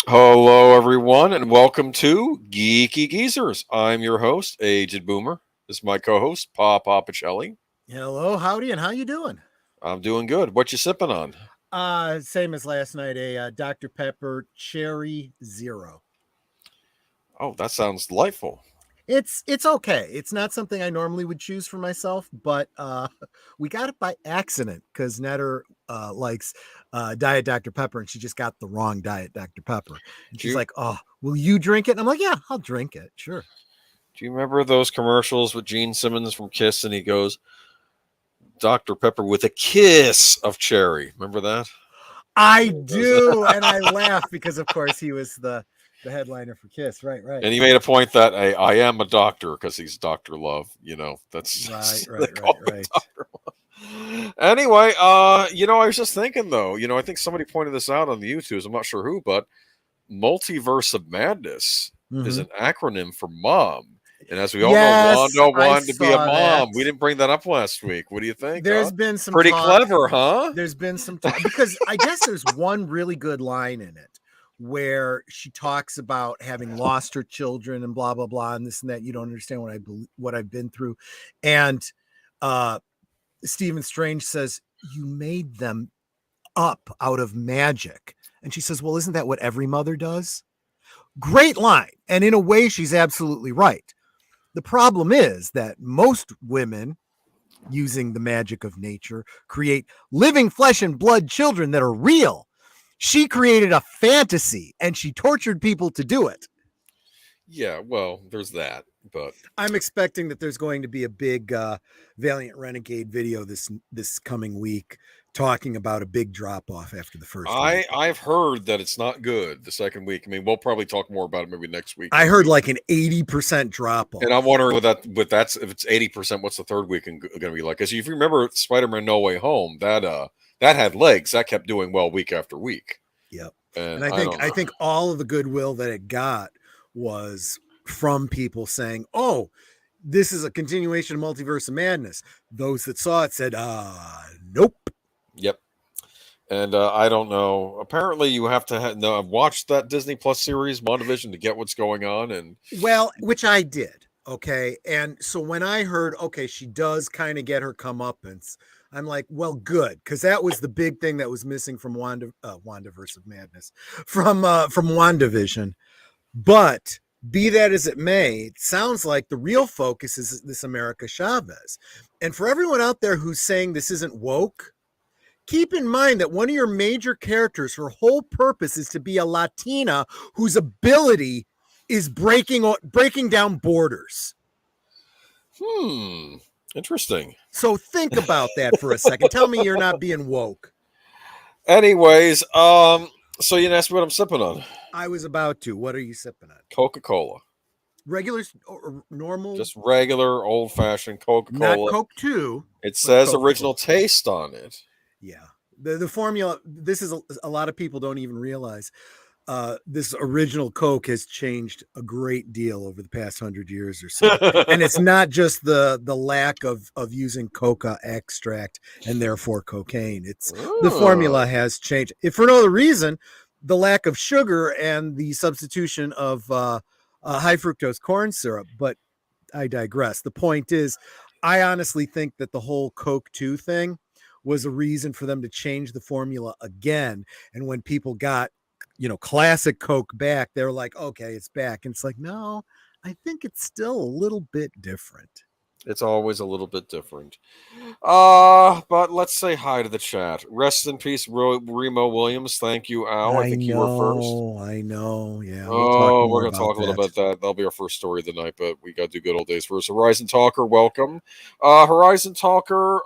Hello, everyone, and welcome to Geeky Geezers. I'm your host, Aged Boomer. This is my co-host, PaPa Pacelli. Hello, howdy, and how you doing? I'm doing good. What you sipping on? Same as last night, a Dr. Pepper Cherry Zero. Oh, that sounds delightful. It's okay. It's not something I normally would choose for myself, but we got it by accident because Netter likes Diet Dr. Pepper, and she just got the wrong Diet Dr. Pepper. And she's like, "Oh, will you drink it?" And I'm like, "Yeah, I'll drink it. Sure." Do you remember those commercials with Gene Simmons from Kiss, and he goes, "Dr. Pepper with a kiss of cherry." Remember that? I do, and I laugh because, of course, he was the headliner for Kiss. Right. And he made a point that I am a doctor because he's Dr. Love. That's right. Dr. Love. Anyway, I was just thinking though, I think somebody pointed this out on the YouTubes. I'm not sure who, but Multiverse of Madness is an acronym for mom. And as we all know, Wanda wanted to be a mom. That. We didn't bring that up last week. What do you think? There's been some pretty talk, clever, huh? There's been some talk because I guess there's one really good line in it where she talks about having lost her children and blah blah blah and this and that. You don't understand what I've been through, and Stephen Strange says you made them up out of magic, and she says, "Well, isn't that what every mother does?" Great line, and in a way, she's absolutely right. The problem is that most women, using the magic of nature, create living flesh and blood children that are real. She created a fantasy and she tortured people to do it. Yeah, well, there's that, but I'm expecting that there's going to be a big Valiant Renegade video this coming week talking about a big drop off after the first week. I've heard that it's not good the second week. I mean, we'll probably talk more about it maybe next week. I heard like an 80% drop off. And I'm wondering if it's 80%, what's the third week going to be like? Because if you remember Spider-Man No Way Home, that had legs. That kept doing well week after week. Yep. And I think all of the goodwill that it got was from people saying, "Oh, this is a continuation of Multiverse of Madness." Those that saw it said, "Nope." Yep. And I don't know. Apparently, you have to have watched that Disney Plus series, WandaVision, to get what's going on. And which I did. Okay. And so when I heard, okay, she does kind of get her comeuppance, I'm like, well, good, because that was the big thing that was missing from WandaVerse of Madness, from WandaVision. But be that as it may, it sounds like the real focus is this America Chavez. And for everyone out there who's saying this isn't woke, keep in mind that one of your major characters, her whole purpose is to be a Latina whose ability is breaking down borders. Interesting. So think about that for a second. Tell me you're not being woke. Anyways, so you asked me what I'm sipping on. I was about to. What are you sipping on? Coca-Cola. Regular or normal? Just regular old-fashioned Coca-Cola. Not Coke 2. It says original taste on it. Yeah. The formula, this is a lot of people don't even realize. This original Coke has changed a great deal over the past 100 years or so. And it's not just the lack of using coca extract and therefore cocaine. It's the formula has changed. If for no other reason, the lack of sugar and the substitution of high fructose corn syrup. But I digress. The point is, I honestly think that the whole Coke 2 thing was a reason for them to change the formula again. And when people got classic Coke back, they're like, okay, it's back. And it's like, no, I think it's still a little bit different. It's always a little bit different. But let's say hi to the chat. Rest in peace, Remo Williams. Thank you, Al. I think you were first. I know. Yeah. We're going to talk a little about that. That'll be our first story of the night, but we got to do good old days first. Horizon Talker, welcome. Horizon Talker,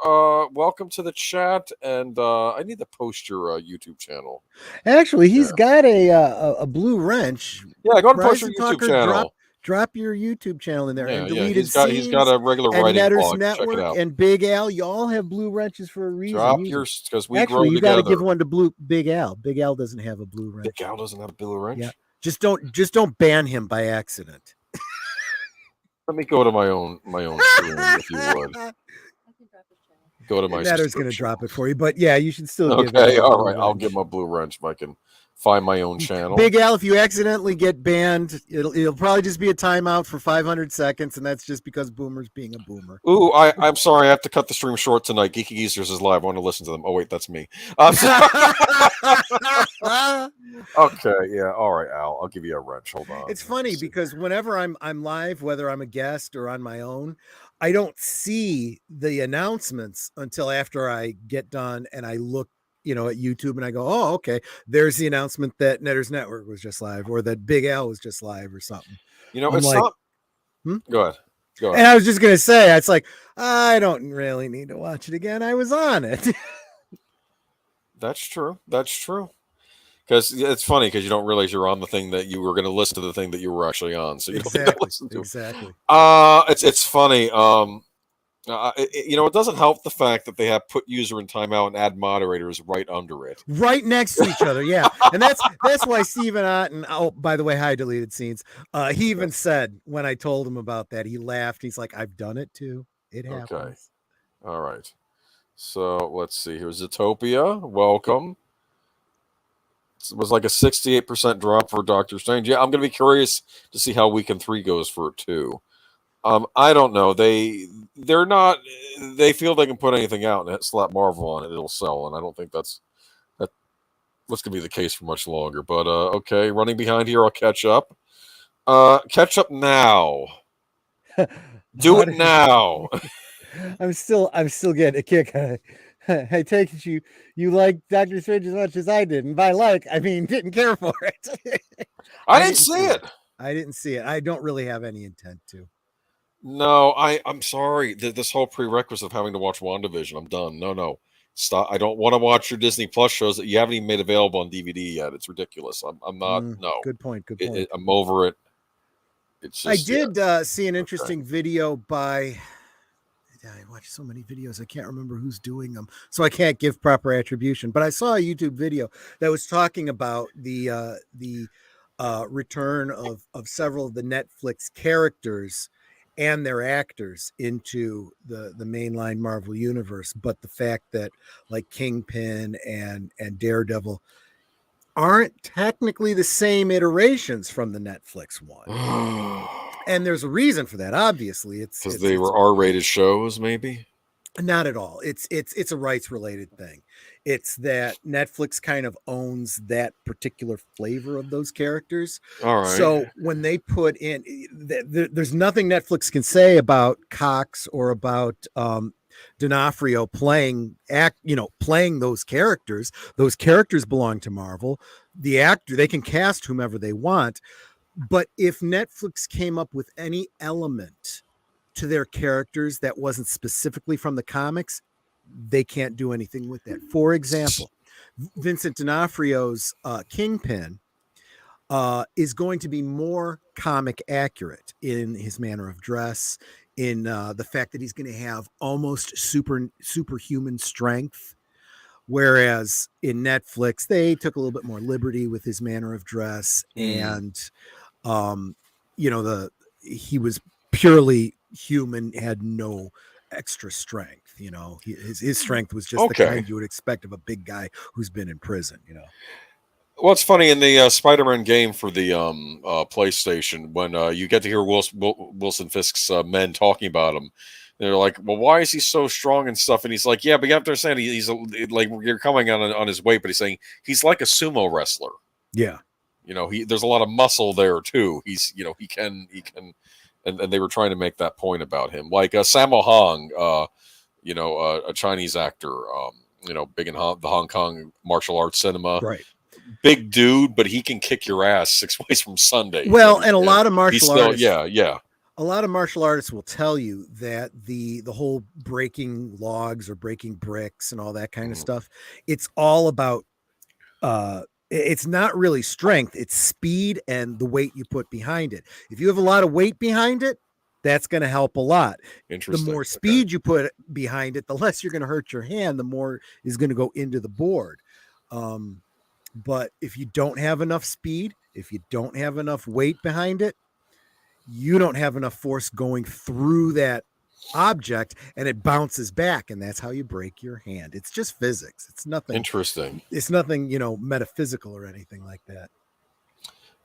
welcome to the chat. And I need to post your YouTube channel. Actually, he's got a blue wrench. Yeah, go ahead and post your YouTube channel. Drop your YouTube channel in there. Yeah, and deleted he's got a regular writing blog. Network check it out. And Big Al, you all have blue wrenches for a reason. Drop yours because we Actually, grow you got together. to give one to Big Al. Big Al doesn't have a blue wrench. Big Al doesn't have a blue wrench. Yeah, just don't ban him by accident. Let me go to my own stream, if you would. Go to my. Netter's going to drop it for you, but yeah, you should still. Okay, all right. I'll give my blue wrench. I can find my own channel. Big Al, if you accidentally get banned, it'll probably just be a timeout for 500 seconds, and that's just because Boomer's being a boomer. Ooh, I'm sorry, I have to cut the stream short tonight. Geeky Geezers is live. I want to listen to them. Oh wait, that's me. Okay, yeah, all right, Al. I'll give you a wrench. Hold on. It's funny because whenever I'm live, whether I'm a guest or on my own, I don't see the announcements until after I get done and I look, at YouTube and I go, oh, okay, there's the announcement that Netters Network was just live or that Big Al was just live or something. It's like, not. Go ahead. And I was just gonna say, it's like I don't really need to watch it again. I was on it. That's true. Because it's funny because you don't realize you're on the thing that you were going to listen to the thing that you were actually on. So you don't listen to exactly. It's funny. It doesn't help the fact that they have put user in timeout and add moderators right under it, right next to each other. Yeah, and that's why Steven Otten. Oh, by the way, hi, deleted scenes. He even said when I told him about that, he laughed. He's like, "I've done it too. It happens." Okay, all right. So let's see. Here's Zootopia. Welcome. It was like a 68% drop for Doctor Strange. Yeah, I'm going to be curious to see how Weekend 3 goes for it too. I don't know. They're not. They feel they can put anything out and slap Marvel on it, it'll sell, and I don't think that's going to be the case for much longer. But okay, running behind here, I'll catch up. Catch up now. Do it now. I'm still getting a kick out of it. I take it you like Doctor Strange as much as I did, and by I mean didn't care for it. I didn't see it. I didn't see it. I don't really have any intent to. No, I'm sorry. This whole prerequisite of having to watch WandaVision, I'm done. No, stop. I don't want to watch your Disney Plus shows that you haven't even made available on DVD yet. It's ridiculous. I'm not. No. Good point. I'm over it. It's just, I did see an interesting video by. I watch so many videos, I can't remember who's doing them, so I can't give proper attribution. But I saw a YouTube video that was talking about the return of several of the Netflix characters and their actors into the mainline Marvel universe. But the fact that like Kingpin and Daredevil aren't technically the same iterations from the Netflix one. And there's a reason for that. Obviously, it's because they were R-rated shows, maybe. Not at all. It's a rights related thing. It's that Netflix kind of owns that particular flavor of those characters. All right. So when they put in, there's nothing Netflix can say about Cox or about D'Onofrio playing those characters. Those characters belong to Marvel. The actor, they can cast whomever they want. But if Netflix came up with any element to their characters that wasn't specifically from the comics, they can't do anything with that. For example, Vincent D'Onofrio's Kingpin is going to be more comic accurate in his manner of dress, in the fact that he's going to have almost superhuman strength. Whereas in Netflix, they took a little bit more liberty with his manner of dress, and he was purely human, had no extra strength. His strength was just the kind you would expect of a big guy who's been in prison. Well, it's funny in the Spider-Man game for the PlayStation when you get to hear Wilson Fisk's men talking about him. They're like, well, why is he so strong and stuff? And he's like, yeah, but you have to understand, he's like, you're coming on his weight, but he's saying he's like a sumo wrestler. Yeah. There's a lot of muscle there too. He's, he can, and they were trying to make that point about him. Like Sammo Hung, a Chinese actor, big in the Hong Kong martial arts cinema. Right. Big dude, but he can kick your ass 6 ways from Sunday. Well, and a lot of martial artists. Yeah. A lot of martial artists will tell you that the whole breaking logs or breaking bricks and all that kind of stuff, it's all about, it's not really strength, it's speed and the weight you put behind it. If you have a lot of weight behind it, that's going to help a lot. The more speed you put behind it, the less you're going to hurt your hand, the more is going to go into the board. But if you don't have enough speed, if you don't have enough weight behind it, you don't have enough force going through that object and it bounces back, and that's how you break your hand. It's just physics. It's nothing. Interesting. It's nothing, metaphysical or anything like that.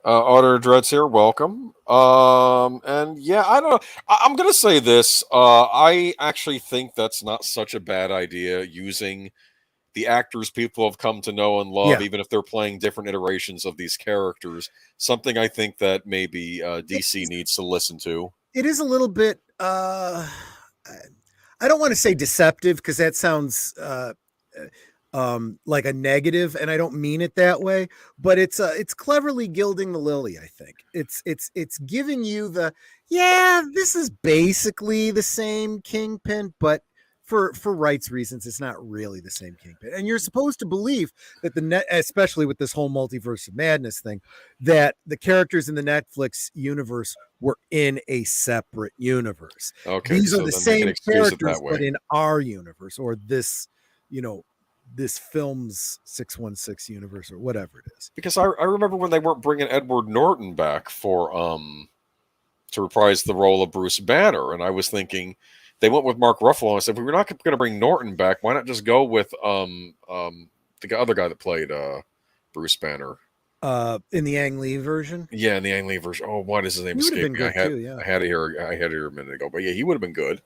Auditor Dreads here, welcome. And yeah, I don't know. I'm gonna say this. I actually think that's not such a bad idea, using the actors people have come to know and love, even if they're playing different iterations of these characters. Something I think that maybe DC needs to listen to. It is a little bit. I don't want to say deceptive, because that sounds like a negative, and I don't mean it that way, but it's cleverly gilding the lily. I think it's giving you this is basically the same Kingpin, but for rights reasons, it's not really the same Kingpin. And you're supposed to believe that especially with this whole multiverse of madness thing, that the characters in the Netflix universe were in a separate universe. Okay, these are the same characters, but in our universe, or this, this film's 616 universe, or whatever it is. Because I remember when they weren't bringing Edward Norton back for to reprise the role of Bruce Banner, and I was thinking they went with Mark Ruffalo, and I said, if we're not going to bring Norton back, why not just go with the other guy that played Bruce Banner? In the Ang Lee version? Yeah, in the Ang Lee version. Oh, what is his name? Escaping me. I had it here a minute ago, but yeah, he would have been good.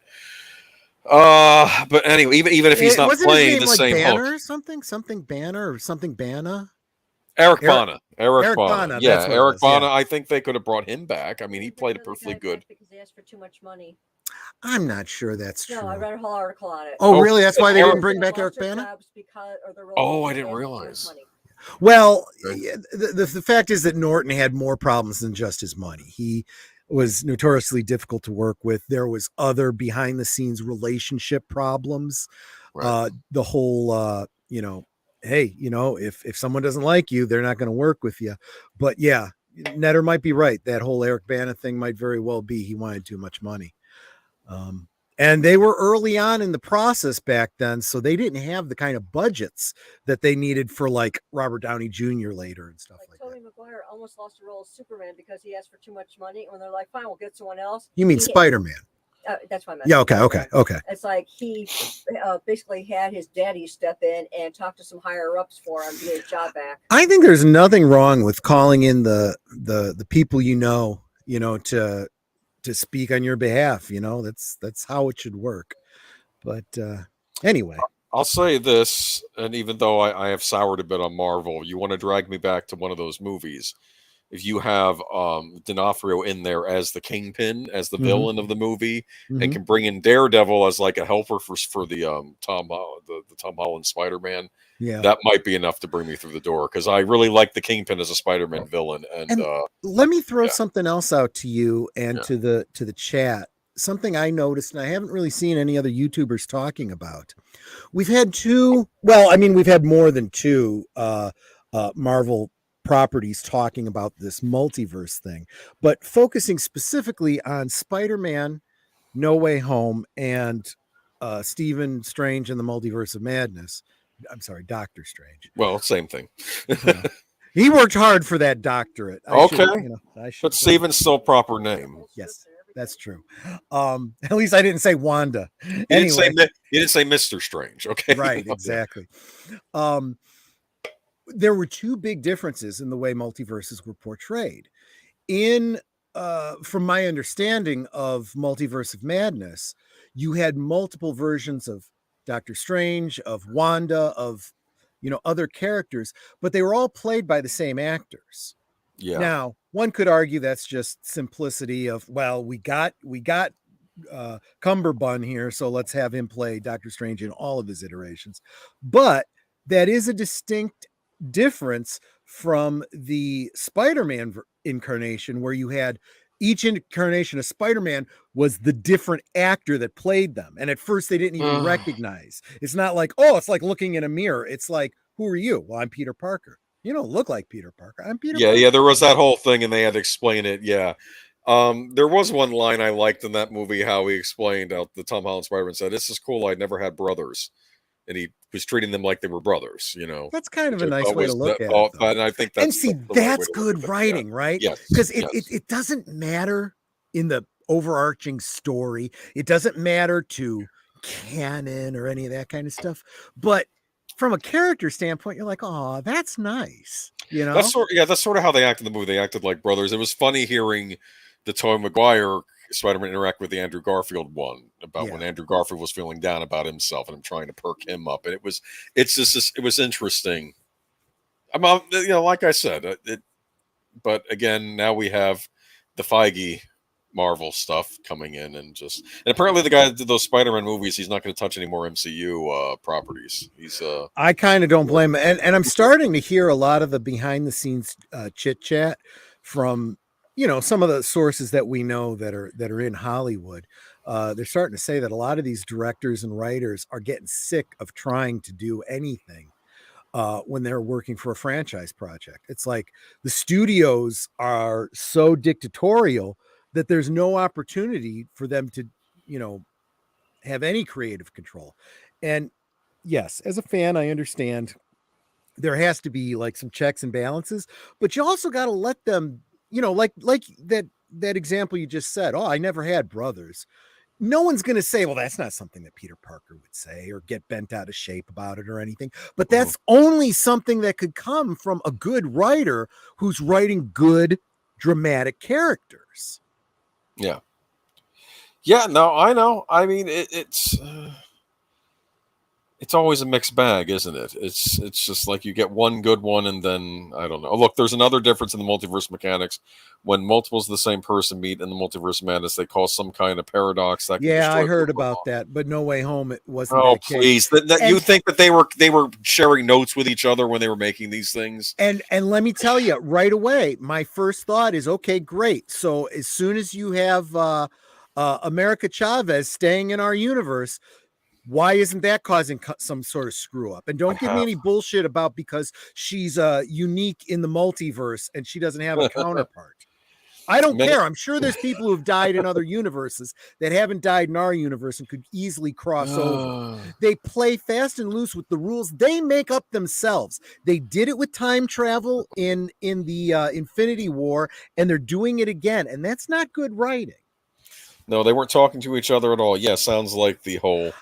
But anyway, even if he's not playing the same Banner or something Banner or something Bana. Eric Bana. Eric Bana. Yeah, Eric Bana. Yeah. I think they could have brought him back. I mean, he played it perfectly good. Because they asked for too much money. I'm not sure that's true. No, I read a whole article on it. Oh, really? That's why they didn't bring back Eric Bana? I didn't realize. Well, the fact is that Norton had more problems than just his money. He was notoriously difficult to work with. There was other behind the scenes relationship problems. Right. The whole, hey, if someone doesn't like you, they're not going to work with you. But yeah, Netter might be right. That whole Eric Bana thing might very well be he wanted too much money. And they were early on in the process back then, so they didn't have the kind of budgets that they needed for like Robert Downey Jr. later and stuff like Tobey Maguire almost lost the role of Superman because he asked for too much money, and they're like, fine, we'll get someone else. You mean Spider-Man? That's what I meant. Yeah, okay. It's like he basically had his daddy step in and talk to some higher ups for him to get his job back. I think there's nothing wrong with calling in the people to speak on your behalf. That's how it should work. But anyway, I'll say this, and even though I have soured a bit on Marvel, you want to drag me back to one of those movies. If you have D'Onofrio in there as the Kingpin, as the villain of the movie, and can bring in Daredevil as like a helper for the Tom Holland Spider-Man, that might be enough to bring me through the door, because I really like the Kingpin as a Spider-Man villain. And let me throw something else out to you and to the chat. Something I noticed, and I haven't really seen any other YouTubers talking about. We've had we've had more than two Marvel properties talking about this multiverse thing, but focusing specifically on Spider-Man No Way Home and Stephen Strange and the Multiverse of Madness. I'm sorry, Doctor Strange. Well, same thing. He worked hard for that doctorate. But Stephen's still proper name. Yes, that's true. At least I didn't say Wanda. You didn't say Mr. Strange. Okay. Right, exactly. There were two big differences in the way multiverses were portrayed. From my understanding of Multiverse of Madness, you had multiple versions of Doctor Strange, of Wanda, of other characters, but they were all played by the same actors. Yeah. Now, one could argue that's just simplicity of, well, we got Cumberbund here, so let's have him play Doctor Strange in all of his iterations. But that is a distinct difference from the Spider-Man incarnation, where you had each incarnation of Spider-Man was the different actor that played them. And at first they didn't even recognize. It's not like, it's like looking in a mirror. It's like, who are you? Well, I'm Peter Parker. You don't look like Peter Parker. I'm Peter Parker. Yeah, there was that whole thing, and they had to explain it. Yeah. There was one line I liked in that movie, how he explained out the Tom Holland Spider-Man said, "This is cool. I'd never had brothers." And he was treating them like they were brothers, That's kind of a nice way to look at it. And I think that's that's good writing, right? Yes. Because it doesn't matter in the overarching story. It doesn't matter to canon or any of that kind of stuff. But from a character standpoint, you're like, oh, that's nice. You know, That's sort of how they acted in the movie. They acted like brothers. It was funny hearing the Tobey Maguire Spider-Man interact with the Andrew Garfield one about when Andrew Garfield was feeling down about himself and him trying to perk him up. And it was interesting. Like I said, but again, now we have the Feige Marvel stuff coming in, and apparently the guy that did those Spider-Man movies, he's not going to touch any more MCU properties. I kind of don't blame him. And I'm starting to hear a lot of the behind the scenes chit chat from, some of the sources that we know that are in Hollywood. They're starting to say that a lot of these directors and writers are getting sick of trying to do anything when they're working for a franchise project. It's like the studios are so dictatorial that there's no opportunity for them to, have any creative control. And yes, as a fan, I understand there has to be like some checks and balances, but you also got to let them, like that example you just said. Oh, I never had brothers. No one's going to say, well, that's not something that Peter Parker would say or get bent out of shape about it or anything. But that's only something that could come from a good writer who's writing good dramatic characters. Yeah. Yeah, no, I know. I mean, it's always a mixed bag, isn't it? It's just like you get one good one, and then I don't know. Oh, look, there's another difference in the multiverse mechanics. When multiples of the same person meet in the multiverse madness, they cause some kind of paradox. That I heard about that, but No Way Home, it wasn't. Oh, please! You think that they were sharing notes with each other when they were making these things? And let me tell you right away, my first thought is, okay, great. So as soon as you have America Chavez staying in our universe, why isn't that causing some sort of screw up? And don't give me any bullshit about because she's unique in the multiverse and she doesn't have a counterpart. I don't care. I'm sure there's people who've died in other universes that haven't died in our universe and could easily cross over. They play fast and loose with the rules they make up themselves. They did it with time travel in the Infinity War, and they're doing it again. And that's not good writing. No, they weren't talking to each other at all. Yeah, sounds like the whole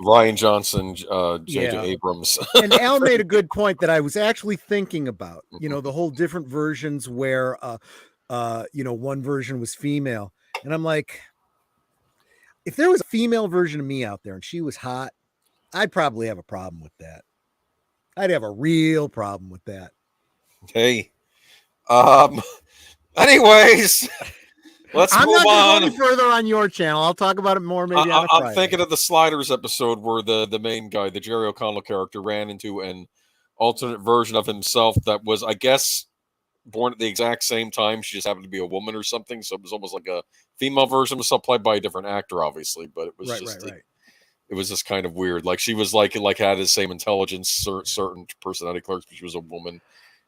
Ryan Johnson, J.J. Abrams. And Al made a good point that I was actually thinking about, the whole different versions where, one version was female. And I'm like, if there was a female version of me out there and she was hot, I'd probably have a problem with that. I'd have a real problem with that. Hey, anyways... I'm not going to go any further on your channel. I'll talk about it more maybe on a Friday. I'm thinking of the Sliders episode where the main guy, the Jerry O'Connell character, ran into an alternate version of himself that was, I guess, born at the exact same time. She just happened to be a woman or something. So it was almost like a female version of herself played by a different actor, obviously. But it was it was just kind of weird. Like she was like had the same intelligence, certain personality quirks, but she was a woman.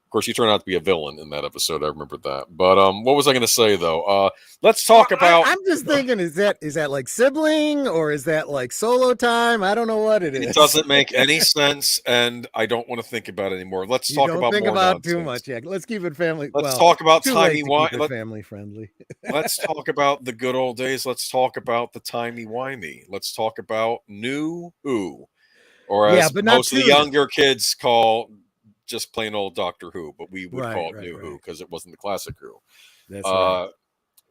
Of course, she turned out to be a villain in that episode. I remember that. But what was I going to say though? Let's talk about. I'm just thinking, is that like sibling or is that like solo time? I don't know what it is. It doesn't make any sense, and I don't want to think about it anymore. Let's talk about think more about nonsense. Too much. Yeah, let's keep it family. Let's talk about timey-wimey. Family friendly. Let's talk about the good old days. Let's talk about the timey-wimey. Let's talk about New Who, or as most of the younger kids call. Just plain old Doctor Who, but we would call it New Who because it wasn't the classic Who. That's right.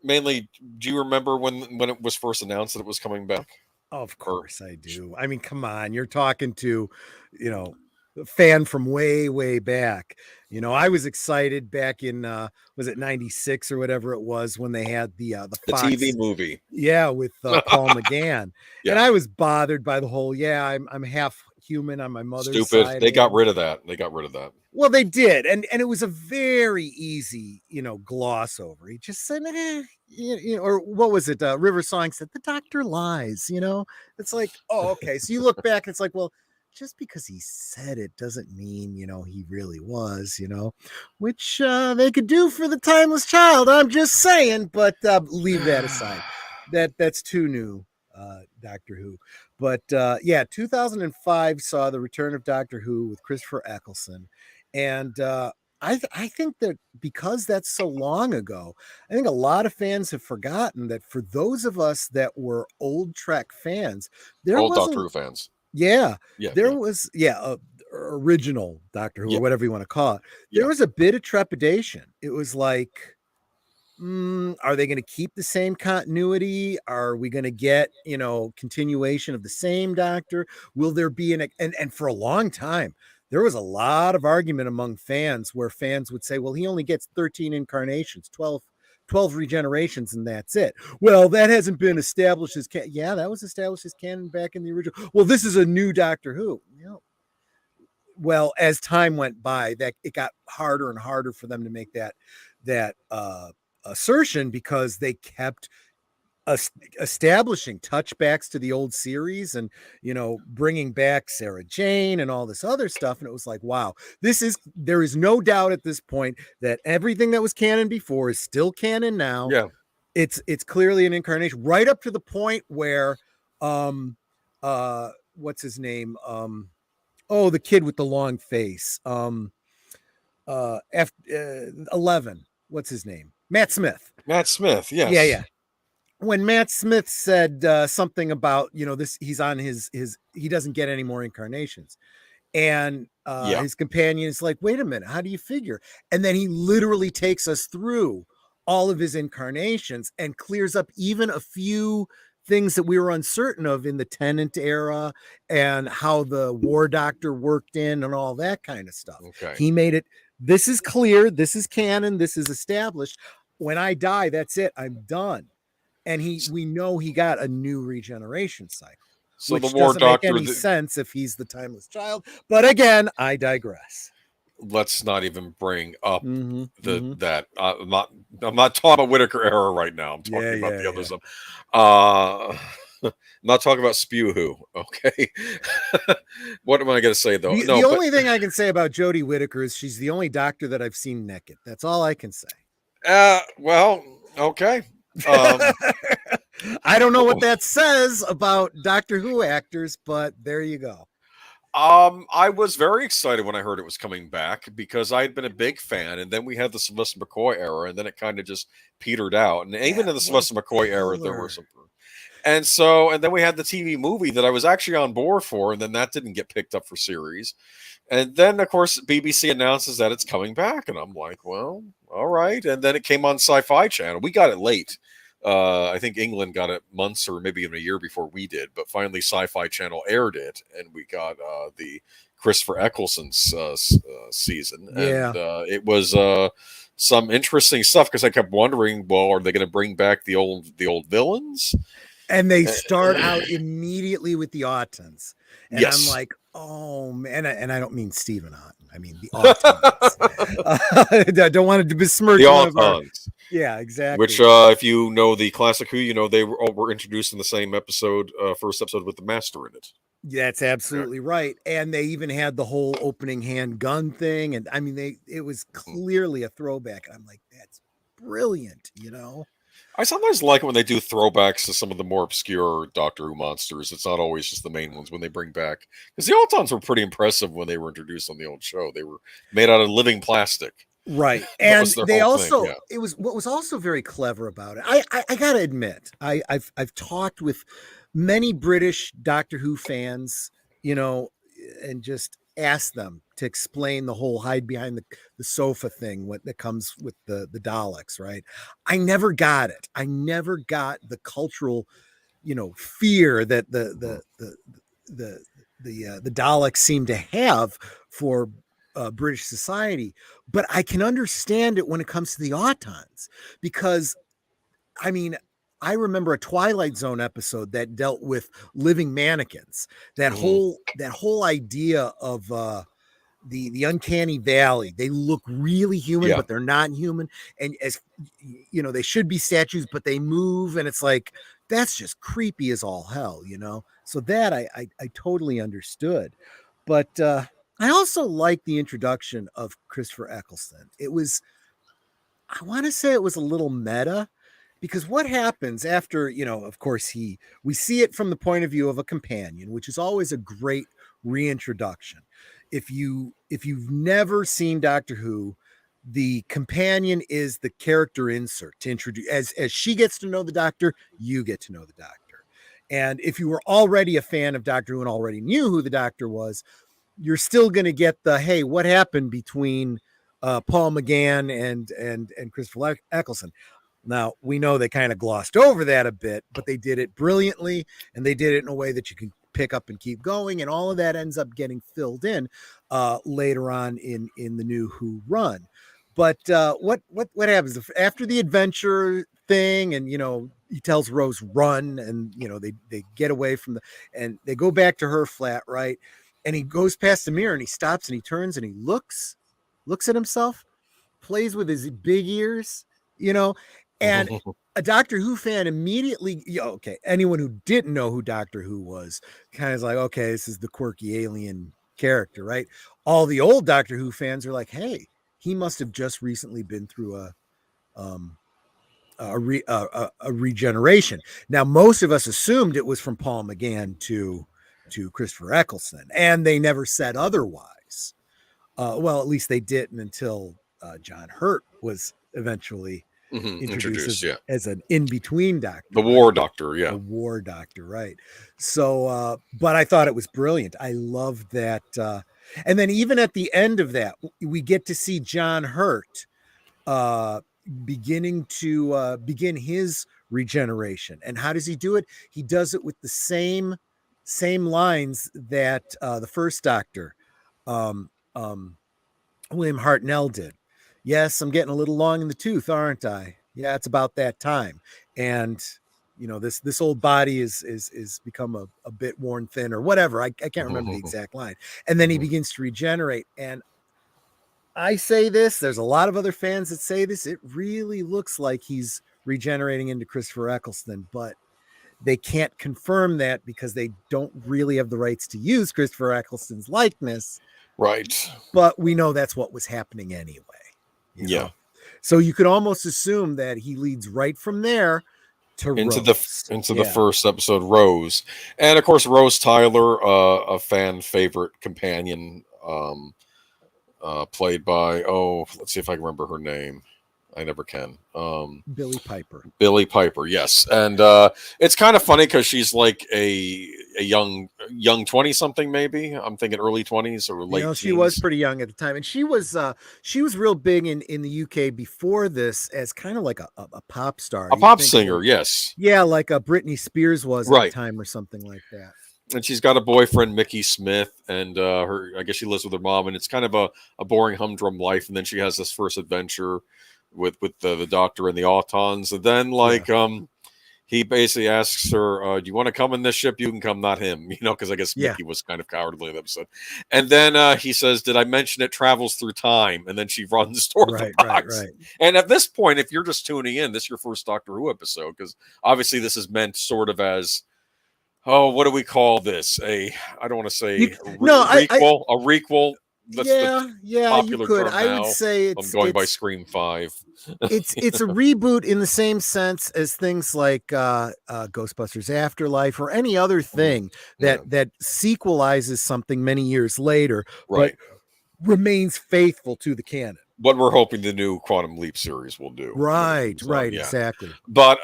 Mainly, do you remember when it was first announced that it was coming back? Of course I do. I mean, come on, you're talking to, a fan from way, way back. I was excited back in was it 96 or whatever it was when they had the Fox, TV movie. Yeah, with Paul McGann. Yeah. And I was bothered by the whole, I'm half human on my mother's side. They got rid of that. Well, they did. And it was a very easy, gloss over. He just said, or what was it? River Song said, the doctor lies, It's like, oh, okay. So you look back and it's like, well, just because he said it doesn't mean, he really was, which they could do for the timeless child. I'm just saying, but leave that aside. That's too new, Doctor Who. But 2005 saw the return of Doctor Who with Christopher Eccleston. And I think that because that's so long ago, I think a lot of fans have forgotten that for those of us that were old Trek fans, there Old Doctor wasn't, Who fans. yeah, Yeah, there yeah, was, original Doctor Who, yeah, or whatever you want to call it. There yeah. was a bit of trepidation. It was like, are they going to keep the same continuity? Are we going to get, continuation of the same Doctor? Will there be and for a long time, there was a lot of argument among fans where fans would say, well, he only gets 13 incarnations, 12 regenerations, and that's it. Well, that hasn't been established as canon. Yeah, that was established as canon back in the original. Well, this is a new Doctor Who. Well, as time went by, that it got harder and harder for them to make that assertion, because they kept establishing touchbacks to the old series, and bringing back Sarah Jane and all this other stuff. And it was like, wow, there is no doubt at this point that everything that was canon before is still canon now. Yeah. It's clearly an incarnation, right up to the point where what's his name, the kid with the long face, 11, what's his name, Matt Smith. Yes. Yeah. When Matt Smith said something about, he's on he doesn't get any more incarnations. And his companion is like, wait a minute, how do you figure? And then he literally takes us through all of his incarnations and clears up even a few things that we were uncertain of in the Tennant era, and how the War Doctor worked in and all that kind of stuff. Okay. He made it, this is clear, this is canon, this is established. When I die, that's it, I'm done. And we know he got a new regeneration cycle, So which the War doesn't make Doctor, any sense if he's the timeless child. But again, I digress. let's not even bring up Mm-hmm. that. I'm not talking about Whittaker era right now. I'm talking about the other stuff. I'm not talking about Spew Who. Okay. What am I going to say though? The only thing I can say about Jodie Whittaker is she's the only Doctor that I've seen naked. That's all I can say. Well, okay. I don't know what that says about Doctor Who actors, but there you go. I was very excited when I heard it was coming back, because I had been a big fan, and then we had the Sylvester McCoy era, and then it kind of just petered out. And even in the Sylvester McCoy era, there were some. And then we had the TV movie that I was actually on board for, and then that didn't get picked up for series. And then, of course, BBC announces that it's coming back, and I'm like, well, all right. And then it came on Sci-Fi Channel. We got it late. I think England got it months or maybe even a year before we did, but finally Sci-Fi Channel aired it, and we got the Christopher Eccleston's season. Yeah. And it was some interesting stuff, because I kept wondering, well, are they going to bring back the old villains? And they start out immediately with the Autons. And yes. I'm like, oh man, and I don't mean Stephen Houghton. I mean the Autons. I don't want to besmirch the Autons. Yeah, exactly. Which, if you know the classic Who, they were introduced in the same episode, first episode with the Master in it. That's absolutely right. And they even had the whole opening handgun thing. And I mean, it was clearly a throwback. And I'm like, that's brilliant, I sometimes like it when they do throwbacks to some of the more obscure Doctor Who monsters. It's not always just the main ones when they bring back. Because the Autons were pretty impressive when they were introduced on the old show. They were made out of living plastic. Right. And they also, thing, yeah. It was, what was also very clever about it. I got to admit, I've talked with many British Doctor Who fans, and just asked them to explain the whole hide behind the sofa thing that comes with the Daleks, right? I never got it. I never got the cultural, fear that the Daleks seem to have for British society. But I can understand it when it comes to the Autons, because I mean, I remember a Twilight Zone episode that dealt with living mannequins. That whole idea of the uncanny valley. They look really human, but they're not human. And as they should be statues, but they move, and it's like, that's just creepy as all hell, So that I totally understood. But I also like the introduction of Christopher Eccleston. I want to say it was a little meta, because what happens after, of course, we see it from the point of view of a companion, which is always a great reintroduction. If you've never seen Doctor Who, the companion is the character insert to introduce. As she gets to know the Doctor, you get to know the Doctor. And if you were already a fan of Doctor Who and already knew who the Doctor was, you're still going to get the, hey, what happened between Paul McGann and Christopher Eccleston? Now, we know they kind of glossed over that a bit, but they did it brilliantly, and they did it in a way that you can pick up and keep going, and all of that ends up getting filled in later on in the new Who run. But what happens after the adventure thing, and he tells Rose run, and they get away from and they go back to her flat, right? And he goes past the mirror and he stops and he turns and he looks at himself, plays with his big ears, and a Doctor Who fan immediately, okay, anyone who didn't know who Doctor Who was kind of is like, okay, this is the quirky alien character, right? All the old Doctor Who fans are like, hey, he must have just recently been through a regeneration. Now, most of us assumed it was from Paul McGann to Christopher Eccleston, and they never said otherwise. Well, at least they didn't until John Hurt was eventually introduced as an in-between Doctor. The War Doctor, yeah. The War Doctor, right. So, but I thought it was brilliant. I loved that. And then even at the end of that, we get to see John Hurt begin his regeneration. And how does he do it? He does it with the same lines that the first Doctor, William Hartnell, did. Yes, I'm getting a little long in the tooth, aren't I? Yeah, it's about that time. And this old body is become a bit worn thin or whatever. I can't remember the exact line. And then he begins to regenerate. And I say this, there's a lot of other fans that say this. It really looks like he's regenerating into Christopher Eccleston, but they can't confirm that because they don't really have the rights to use Christopher Eccleston's likeness. Right. But we know that's what was happening anyway. Yeah. So you could almost assume that he leads right from there to into Rose. the first episode, Rose. And of course, Rose Tyler, a fan favorite companion, played by, let's see if I can remember her name. I never can. Billie Piper. Billie Piper, yes. And it's kind of funny because she's like a young 20-something, maybe. I'm thinking early 20s or late she teens. was pretty young at the time. And she was real big in the UK before this as kind of like a pop star. A pop singer, yes. Yeah, like a Britney Spears was at the time or something like that. And she's got a boyfriend, Mickey Smith, and I guess she lives with her mom, and it's kind of a boring humdrum life. And then she has this first adventure with the Doctor and the Autons, and then he basically asks her, do you want to come in this ship? You can come, not him, because I guess Mickey was kind of cowardly in the episode. And then he says, did I mention it travels through time? And then she runs toward the box. Right. And at this point, if you're just tuning in, this is your first Doctor Who episode, because obviously this is meant sort of as, what do we call this? I don't want to say requel, a requel. That's you could. I would say I'm going by Scream 5. It's a reboot in the same sense as things like Ghostbusters Afterlife or any other thing that sequelizes something many years later, but remains faithful to the canon. What we're hoping the new Quantum Leap series will do. Right, exactly. But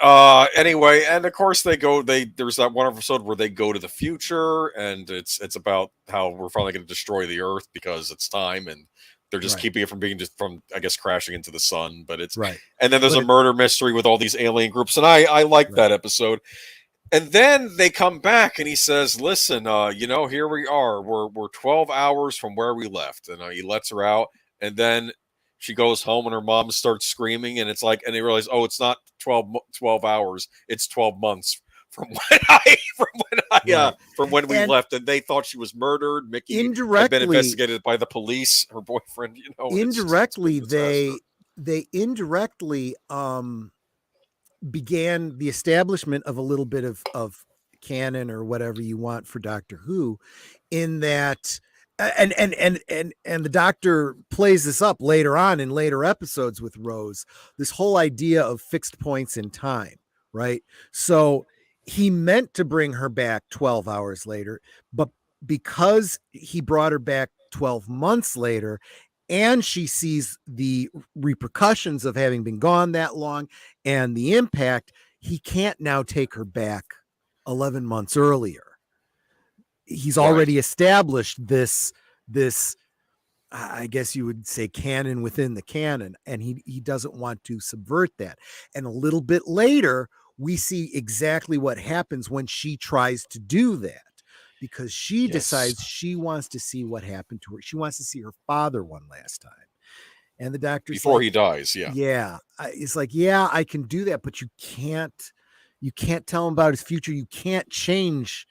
anyway, and of course there's that one episode where they go to the future, and it's about how we're finally going to destroy the Earth because it's time, and they're just keeping it from I guess crashing into the sun. But it's and then there's a murder mystery with all these alien groups, and I like that episode. And then they come back, and he says, "Listen, here we are. We're 12 hours from where we left," and he lets her out, and then she goes home and her mom starts screaming, and it's like, and they realize, it's not 12 hours, it's 12 months from when we left, and they thought she was murdered. Mickey had been investigated by the police, her boyfriend, indirectly, they indirectly began the establishment of a little bit of canon or whatever you want for Doctor Who, in that. And the Doctor plays this up later on in later episodes with Rose, this whole idea of fixed points in time, right? So he meant to bring her back 12 hours later, but because he brought her back 12 months later, and she sees the repercussions of having been gone that long and the impact. He can't now take her back 11 months earlier. He's already established this, I guess you would say, canon within the canon, and he doesn't want to subvert that. And a little bit later, we see exactly what happens when she tries to do that, because she decides she wants to see what happened to her. She wants to see her father one last time. And the doctor's before he dies. Yeah. It's like, yeah, I can do that, but you can't tell him about his future. You can't change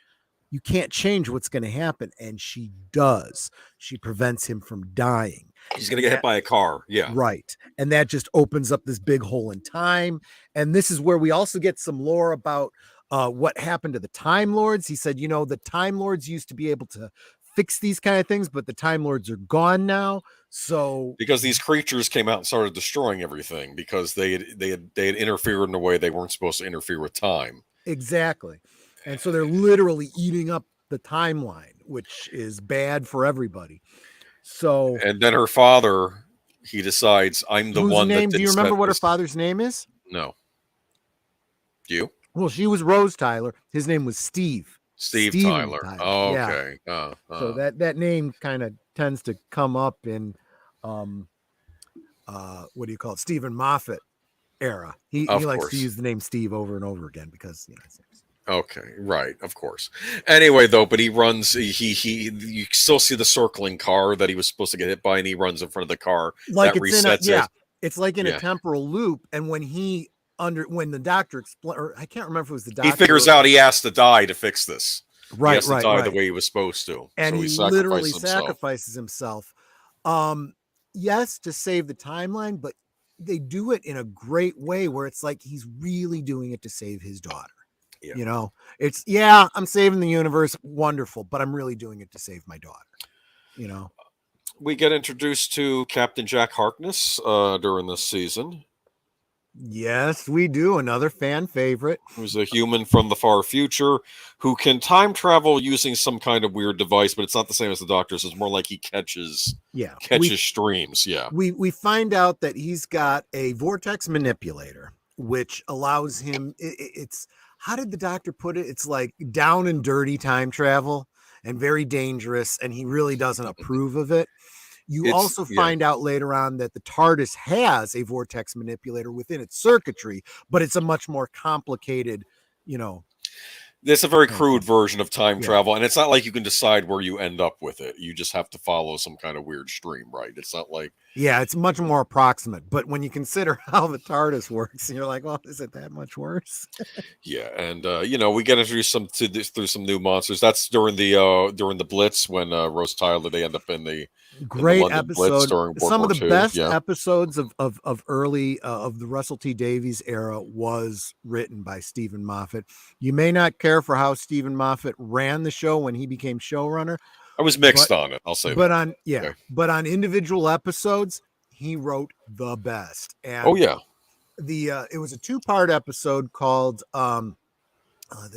what's going to happen. And she does. She prevents him from dying. He's going to get hit by a car. Yeah. Right. And that just opens up this big hole in time. And this is where we also get some lore about what happened to the Time Lords. He said, the Time Lords used to be able to fix these kind of things, but the Time Lords are gone now. So because these creatures came out and started destroying everything because they had interfered in a way they weren't supposed to interfere with time. Exactly. And so they're literally eating up the timeline, which is bad for everybody. So, and then her father, he decides, I'm the one that do you remember what her father's name is? No. Do you? Well, she was Rose Tyler. His name was Steve. Steve Tyler. Oh, okay. Yeah. So that name kind of tends to come up in what do you call it? Stephen Moffat era. He likes to use the name Steve over and over again because okay, right, of course. Anyway, though, but he runs. You still see the circling car that he was supposed to get hit by, and he runs in front of the car. Like that resets it. It's like in a temporal loop, and when the doctor explains, or I can't remember if it was the doctor. He figures out he has to die to fix this. Right, he has to die the way he was supposed to, and so he literally sacrifices himself. Yes, to save the timeline, but they do it in a great way where it's like he's really doing it to save his daughter. Yeah. It's I'm saving the universe, wonderful, but I'm really doing it to save my daughter. We get introduced to Captain Jack Harkness during this season. Yes, we do. Another fan favorite. Who's a human from the far future who can time travel using some kind of weird device, but it's not the same as the Doctor's. It's more like he catches streams. Yeah. We find out that he's got a vortex manipulator, which allows him. It's how did the Doctor put it? It's like down and dirty time travel and very dangerous, and he really doesn't approve of it. You also find out later on that the TARDIS has a vortex manipulator within its circuitry, but it's a much more complicated, It's a very crude version of time travel, and it's not like you can decide where you end up with it. You just have to follow some kind of weird stream, right? It's not like... Yeah, it's much more approximate. But when you consider how the TARDIS works, you're like, well, is it that much worse? Yeah, and, we get introduced through some new monsters. That's during the Blitz when Rose Tyler, they end up in the... Great episode. Some of the best episodes of early of the Russell T Davies era was written by Stephen Moffat. You may not care for how Stephen Moffat ran the show when he became showrunner. I was mixed on it. I'll say that. But on individual episodes, he wrote the best. And it was a 2-part episode called The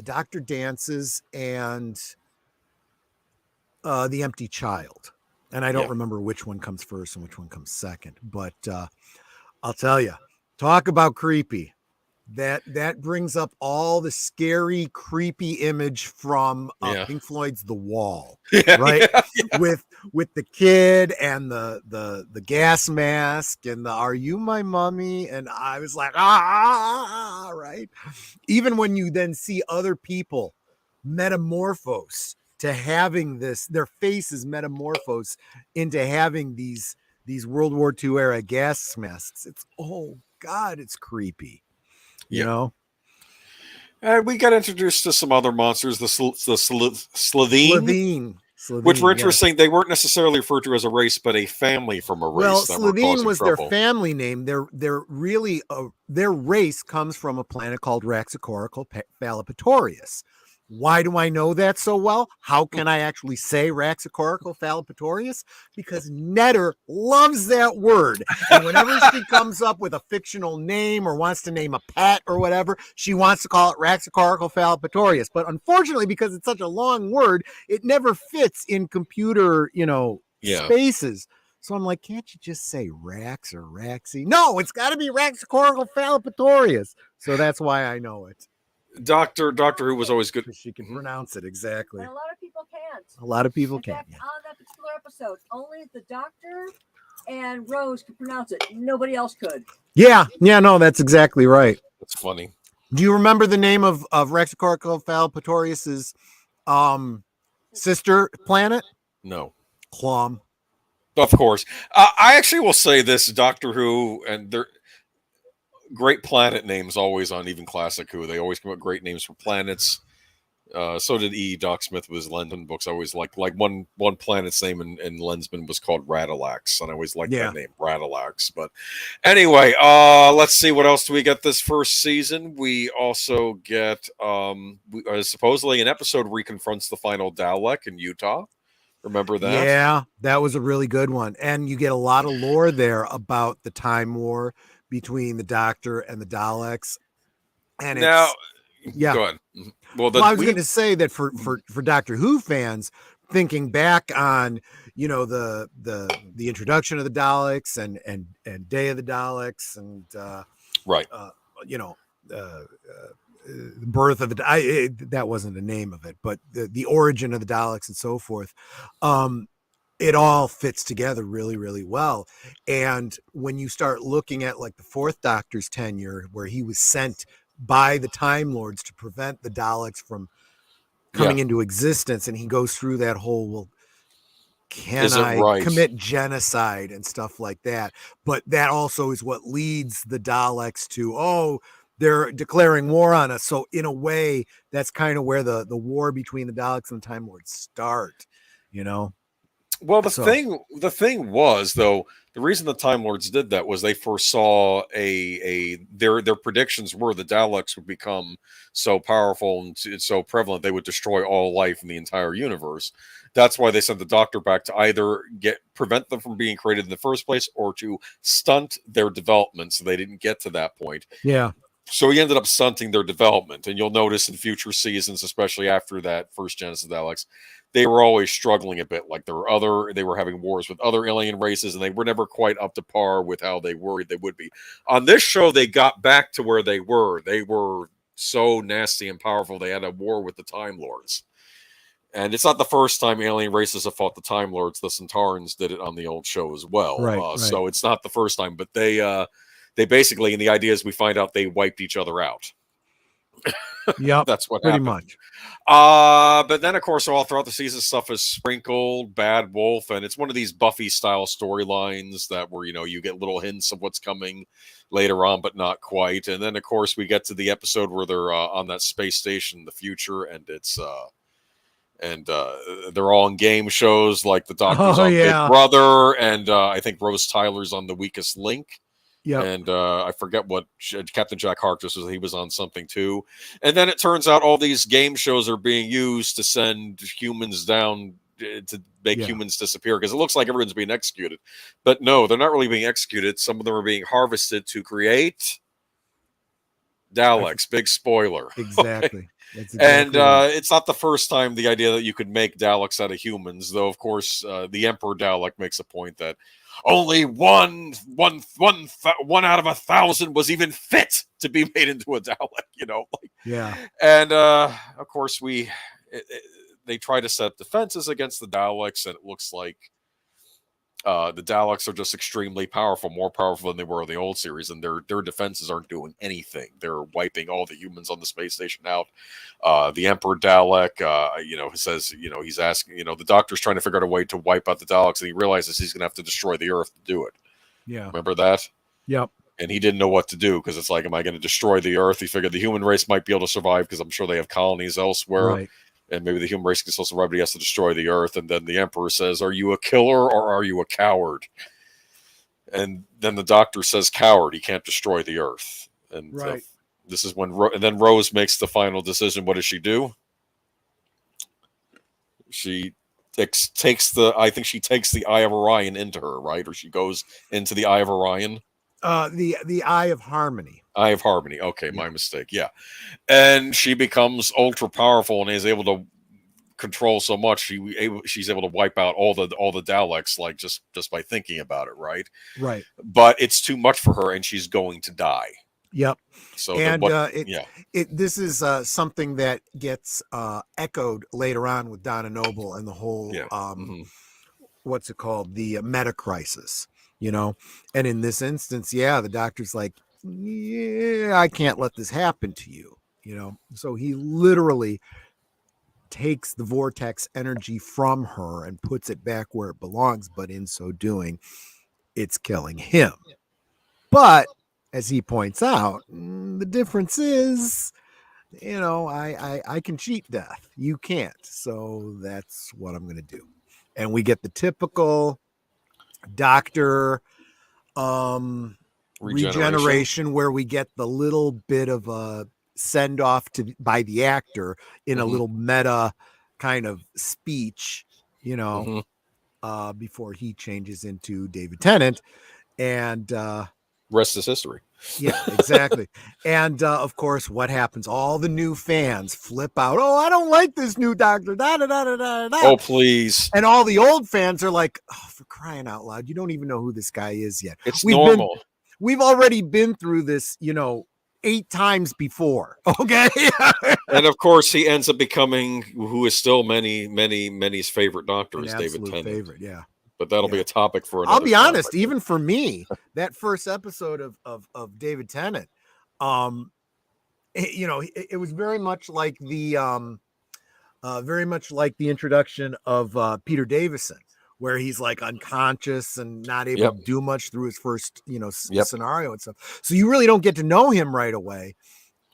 Doctor Dances and The Empty Child. And I don't remember which one comes first and which one comes second, but I'll tell you, talk about creepy. That brings up all the scary, creepy image from Pink Floyd's The Wall, right? With the kid and the gas mask and the "Are you my mommy?" And I was like, right. Even when you then see other people metamorphose to having their faces metamorphose into having these World War II era gas masks. It's it's creepy. And we got introduced to some other monsters, the Slitheen, which were interesting. They weren't necessarily referred to as a race, but a family from a race. Well, Slitheen was their family name. They're really their race comes from a planet called Raxacorical Fallopatorius. Why do I know that so well? How can I actually say Raxacorical Fallopatorius? Because Netter loves that word. And whenever she comes up with a fictional name or wants to name a pet or whatever, she wants to call it Raxacorical Fallopatorius. But unfortunately, because it's such a long word, it never fits in computer, spaces. So I'm like, can't you just say Rax or Raxy? No, it's got to be Raxacoricofallapatorius. So that's why I know it. Doctor Who was always good. She can pronounce it exactly. And a lot of people can't. A lot of people In can't. fact, on that particular episode, only the Doctor and Rose could pronounce it. Nobody else could. Yeah, no, that's exactly right. That's funny. Do you remember the name of Raxacoricofallapatorius's sister planet? No. Clom. Of course. I actually will say this, Doctor Who, and their great planet names always on even Classic Who. They always come up with great names for planets. So did E. Doc Smith with his Lensman books. I always like one planet's name in Lensman was called Radalax, and I always liked that name, Radalax. But anyway, let's see, what else do we get this first season? We also get supposedly an episode where he confronts the final Dalek in Utah. Remember that? Yeah, that was a really good one. And you get a lot of lore there about the time war between the Doctor and the Daleks. And now, yeah. Go ahead. Well, I was going to say that for Doctor Who fans, thinking back on, you know, the introduction of the Daleks and Day of the Daleks and right, you know, the birth of that wasn't the name of it, but the origin of the Daleks and so forth. It all fits together really, really well. And when you start looking at like the fourth Doctor's tenure, where he was sent by the Time Lords to prevent the Daleks from coming into existence, and he goes through that whole, well, can I commit genocide and stuff like that? But that also is what leads the Daleks to, they're declaring war on us. So in a way, that's kind of where the war between the Daleks and the Time Lords start, you know? Well, the thing was, though, the reason the Time Lords did that was they foresaw their predictions were the Daleks would become so powerful and so prevalent they would destroy all life in the entire universe. That's why they sent the Doctor back to either prevent them from being created in the first place or to stunt their development so they didn't get to that point. Yeah. So he ended up stunting their development, and you'll notice in future seasons, especially after that first Genesis Daleks, they were always struggling a bit. Like they were having wars with other alien races, and they were never quite up to par with how they worried they would be. On this show, they got back to where they were. They were so nasty and powerful. They had a war with the Time Lords. And it's not the first time alien races have fought the Time Lords. The Centaurans did it on the old show as well. Right. So it's not the first time, but they basically, and the idea is we find out they wiped each other out. Yeah, that's what pretty happened. much. But then, of course, all throughout the season, stuff is sprinkled, Bad Wolf, and it's one of these Buffy-style storylines that where, you know, you get little hints of what's coming later on, but not quite. And then, of course, we get to the episode where they're on that space station in the future, and it's they're all in game shows, like the Doctor's on Big Brother, and I think Rose Tyler's on The Weakest Link. Yeah, and I forget what Captain Jack Harkness was. He was on something too. And then it turns out all these game shows are being used to send humans down to make humans disappear, because it looks like everyone's being executed. But no, they're not really being executed. Some of them are being harvested to create Daleks. Big spoiler. Exactly. And it's not the first time the idea that you could make Daleks out of humans, though. Of course, the Emperor Dalek makes a point that only one out of 1,000 was even fit to be made into a Dalek. You know, And of course, they try to set defenses against the Daleks, and it looks like the Daleks are just extremely powerful, more powerful than they were in the old series, and their defenses aren't doing anything. They're wiping all the humans on the space station out. The Emperor Dalek, says, he's asking, the Doctor's trying to figure out a way to wipe out the Daleks, and he realizes he's going to have to destroy the Earth to do it. Yeah. Remember that? Yep. And he didn't know what to do, because it's like, am I going to destroy the Earth? He figured the human race might be able to survive, because I'm sure they have colonies elsewhere. Right. And maybe the human race can still survive, but he has to destroy the Earth. And then the Emperor says, are you a killer or are you a coward? And then the Doctor says, coward. He can't destroy the Earth. And this is when and then Rose makes the final decision. What does she do? She takes the Eye of Orion into her, right? Or she goes into the Eye of Orion. The Eye of Harmony. Eye of Harmony. Okay, my mistake. Yeah. And she becomes ultra powerful and is able to control so much she's able to wipe out all the Daleks, like just by thinking about it, right? Right. But it's too much for her, and she's going to die. Yep. So and yeah, this is something that gets echoed later on with Donna Noble and the whole what's it called, the meta crisis, you know. And in this instance, the doctor's like, yeah, I can't let this happen to you, you know. So he literally takes the vortex energy from her and puts it back where it belongs, but in so doing, it's killing him. But as he points out, the difference is, you know, I can cheat death. You can't. So that's what I'm going to do. And we get the typical doctor regeneration where we get the little bit of a send off by the actor in a little meta kind of speech, you know, before he changes into David Tennant. And rest is history. Yeah, exactly. And of course, what happens? All the new fans flip out. Oh, I don't like this new doctor. Da, da, da, da, da, da. Oh, please. And all the old fans are like, oh, for crying out loud, you don't even know who this guy is yet. It's normal. We've already been through this, you know, 8 times before. Okay. And of course, he ends up becoming who is still many's favorite doctor, is David Tennant. Favorite, yeah. But that'll be a topic for another. I'll be honest, even for me, that first episode of David Tennant, you know, it was very much like the introduction of Peter Davison, where he's like unconscious and not able to do much through his first, you know, scenario and stuff. So you really don't get to know him right away.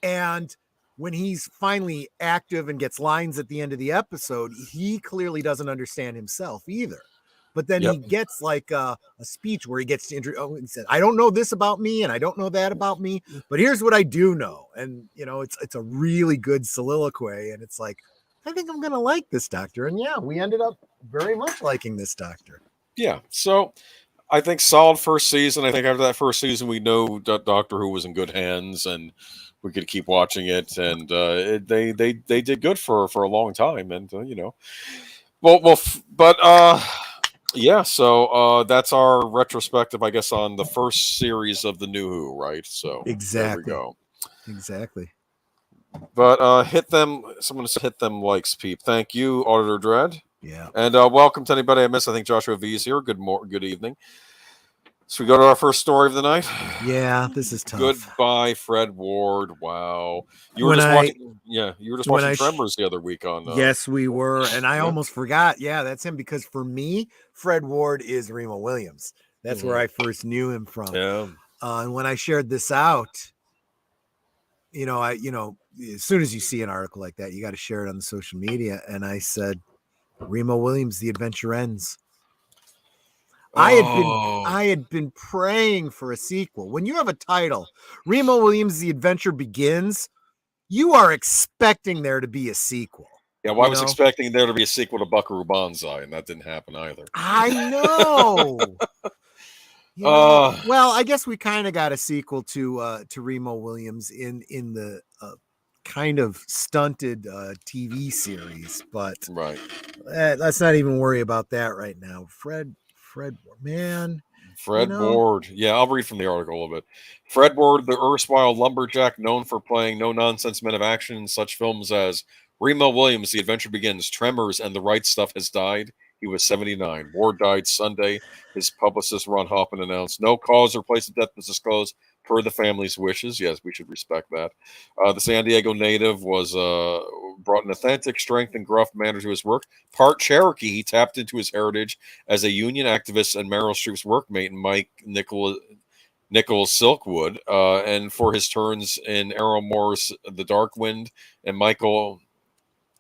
And when he's finally active and gets lines at the end of the episode, he clearly doesn't understand himself either. But then he gets like a speech where he gets to he said, I don't know this about me and I don't know that about me, but here's what I do know. And, you know, it's a really good soliloquy. And it's like, I think I'm going to like this doctor. And we ended up very much liking this doctor. Yeah. So I think solid first season. I think after that first season, we know Doctor Who was in good hands and we could keep watching it. And they did good for a long time. And, you know, yeah, so that's our retrospective, I guess, on the first series of the New Who, right? So there we go. Exactly. But hit them. Someone said hit them likes, Peep. Thank you, Auditor Dread. Yeah. And welcome to anybody I missed. I think Joshua V is here. Good evening. So we go to our first story of the night. Yeah, this is tough. Goodbye, Fred Ward. Wow. You were just watching Tremors the other week on. Yes, we were. And I almost forgot. Yeah, that's him. Because for me, Fred Ward is Remo Williams. That's where I first knew him from. Yeah. And when I shared this out, you know, as soon as you see an article like that, you got to share it on the social media. And I said, Remo Williams, The Adventure Ends. I had been praying for a sequel. When you have a title, Remo Williams' The Adventure Begins, you are expecting there to be a sequel. Yeah, well, I was expecting there to be a sequel to Buckaroo Banzai, and that didn't happen either. I know. Well, I guess we kind of got a sequel to Remo Williams in the kind of stunted TV series, but let's not even worry about that right now. Fred Ward. Yeah, I'll read from the article a little bit. Fred Ward, the erstwhile lumberjack known for playing no-nonsense men of action in such films as Remo Williams, The Adventure Begins, Tremors, and The Right Stuff, has died. He was 79. Ward died Sunday. His publicist, Ron Hoffman, announced no cause or place of death was disclosed per the family's wishes. Yes, we should respect that. The San Diego native was brought an authentic strength and gruff manner to his work. Part Cherokee, he tapped into his heritage as a union activist and Meryl Streep's workmate, Mike Nichols Silkwood, and for his turns in Errol Moore's The Dark Wind and Michael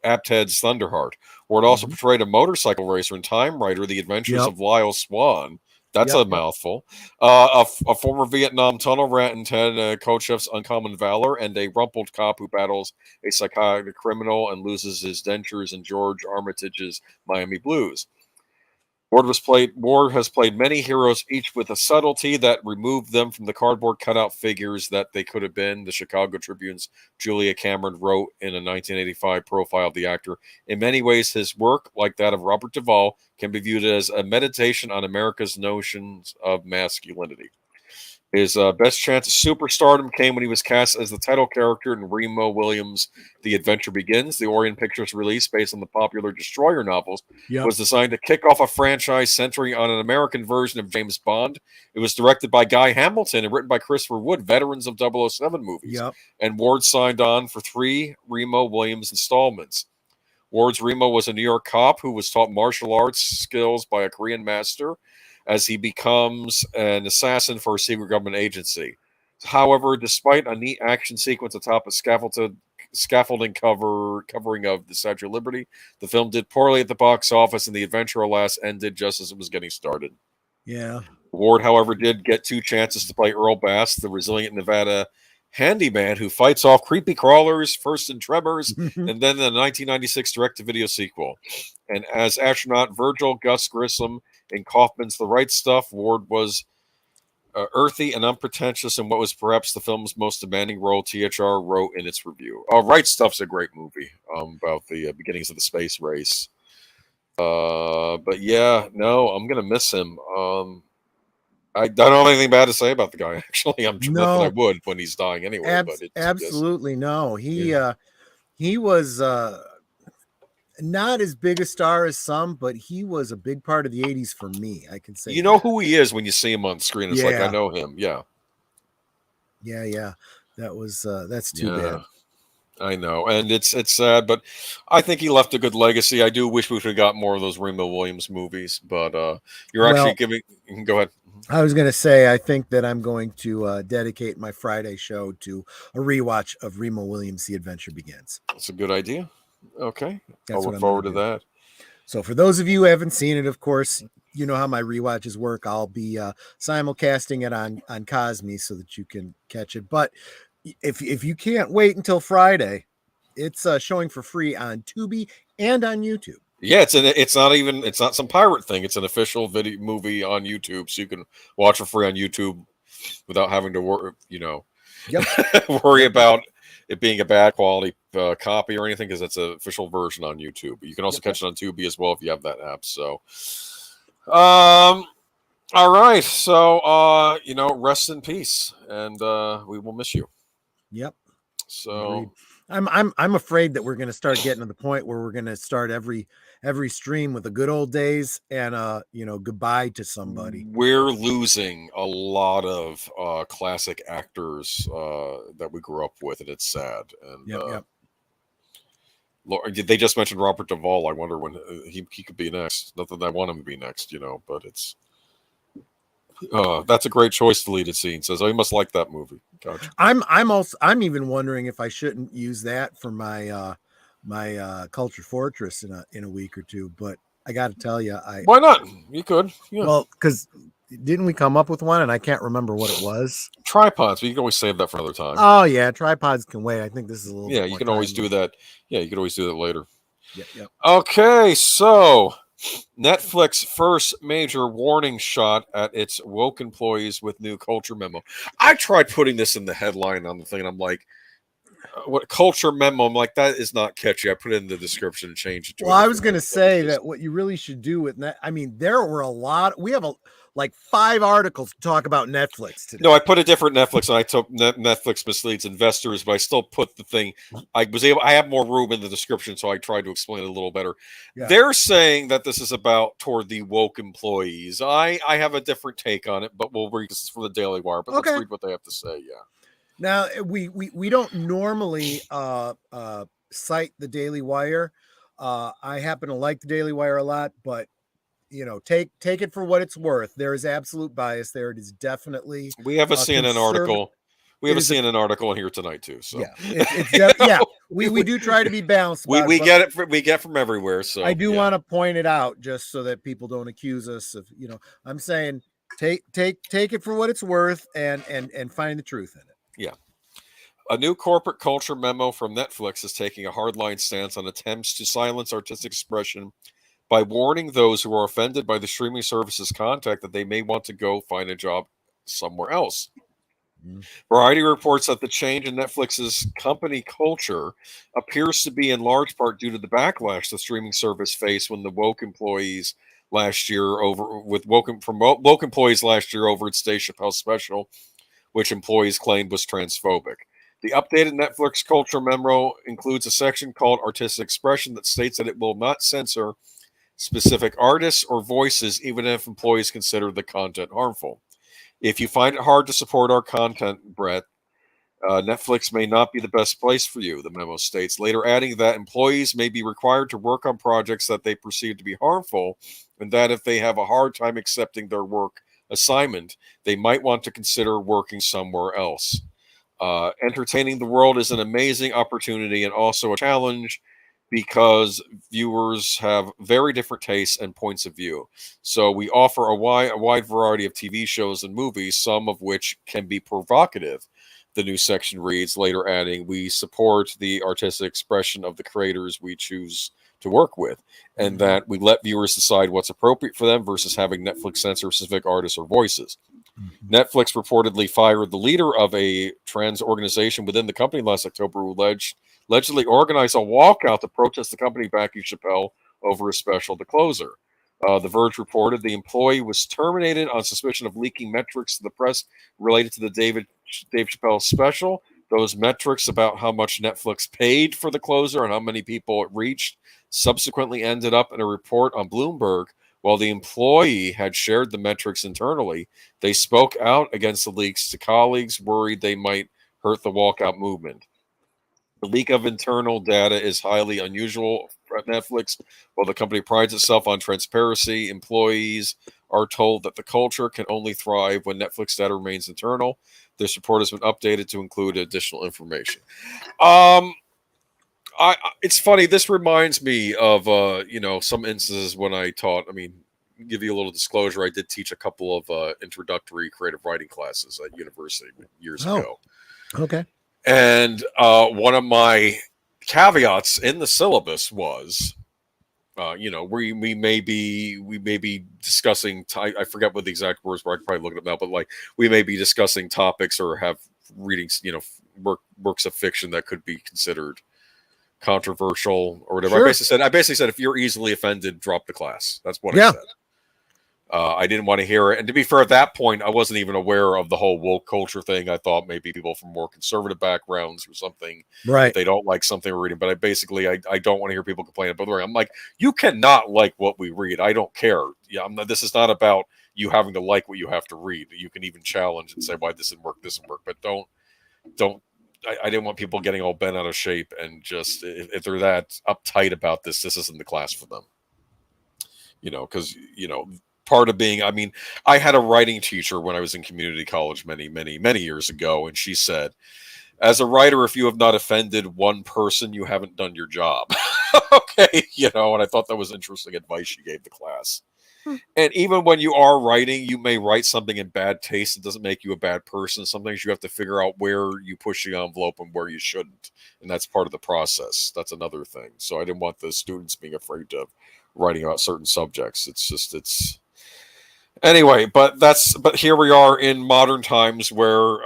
Apted's Thunderheart. Ward also portrayed a motorcycle racer in Time Rider, The Adventures of Lyle Swan. That's a mouthful. A former Vietnam tunnel rat in Ted Kotcheff's Uncommon Valor, and a rumpled cop who battles a psychotic criminal and loses his dentures in George Armitage's Miami Blues. Ward has played many heroes, each with a subtlety that removed them from the cardboard cutout figures that they could have been. The Chicago Tribune's Julia Cameron wrote in a 1985 profile of the actor. In many ways, his work, like that of Robert Duvall, can be viewed as a meditation on America's notions of masculinity. His best chance at superstardom came when he was cast as the title character in Remo Williams' The Adventure Begins. The Orion Pictures release, based on the popular Destroyer novels, was designed to kick off a franchise centering on an American version of James Bond. It was directed by Guy Hamilton and written by Christopher Wood, veterans of 007 movies. And Ward signed on for 3 Remo Williams installments. Ward's Remo was a New York cop who was taught martial arts skills by a Korean master as he becomes an assassin for a secret government agency. However, despite a neat action sequence atop a scaffolding covering of the Statue of Liberty, the film did poorly at the box office, and the adventure, alas, ended just as it was getting started. Yeah. Ward, however, did get 2 chances to play Earl Bass, the resilient Nevada handyman who fights off creepy crawlers, first in Tremors, and then the 1996 direct-to-video sequel. And as astronaut Virgil Gus Grissom in Kaufman's The Right Stuff, Ward was earthy and unpretentious in what was perhaps the film's most demanding role, THR wrote in its review. Right Stuff's a great movie about the beginnings of the space race. But yeah, no, I'm going to miss him. I don't have anything bad to say about the guy, actually. I'm sure I would when he's dying anyway. But absolutely no. He was not as big a star as some, but he was a big part of the 80s for me. I can say you know who he is when you see him on screen. It's like, I know him. Yeah. That was that's too bad. I know, and it's sad, but I think he left a good legacy. I do wish we could have got more of those Remo Williams movies, but you're actually giving. Go ahead. I was going to say, I think that I'm going to dedicate my Friday show to a rewatch of Remo Williams' The Adventure Begins. That's a good idea. Okay. I'll look forward to that. So for those of you who haven't seen it, of course, you know how my rewatches work. I'll be simulcasting it on Cosme so that you can catch it. But if you can't wait until Friday, it's showing for free on Tubi and on YouTube. Yeah, it's not some pirate thing. It's an official video movie on YouTube, so you can watch it free on YouTube without having to worry about it being a bad quality copy or anything, because it's an official version on YouTube. You can also catch it on Tubi as well if you have that app. So, all right. So, rest in peace, and we will miss you. Yep. So. Agreed. I'm afraid that we're going to start getting to the point where we're going to start every stream with the good old days and goodbye to somebody. We're losing a lot of classic actors that we grew up with, and it's sad. And they just mentioned Robert Duvall. I wonder when he could be next. Not that I want him to be next, but it's. That's a great choice. Deleted scene says, "Oh, you must like that movie." Gotcha. I'm even wondering if I shouldn't use that for my my Culture Fortress in a week or two. But I got to tell you, why not? You could. Yeah. Well, because didn't we come up with one, and I can't remember what it was. Tripods. But you can always save that for another time. Oh yeah, tripods can wait. I think this is a little. Yeah, you can always do that. Yeah, you can always do that later. Yep. Okay, so. Netflix first major warning shot at its woke employees with new culture memo. I tried putting this in the headline on the thing, and I'm like, what culture memo? I'm like, that is not catchy. I put it in the description and changed it to. Well, I was going to say that what you really should do with net. I mean, there were a lot. We have like 5 articles to talk about Netflix today. No, I put a different Netflix, and I took Netflix misleads investors, but I still put the thing. I have more room in the description, so I tried to explain it a little better. Yeah. They're saying that this is toward the woke employees. I have a different take on it, but we'll read this from the Daily Wire. But let's read what they have to say. Yeah. Now we don't normally cite the Daily Wire. I happen to like the Daily Wire a lot, but. Take it for what it's worth. There is absolute bias there. It is definitely. We have a CNN article. We have a CNN article in here tonight too. So we do try to be balanced. We get from everywhere. So I do want to point it out just so that people don't accuse us of. I'm saying take it for what it's worth and find the truth in it. Yeah. A new corporate culture memo from Netflix is taking a hardline stance on attempts to silence artistic expression by warning those who are offended by the streaming service's content that they may want to go find a job somewhere else. Variety reports that the change in Netflix's company culture appears to be in large part due to the backlash the streaming service faced when the woke employees last year woke employees last year over its Dave Chappelle special, which employees claimed was transphobic. The updated Netflix culture memo includes a section called Artistic Expression that states that it will not censor specific artists or voices, even if employees consider the content harmful. If you find it hard to support our content, Brett, Netflix may not be the best place for you, the memo states, later adding that employees may be required to work on projects that they perceive to be harmful, and that if they have a hard time accepting their work assignment, they might want to consider working somewhere else. Entertaining the world is an amazing opportunity and also a challenge because viewers have very different tastes and points of view. So we offer a wide variety of TV shows and movies, some of which can be provocative. The new section reads, later adding, we support the artistic expression of the creators we choose to work with, and that we let viewers decide what's appropriate for them versus having Netflix censor specific artists or voices. Netflix reportedly fired the leader of a trans organization within the company last October who allegedly organized a walkout to protest the company backing Chappelle over a special, The Closer. The Verge reported the employee was terminated on suspicion of leaking metrics to the press related to the Dave Chappelle special. Those metrics about how much Netflix paid for The Closer and how many people it reached subsequently ended up in a report on Bloomberg. While the employee had shared the metrics internally, they spoke out against the leaks to colleagues worried they might hurt the walkout movement. The leak of internal data is highly unusual at Netflix. While the company prides itself on transparency, employees are told that the culture can only thrive when Netflix data remains internal. This report has been updated to include additional information. It's funny. This reminds me of some instances when I taught. I mean, give you a little disclosure. I did teach a couple of introductory creative writing classes at university years ago. Okay. And one of my caveats in the syllabus was, we may be discussing. I forget what the exact words were. I could probably look it up now, but like we may be discussing topics or have readings, works of fiction that could be considered controversial or whatever. Sure. I basically said if you're easily offended, drop the class. That's what I said. I didn't want to hear it. And to be fair, at that point, I wasn't even aware of the whole woke culture thing. I thought maybe people from more conservative backgrounds or something, right? They don't like something we're reading. But I don't want to hear people complain about the writing. I'm like, you cannot like what we read. I don't care. Yeah, this is not about you having to like what you have to read. You can even challenge and say why this didn't work, but don't. I didn't want people getting all bent out of shape and just if they're that uptight about this isn't the class for them. Because part of being, I had a writing teacher when I was in community college many, many, many years ago, and she said, as a writer, if you have not offended one person, you haven't done your job. Okay, and I thought that was interesting advice she gave the class. And even when you are writing, you may write something in bad taste. It doesn't make you a bad person. Sometimes you have to figure out where you push the envelope and where you shouldn't. And that's part of the process. That's another thing. So I didn't want the students being afraid of writing about certain subjects. Anyway, but here we are in modern times where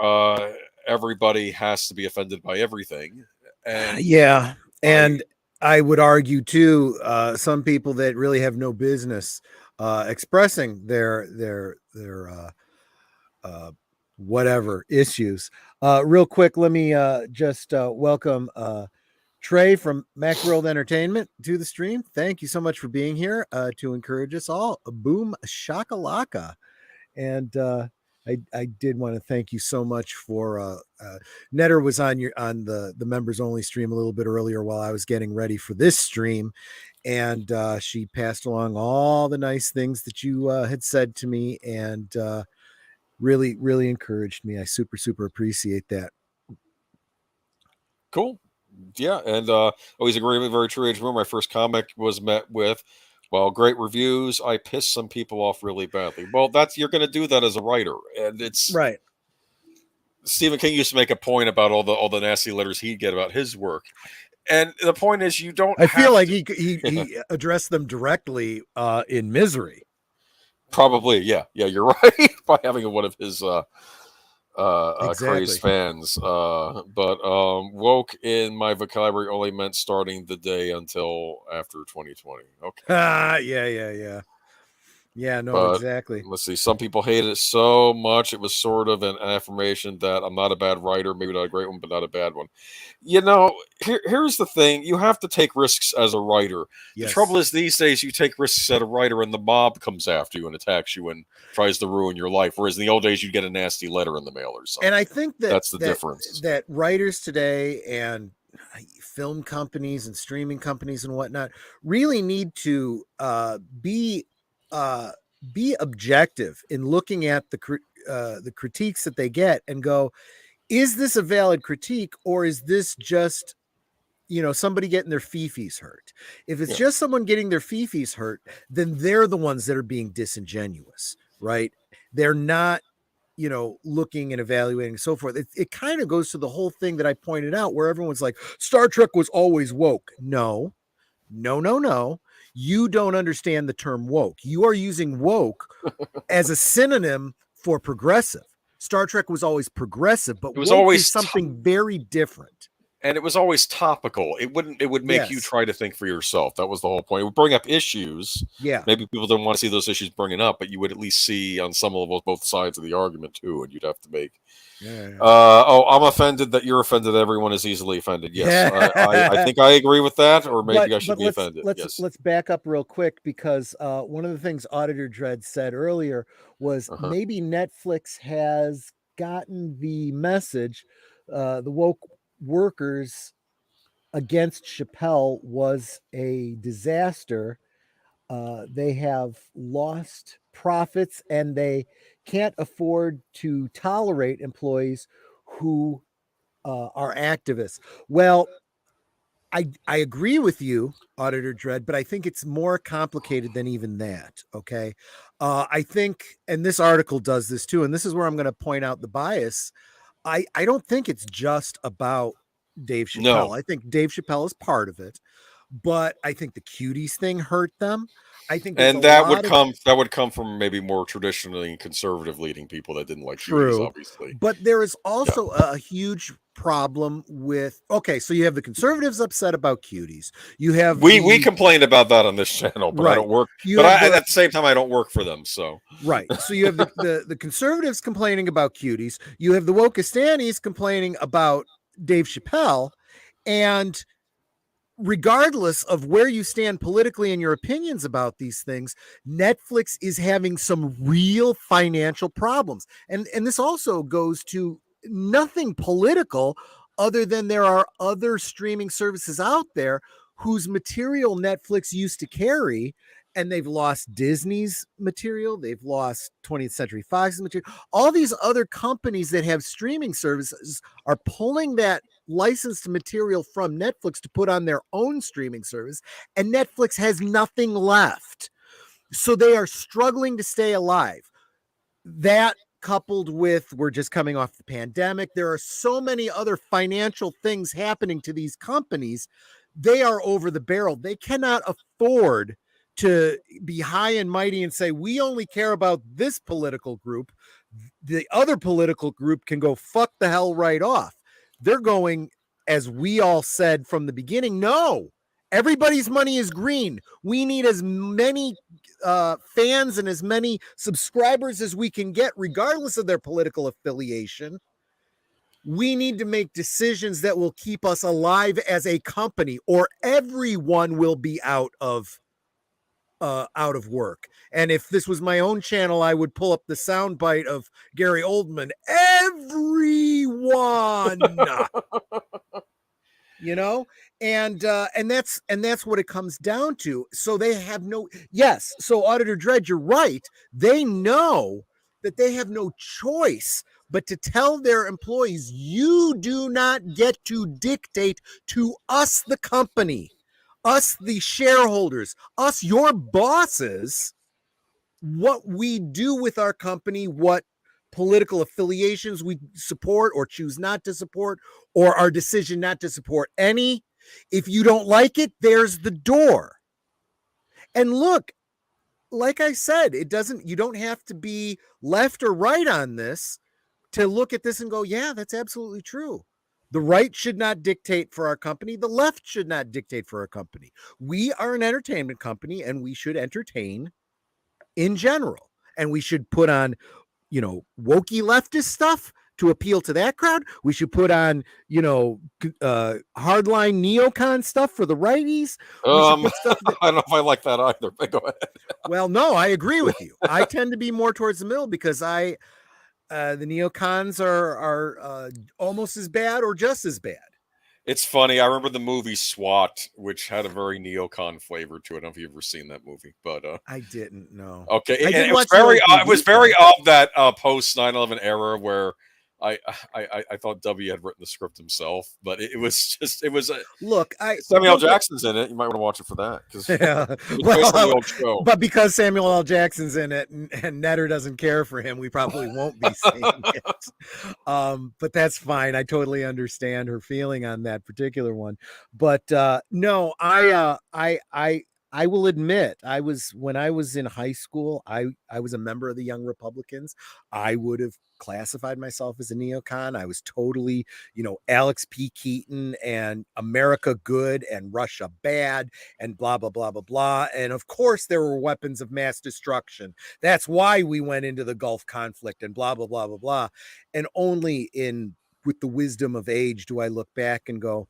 everybody has to be offended by everything. And yeah. And I would argue too, some people that really have no business expressing their whatever issues. Real quick, let me just welcome Trey from Macworld Entertainment to the stream. Thank you so much for being here to encourage us all. Boom shakalaka. And I did want to thank you so much for Netter was on the members only stream a little bit earlier while I was getting ready for this stream, and she passed along all the nice things that you had said to me, and really, really encouraged me. I super appreciate that. Cool. Yeah, and always agree with very true age rumor. My first comic was met with, well, great reviews. I pissed some people off really badly. Well, you're going to do that as a writer, and it's right. Stephen King used to make a point about all the nasty letters he'd get about his work, And the point is, you don't. I feel like to, he addressed them directly in Misery. Probably, yeah, you're right. By having one of his Exactly. crazed fans. But woke in my vocabulary only meant starting the day until after 2020. Okay. Yeah, no, But exactly. let's see. Some people hated it so much it was sort of an affirmation that I'm not a bad writer, maybe not a great one, but not a bad one. Here's the thing: you have to take risks as a writer. Yes. The trouble is, these days you take risks as a writer, and the mob comes after you and attacks you and tries to ruin your life. Whereas in the old days, you'd get a nasty letter in the mail or something. And I think that's the difference. That writers today and film companies and streaming companies and whatnot really need to be objective in looking at the critiques that they get and go, is this a valid critique, or is this just somebody getting their fifis hurt? If it's just someone getting their fifis hurt, then they're the ones that are being disingenuous, right? They're not looking and evaluating and so forth. It kind of goes to the whole thing that I pointed out where everyone's like, Star Trek was always woke. No. You don't understand the term woke. You are using woke as a synonym for progressive. Star Trek was always progressive, but it was woke always is something very different. And it was always topical. It would make you try to think for yourself. That was the whole point. It would bring up issues. Yeah. Maybe people didn't want to see those issues bringing up, but you would at least see on some level both sides of the argument too, and you'd have to make. I'm offended that you're offended. Everyone is easily offended. Yes, I think I agree with that, or maybe I should be offended. Let's back up real quick, because one of the things Auditor Dread said earlier was maybe Netflix has gotten the message, the woke workers against Chappelle was a disaster. They have lost profits and they can't afford to tolerate employees who are activists. Well, I agree with you, Auditor Dread, but I think it's more complicated than even that. Okay. I think, and this article does this too, and this is where I'm going to point out the bias. I don't think it's just about Dave Chappelle. No. I think Dave Chappelle is part of it, but I think the cuties thing hurt them. I think, and that would come from maybe more traditionally conservative leading people that didn't like cuties, obviously. But there is also a huge problem with. Okay, so you have the conservatives upset about cuties. You have we complained about that on this channel, but I don't work. At the same time, I don't work for them. So So you have the conservatives complaining about cuties. You have the Wokistanis complaining about Dave Chappelle, and regardless of where you stand politically and your opinions about these things, Netflix is having some real financial problems. And this also goes to nothing political other than there are other streaming services out there whose material Netflix used to carry, and they've lost Disney's material. They've lost 20th Century Fox's material. All these other companies that have streaming services are pulling that licensed material from Netflix to put on their own streaming service, and Netflix has nothing left. So they are struggling to stay alive. That coupled with, we're just coming off the pandemic, there are so many other financial things happening to these companies. They are over the barrel. They cannot afford to be high and mighty and say, we only care about this political group. The other political group can go fuck the hell right off. They're going, as we all said from the beginning, no, everybody's money is green. We need as many fans and as many subscribers as we can get, regardless of their political affiliation. We need to make decisions that will keep us alive as a company, or everyone will be out of work. And if this was my own channel, I would pull up the soundbite of Gary Oldman. Everyone, and that's what it comes down to. So they have no. Yes. So Auditor Dread, you're right. They know that they have no choice but to tell their employees, you do not get to dictate to us, the company, us, the shareholders, us, your bosses, what we do with our company, what political affiliations we support or choose not to support, or our decision not to support any. If you don't like it, there's the door. And look, like I said, you don't have to be left or right on this to look at this and go, yeah, that's absolutely true. The right should not dictate for our company. The left should not dictate for our company. We are an entertainment company and we should entertain in general. And we should put on, wokey leftist stuff to appeal to that crowd. We should put on, hardline neocon stuff for the righties. Stuff that... I don't know if I like that either, but go ahead. Well, no, I agree with you. I tend to be more towards the middle because the neocons are almost as bad or just as bad. It's funny. I remember the movie SWAT, which had a very neocon flavor to it. I don't know if you've ever seen that movie, but I didn't know. Okay, it was very of that post 9/11 era where I thought W had written the script himself, but it was look. Samuel L. Jackson's in it. You might want to watch it for that but because Samuel L. Jackson's in it and Netter doesn't care for him, we probably won't be seeing it. But that's fine. I totally understand her feeling on that particular one. But no, I will admit, when I was in high school, I was a member of the Young Republicans. I would have classified myself as a neocon. I was totally, Alex P. Keaton and America good and Russia bad and blah, blah, blah, blah, blah. And of course, there were weapons of mass destruction. That's why we went into the Gulf conflict and blah, blah, blah, blah, blah. And only with the wisdom of age do I look back and go,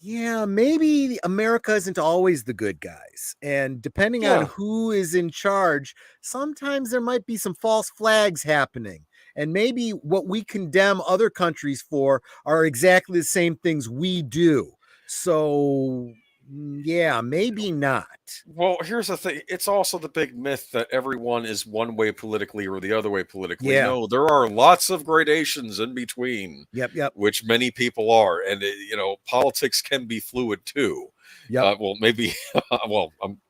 yeah, maybe America isn't always the good guys. And depending on who is in charge, sometimes there might be some false flags happening. And maybe what we condemn other countries for are exactly the same things we do. So, yeah, maybe not. Well, here's the thing. It's also the big myth that everyone is one way politically or the other way politically. Yeah. No, there are lots of gradations in between. Yep. Which many people are. And, politics can be fluid too. Yep. Maybe,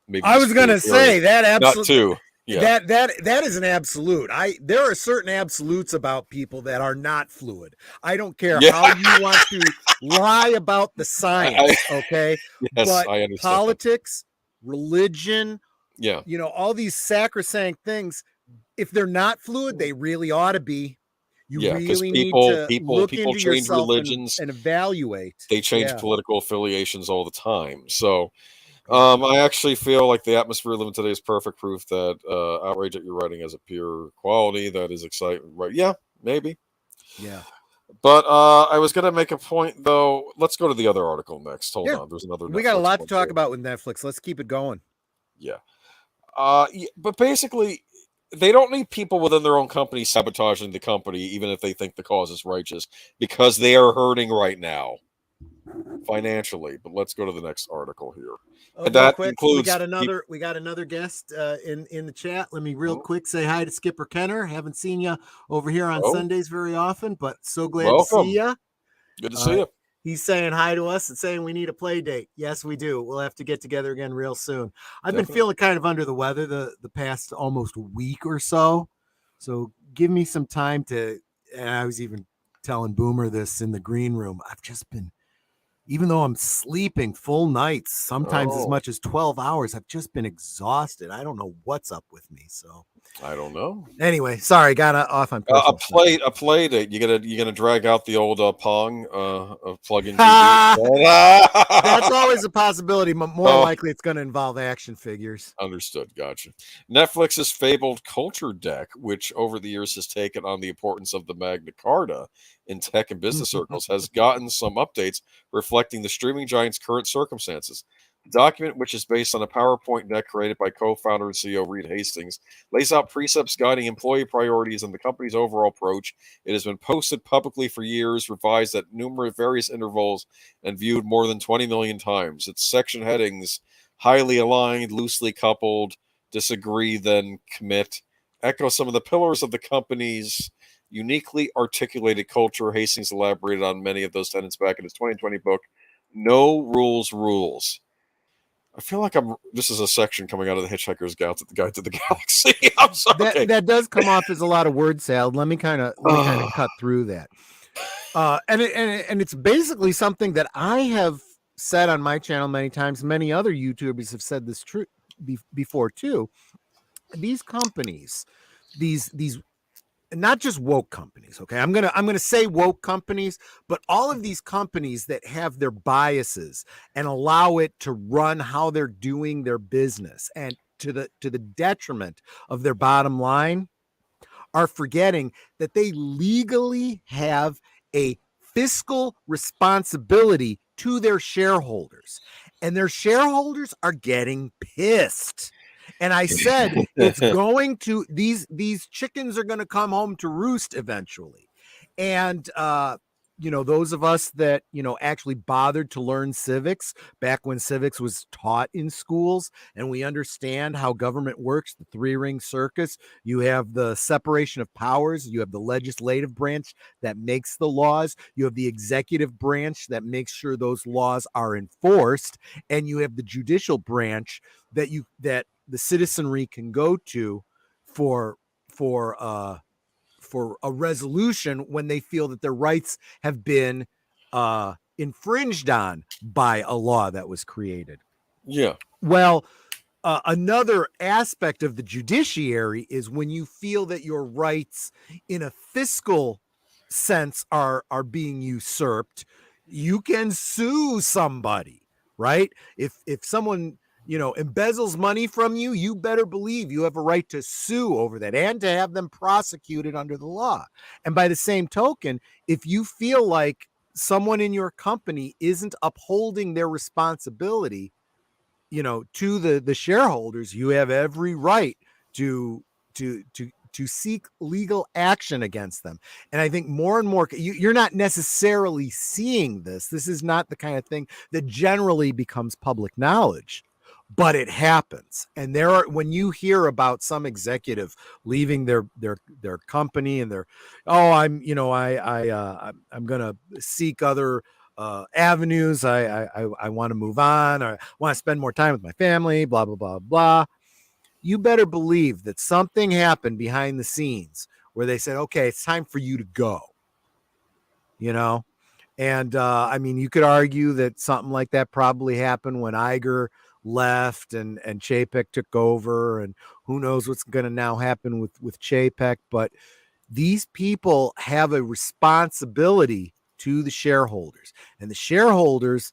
maybe I was going to say that absolutely. Not too. Yeah. That is an absolute. There are certain absolutes about people that are not fluid. I don't care how you want to lie about the science, okay? Yes, but I understand. Politics, religion, yeah, all these sacrosanct things, if they're not fluid, they really ought to be. You really need to look into change yourself religions and evaluate. They change political affiliations all the time. So I actually feel like the atmosphere living today is perfect proof that outrage at your writing has a pure quality that is exciting. Right? Yeah, maybe. Yeah. But I was going to make a point, though. Let's go to the other article next. Hold on. There's another. We got a lot to talk about with Netflix. Let's keep it going. Yeah. But basically, they don't need people within their own company sabotaging the company, even if they think the cause is righteous, because they are hurting right now financially. But let's go to the next article here. And that includes we got another guest in the chat. Let me real quick say hi to Skipper Kenner. Haven't seen you over here on Sundays very often, but so glad to see you. Good to see you. He's saying hi to us and saying we need a play date. Yes, we do. We'll have to get together again real soon. I've been feeling kind of under the weather the past almost week or so. So give me some time and I was even telling Boomer this in the green room. I've just been, even though I'm sleeping full nights, sometimes as much as 12 hours, I've just been exhausted. I don't know what's up with me. So I don't know. Anyway, sorry, got off on a play date. You gonna drag out the old Pong plug-in TV. That's always a possibility, but more likely it's going to involve action figures. Understood. Gotcha. Netflix's fabled culture deck, which over the years has taken on the importance of the Magna Carta in tech and business circles, has gotten some updates reflecting the streaming giant's current circumstances. The document, which is based on a PowerPoint deck created by co-founder and CEO Reed Hastings, lays out precepts guiding employee priorities and the company's overall approach. It has been posted publicly for years, revised at various intervals, and viewed more than 20 million times. Its section headings, highly aligned, loosely coupled, disagree, then commit, echo some of the pillars of the company's uniquely articulated culture. Hastings elaborated on many of those tenets back in his 2020 book, No Rules Rules. I feel like this is a section coming out of the Hitchhiker's Guide to the Galaxy. I'm sorry. That does come off as a lot of word salad. Let me kind of cut through that. And it's basically something that I have said on my channel many times, many other YouTubers have said this before too. These companies, these not just woke companies, okay, I'm gonna say woke companies, but all of these companies that have their biases and allow it to run how they're doing their business and to the detriment of their bottom line, are forgetting that they legally have a fiscal responsibility to their shareholders, and their shareholders are getting pissed. And I said, it's going to, these chickens are going to come home to roost eventually. And those of us that actually bothered to learn civics back when civics was taught in schools, and we understand how government works, the three-ring circus. You have the separation of powers. You have the legislative branch that makes the laws. You have the executive branch that makes sure those laws are enforced, and you have the judicial branch that the citizenry can go to for a resolution when they feel that their rights have been infringed on by a law that was created. Yeah. Well, another aspect of the judiciary is when you feel that your rights in a fiscal sense are being usurped, you can sue somebody, right? If someone embezzles money from you, you better believe you have a right to sue over that and to have them prosecuted under the law. And by the same token, if you feel like someone in your company isn't upholding their responsibility, to the shareholders, you have every right to seek legal action against them. And I think more and more, you're not necessarily seeing this. This is not the kind of thing that generally becomes public knowledge, but it happens. And when you hear about some executive leaving their company and I'm going to seek other avenues. I want to move on. I want to spend more time with my family, blah, blah, blah, blah. You better believe that something happened behind the scenes where they said, okay, it's time for you to go, And you could argue that something like that probably happened when Iger left and Chapek took over, and who knows what's going to now happen with Chapek. But these people have a responsibility to the shareholders, and the shareholders,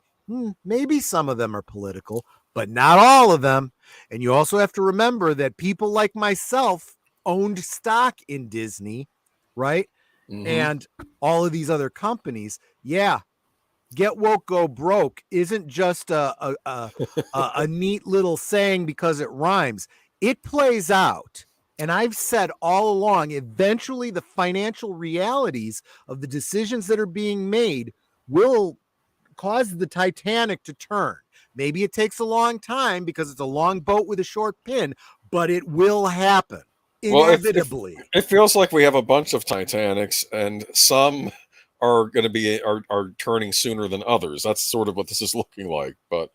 maybe some of them are political, but not all of them. And you also have to remember that people like myself owned stock in Disney, right? Mm-hmm. And all of these other companies. Yeah. Get woke, go broke isn't just a neat little saying because it rhymes. It plays out. And I've said all along, eventually the financial realities of the decisions that are being made will cause the Titanic to turn. Maybe it takes a long time because it's a long boat with a short pin, but it will happen inevitably. Well, it feels like we have a bunch of Titanics, and some are going to be are turning sooner than others. That's sort of what this is looking like. But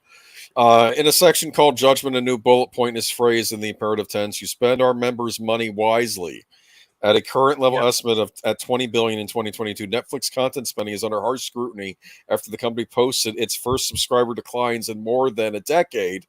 in a section called Judgment, a new bullet point is phrased in the imperative tense. You spend our members' money wisely. At a current level estimate at $20 billion in 2022, Netflix content spending is under harsh scrutiny after the company posted its first subscriber declines in more than a decade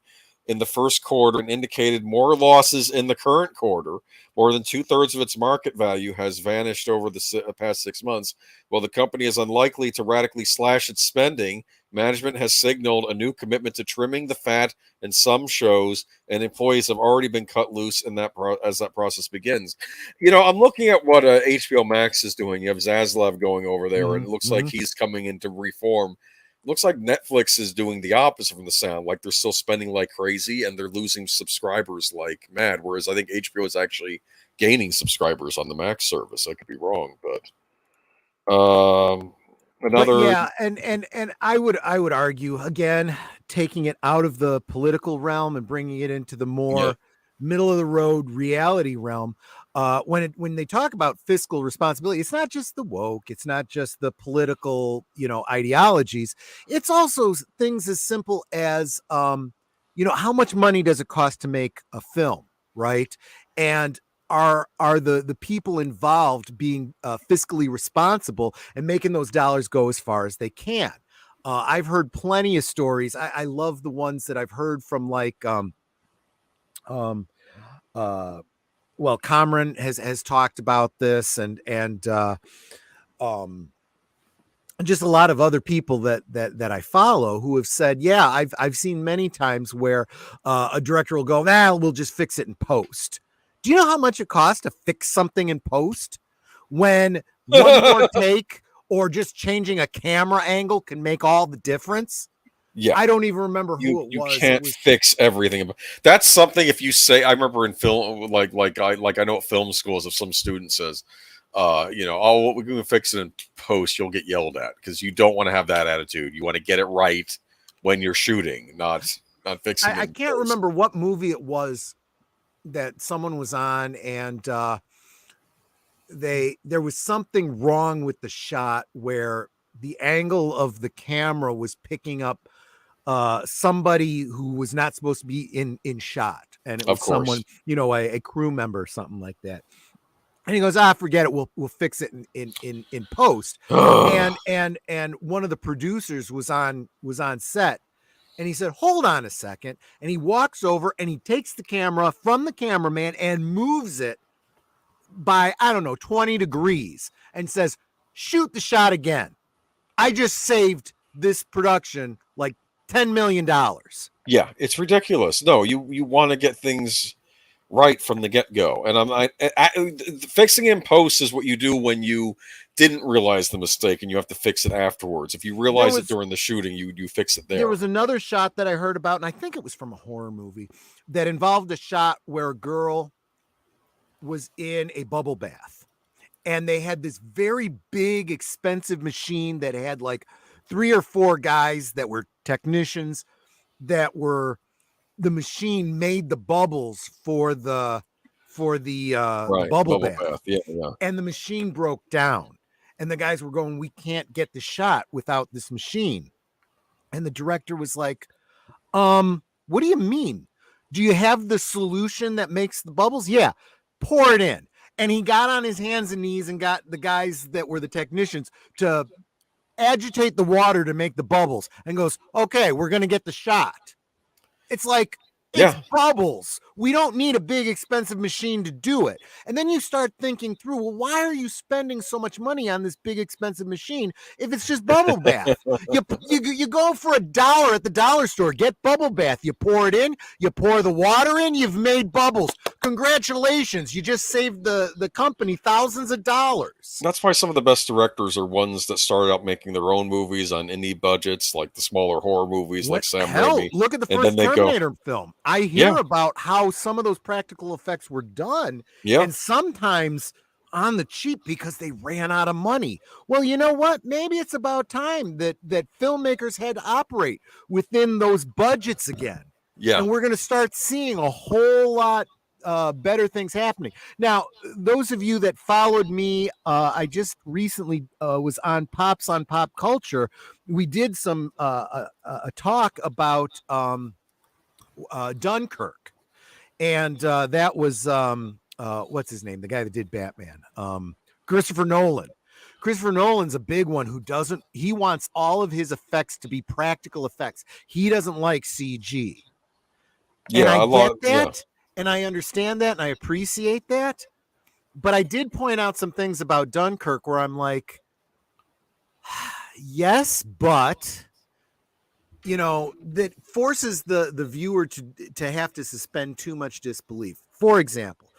in the first quarter and indicated more losses in the current quarter. More than 2/3 of its market value has vanished over the past 6 months. While the company is unlikely to radically slash its spending, management has signaled a new commitment to trimming the fat in some shows, and employees have already been cut loose in that as that process begins. I'm looking at what HBO Max is doing. You have Zaslav going over there, and it looks like he's coming into reform. Looks like Netflix is doing the opposite from the sound. Like they're still spending like crazy and they're losing subscribers like mad. Whereas I think HBO is actually gaining subscribers on the Max service. I could be wrong, but and I would argue, again, taking it out of the political realm and bringing it into the more middle of the road reality realm. When they talk about fiscal responsibility, it's not just the woke, it's not just the political, ideologies. It's also things as simple as, how much money does it cost to make a film, right? And are the people involved being fiscally responsible and making those dollars go as far as they can? I've heard plenty of stories. I love the ones that I've heard from like well, Cameron has talked about this, and just a lot of other people that I follow who have said, yeah, I've seen many times where a director will go, we'll just fix it in post. Do you know how much it costs to fix something in post when one more take or just changing a camera angle can make all the difference? Yeah. I don't even remember who it was. You can't fix everything. That's something. If you say, I remember in film, like I know at film schools, if some student says, oh, we're going to fix it in post, you'll get yelled at, because you don't want to have that attitude. You want to get it right when you're shooting, not fixing it. I can't remember what movie it was that someone was on, and there was something wrong with the shot where the angle of the camera was picking up somebody who was not supposed to be in shot, and it was someone, a crew member or something like that. And he goes, forget it. We'll fix it in post. and one of the producers was on set, and he said, hold on a second. And he walks over and he takes the camera from the cameraman and moves it by, 20 degrees, and says, shoot the shot again. I just saved this production like $10 million. Yeah, it's ridiculous. No, you want to get things right from the get-go, and fixing in post is what you do when you didn't realize the mistake and you have to fix it afterwards. If you realize it during the shooting, you fix it there. There was another shot that I heard about, and I think it was from a horror movie, that involved a shot where a girl was in a bubble bath, and they had this very big, expensive machine that had like 3 or 4 guys that were technicians the machine made the bubbles for the bubble bath. Yeah. And the machine broke down, and the guys were going, we can't get the shot without this machine. And the director was like, what do you mean? Do you have the solution that makes the bubbles? Yeah, pour it in. And he got on his hands and knees and got the guys that were the technicians to agitate the water to make the bubbles, and goes, okay, we're going to get the shot. It's like, it's bubbles. We don't need a big expensive machine to do it. And then you start thinking through, well, why are you spending so much money on this big expensive machine if it's just bubble bath? You go for $1 at the dollar store, get bubble bath. You pour it in, you pour the water in, you've made bubbles. Congratulations, you just saved the company thousands of dollars. That's why some of the best directors are ones that started out making their own movies on indie budgets, like the smaller horror movies, like Sam Raimi. Look at the first Terminator film. I hear about how some of those practical effects were done, and sometimes on the cheap because they ran out of money. Well, you know what? Maybe it's about time that filmmakers had to operate within those budgets again. Yeah. And we're going to start seeing a whole lot better things happening. Now, those of you that followed me, I just recently was on Pops on Pop Culture. We did some a talk about Dunkirk, and that was what's his name, the guy that did Batman, Christopher Nolan. Christopher Nolan's a big one he wants all of his effects to be practical effects. He doesn't like CG. And I get that, and I understand that, and I appreciate that. But I did point out some things about Dunkirk where I'm like, yes, but that forces the viewer to have to suspend too much disbelief. For example,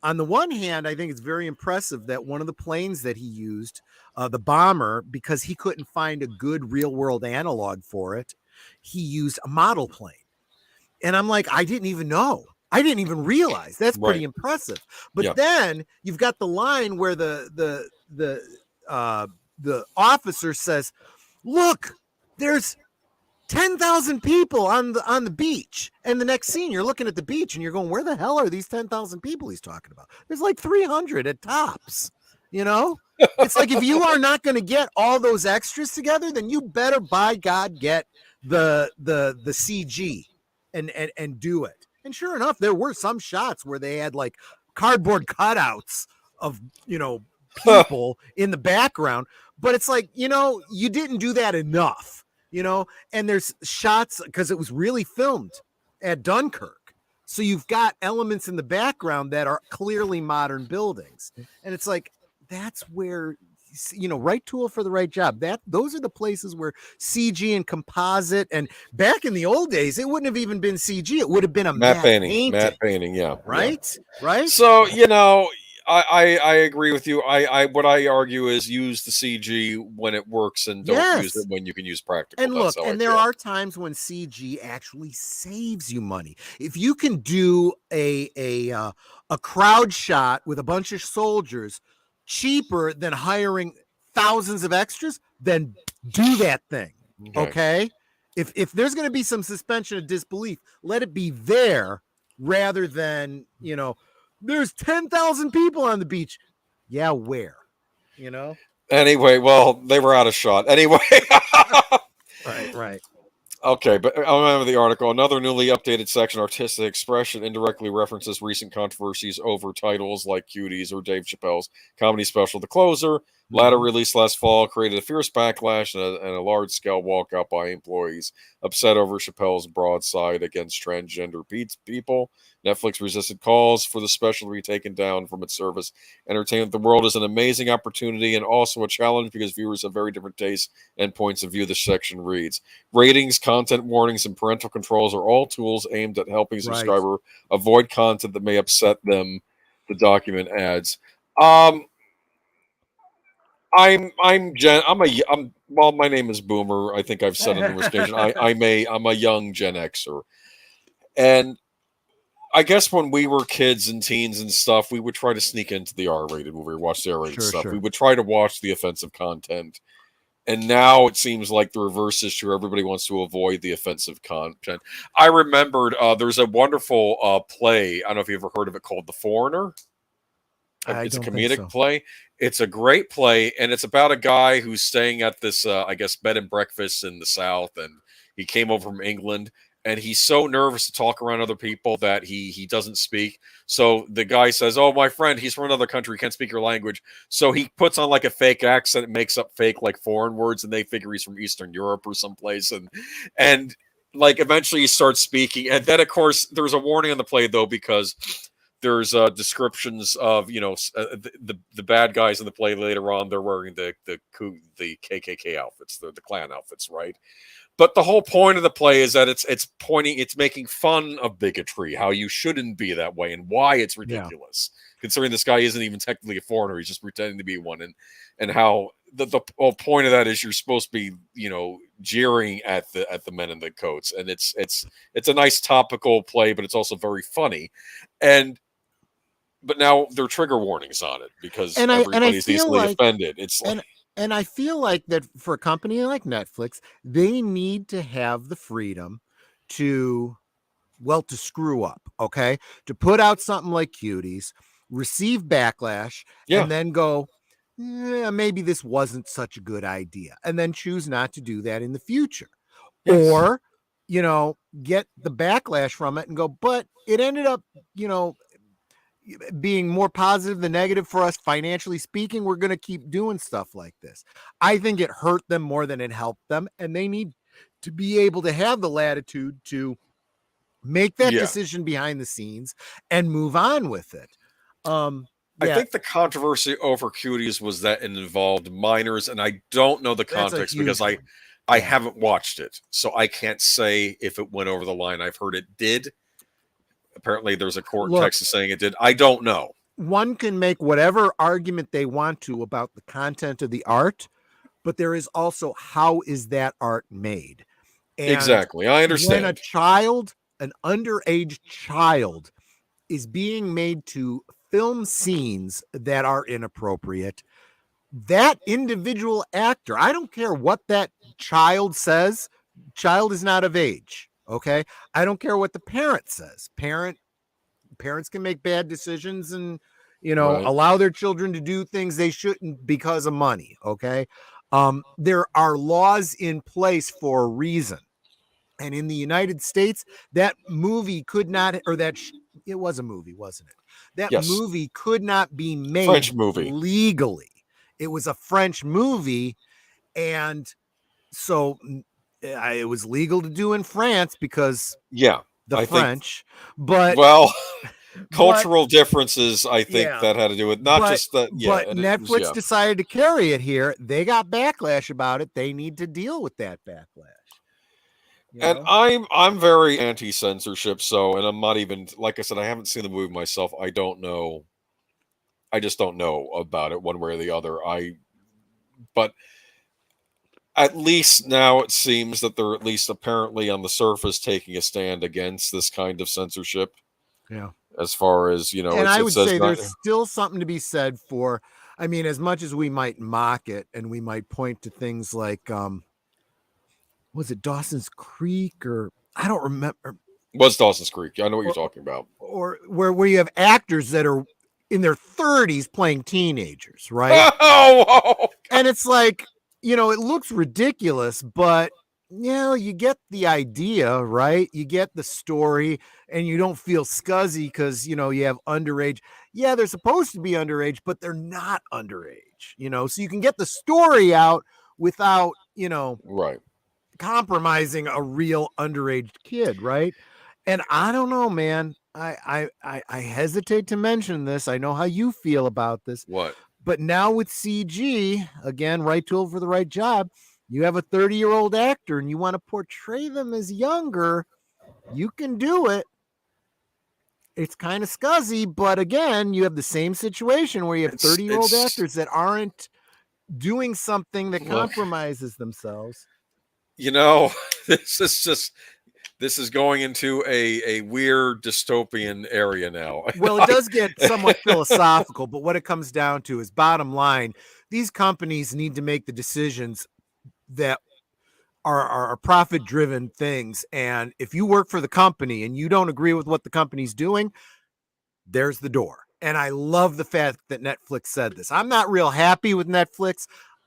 on the one hand, I think it's very impressive that one of the planes that he used, the bomber, because he couldn't find a good real world analog for it, he used a model plane. And I'm like, I didn't even know. I didn't even realize. That's pretty impressive. But then you've got the line where the officer says, look, there's 10,000 people on the beach. And the next scene, you're looking at the beach and you're going, where the hell are these 10,000 people he's talking about? There's like 300 at tops, It's like, if you are not going to get all those extras together, then you better, by God, get the CG and do it. And sure enough, there were some shots where they had like cardboard cutouts of, people in the background. But it's like, you didn't do that enough. and there's shots because it was really filmed at Dunkirk. So you've got elements in the background that are clearly modern buildings. And it's like, that's where, right tool for the right job. Those are the places where CG and composite, and back in the old days, it wouldn't have even been CG. It would have been a matte painting. Matte painting, yeah. Right? Yeah. Right? So, I agree with you. What I argue is use the CG when it works and don't use it when you can use practical. And look, and there are times when CG actually saves you money. If you can do a crowd shot with a bunch of soldiers cheaper than hiring thousands of extras, then do that thing. Okay? If there's going to be some suspension of disbelief, let it be there rather than, there's 10,000 people on the beach. Yeah, where? Anyway, well, they were out of shot. Anyway. Right. Okay, but I remember the article. Another newly updated section, Artistic Expression, indirectly references recent controversies over titles like Cuties or Dave Chappelle's comedy special, The Closer. Latter released last fall, created a fierce backlash and a large-scale walkout by employees upset over Chappelle's broadside against transgender people. Netflix resisted calls for the special to be taken down from its service. Entertainment the world is an amazing opportunity and also a challenge because viewers have very different tastes and points of view, the section reads. Ratings, content warnings, and parental controls are all tools aimed at helping subscriber avoid content that may upset them, the document adds. Well, my name is Boomer. I think I've said on numerous occasions. I'm a young Gen Xer. And I guess when we were kids and teens and stuff, we would try to sneak into the R-rated movie or watch the R-rated stuff. Sure. We would try to watch the offensive content. And now it seems like the reverse is true. Everybody wants to avoid the offensive content. I remembered there's a wonderful play. I don't know if you've ever heard of it, called The Foreigner. It's a comedic play. It's a great play, and it's about a guy who's staying at this, bed and breakfast in the South, and he came over from England, and he's so nervous to talk around other people that he doesn't speak. So the guy says, "Oh, my friend, he's from another country, can't speak your language." So he puts on like a fake accent, makes up fake like foreign words, and they figure he's from Eastern Europe or someplace, and like eventually he starts speaking, and then of course there's a warning on the play though because there's descriptions of the bad guys in the play later on. They're wearing the KKK outfits, the Klan outfits, right? But the whole point of the play is that it's making fun of bigotry, how you shouldn't be that way, and why it's ridiculous. Considering this guy isn't even technically a foreigner, he's just pretending to be one, and how the whole point of that is you're supposed to be jeering at the men in the coats, and it's a nice topical play, but it's also very funny, But now there are trigger warnings on it because everybody's easily offended. It's like, and I feel like that for a company like Netflix, they need to have the freedom to screw up, okay? To put out something like Cuties, receive backlash, and then go, maybe this wasn't such a good idea, and then choose not to do that in the future. Yes. Or, get the backlash from it and go, but it ended up, being more positive than negative for us financially speaking. We're going to keep doing stuff like this. I think it hurt them more than it helped them, and they need to be able to have the latitude to make that decision behind the scenes and move on with it. I think the controversy over Cuties was that it involved minors, and I don't know the context because I haven't watched it, so I can't say if it went over the line. I've heard it did. Apparently, there's a court in Texas saying it did. I don't know. One can make whatever argument they want to about the content of the art, but there is also how is that art made? And exactly. I understand. When an underage child, is being made to film scenes that are inappropriate, that individual actor, I don't care what that child says, child is not of age. Okay. I don't care what the parent says. Parents can make bad decisions and, allow their children to do things they shouldn't because of money. Okay. There are laws in place for a reason. And in the United States, that movie could not, it was a movie, wasn't it? That movie could not be made French movie legally. It was a French movie. And so it was legal to do in France because Yeah, the I think. French, but Well, cultural differences. I think Yeah. that had to do with not just that. Yeah, but and it was, Netflix decided to carry it here. They got backlash about it. They need to deal with that backlash. You And know? I'm very anti-censorship. So, and I'm not even, like I said, I haven't seen the movie myself. I don't know. I just don't know about it one way or the other. But at least now it seems that they're at least apparently on the surface taking a stand against this kind of censorship. Yeah. As far as, you know, And I it would says say not. there's still something to be said for, I mean, as much as we might mock it and we might point to things like, was it Dawson's Creek, or I don't remember, Was Dawson's Creek. I know what you're or, talking about. or where you have actors that are in their 30s playing teenagers, right? Oh, And it's like, you know, it looks ridiculous, but you know, you get the idea, right? You get the story, and you don't feel scuzzy because, you know, you have underage. Yeah, they're supposed to be underage, but they're not underage, you know, so you can get the story out without, you know, right. compromising a real underage kid, right? And I don't know, man. I hesitate to mention this. I know how you feel about this, What? but now with CG, again, right tool for the right job, you have a 30-year-old actor and you want to portray them as younger, you can do it. It's kind of scuzzy, but again, you have the same situation where you have 30-year-old actors that aren't doing something that compromises themselves. You know, this is going into a weird dystopian area now. Well, it does get somewhat philosophical, but what it comes down to is, bottom line, these companies need to make the decisions that are profit driven things. And if you work for the company and you don't agree with what the company's doing, there's the door. And I love the fact that Netflix said this. I'm not real happy with Netflix.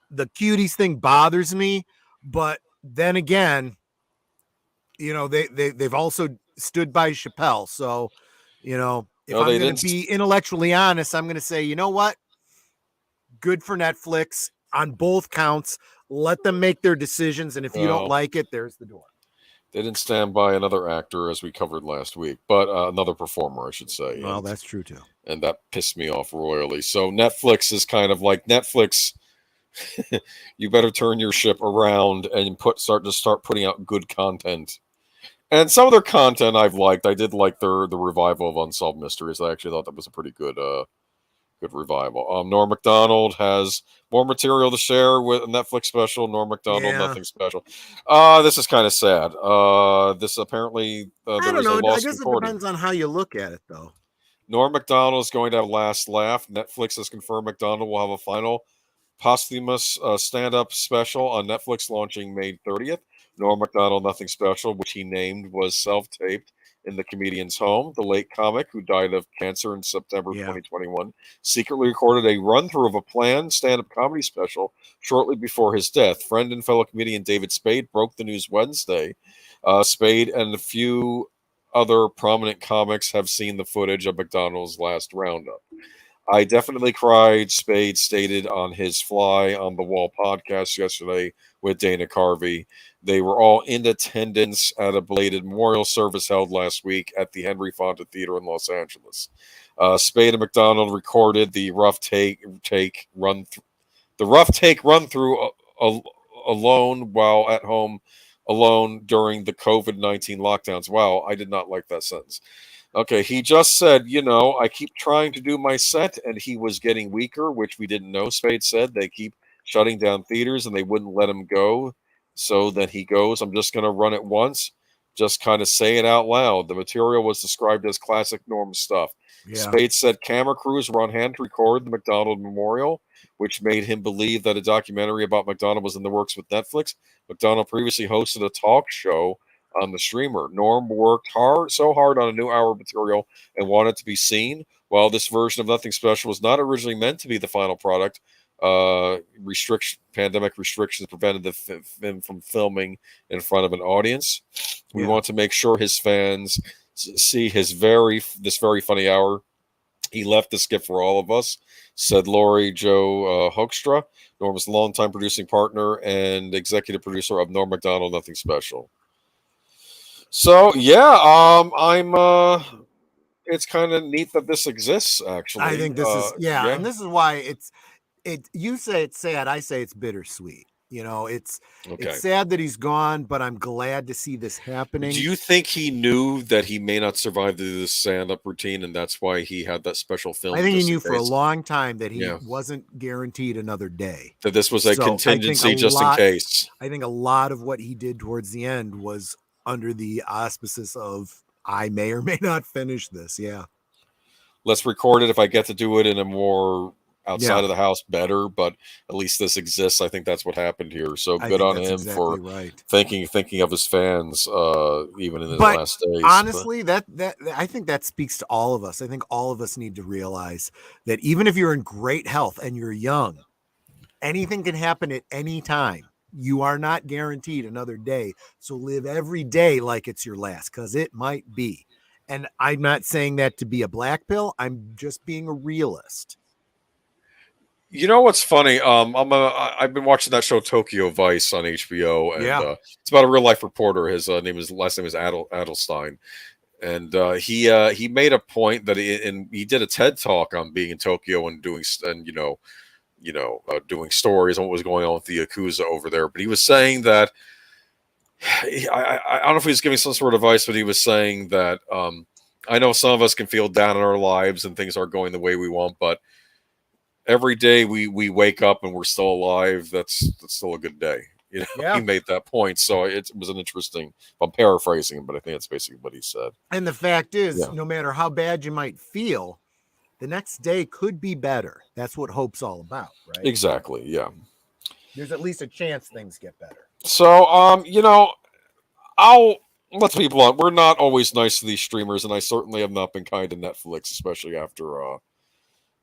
The cuties thing bothers me, but then again, you know, they've also stood by Chappelle. So, you know, if No, I'm they going to didn't. be intellectually honest, I'm going to say, you know what? Good for Netflix on both counts. Let them make their decisions. And if you don't Well, like it, there's the door. they didn't stand by another actor, as we covered last week, but another performer, I should say. Well, that's true too. And that pissed me off royally. So Netflix is kind of like Netflix. You better turn your ship around and start putting out good content. And some of their content I've liked. I did like the revival of Unsolved Mysteries. I actually thought that was a pretty good revival. Norm Macdonald has more material to share with a Netflix special. Norm Macdonald, nothing special. This is kind of sad. This apparently I there don't is a know. I lost guess it recording. depends on how you look at it, though. Norm Macdonald is going to have last laugh. Netflix has confirmed Macdonald will have a final posthumous stand-up special on Netflix launching May 30th. Norm Macdonald, Nothing Special, which he named, was self-taped in the comedian's home. The late comic, who died of cancer in September 2021, secretly recorded a run-through of a planned stand-up comedy special shortly before his death. Friend and fellow comedian David Spade broke the news Wednesday. Spade and a few other prominent comics have seen the footage of Macdonald's last roundup. I definitely cried, Spade stated on his Fly on the Wall podcast yesterday with Dana Carvey. They were all in attendance at a belated memorial service held last week at the Henry Fonda Theater in Los Angeles. Spade and McDonald recorded the rough take run through alone while at home alone during the COVID-19 lockdowns. Wow, I did not like that sentence. Okay, he just said, I keep trying to do my set, and he was getting weaker, which we didn't know. Spade said they keep shutting down theaters and they wouldn't let him go. So then he goes, I'm just going to run it once, just kind of say it out loud. The material was described as classic Norm stuff. Yeah. Spade said camera crews were on hand to record the McDonald Memorial, which made him believe that a documentary about McDonald was in the works with Netflix. McDonald previously hosted a talk show on the streamer. Norm worked so hard on a new hour of material and wanted to be seen. While this version of Nothing Special was not originally meant to be the final product, pandemic restrictions prevented him from filming in front of an audience. We want to make sure his fans see this very funny hour He left this gift for all of us, said Lori Jo Hoekstra, Norma's longtime producing partner and executive producer of Norm Macdonald Nothing Special. So yeah, it's kind of neat that this exists. Actually, I think this is yeah. and this is why you say it's sad, I say it's bittersweet. It's Okay. sad that he's gone, but I'm glad to see this happening. Do you think he knew that he may not survive the stand-up routine, and that's why he had that special film? I think he knew for a long time that he wasn't guaranteed another day. That this was a contingency just in case. I think a lot of what he did towards the end was under the auspices of, I may or may not finish this. Yeah. Let's record it. If I get to do it in a more outside of the house, better, but at least this exists. I think that's what happened here. So good on him for thinking of his fans, even in his last days. Honestly, that I think that speaks to all of us. I think all of us need to realize that even if you're in great health and you're young, anything can happen at any time. You are not guaranteed another day. So live every day like it's your last, because it might be. And I'm not saying that to be a black pill. I'm just being a realist. You know what's funny? I've been watching that show Tokyo Vice on HBO, and it's about a real life reporter. His last name is Adelstein, and he made a point that he did a TED talk on being in Tokyo and doing doing stories on what was going on with the Yakuza over there. But he was saying that I don't know if he was giving some sort of advice, but he was saying that I know some of us can feel down in our lives and things aren't going the way we want, but every day we wake up and we're still alive, that's still a good day. He made that point. So it was an interesting, I'm paraphrasing him, but I think that's basically what he said. And the fact is, no matter how bad you might feel, the next day could be better. That's what hope's all about, right? Exactly. Yeah. There's at least a chance things get better. So, let's be blunt. We're not always nice to these streamers, and I certainly have not been kind to Netflix, especially after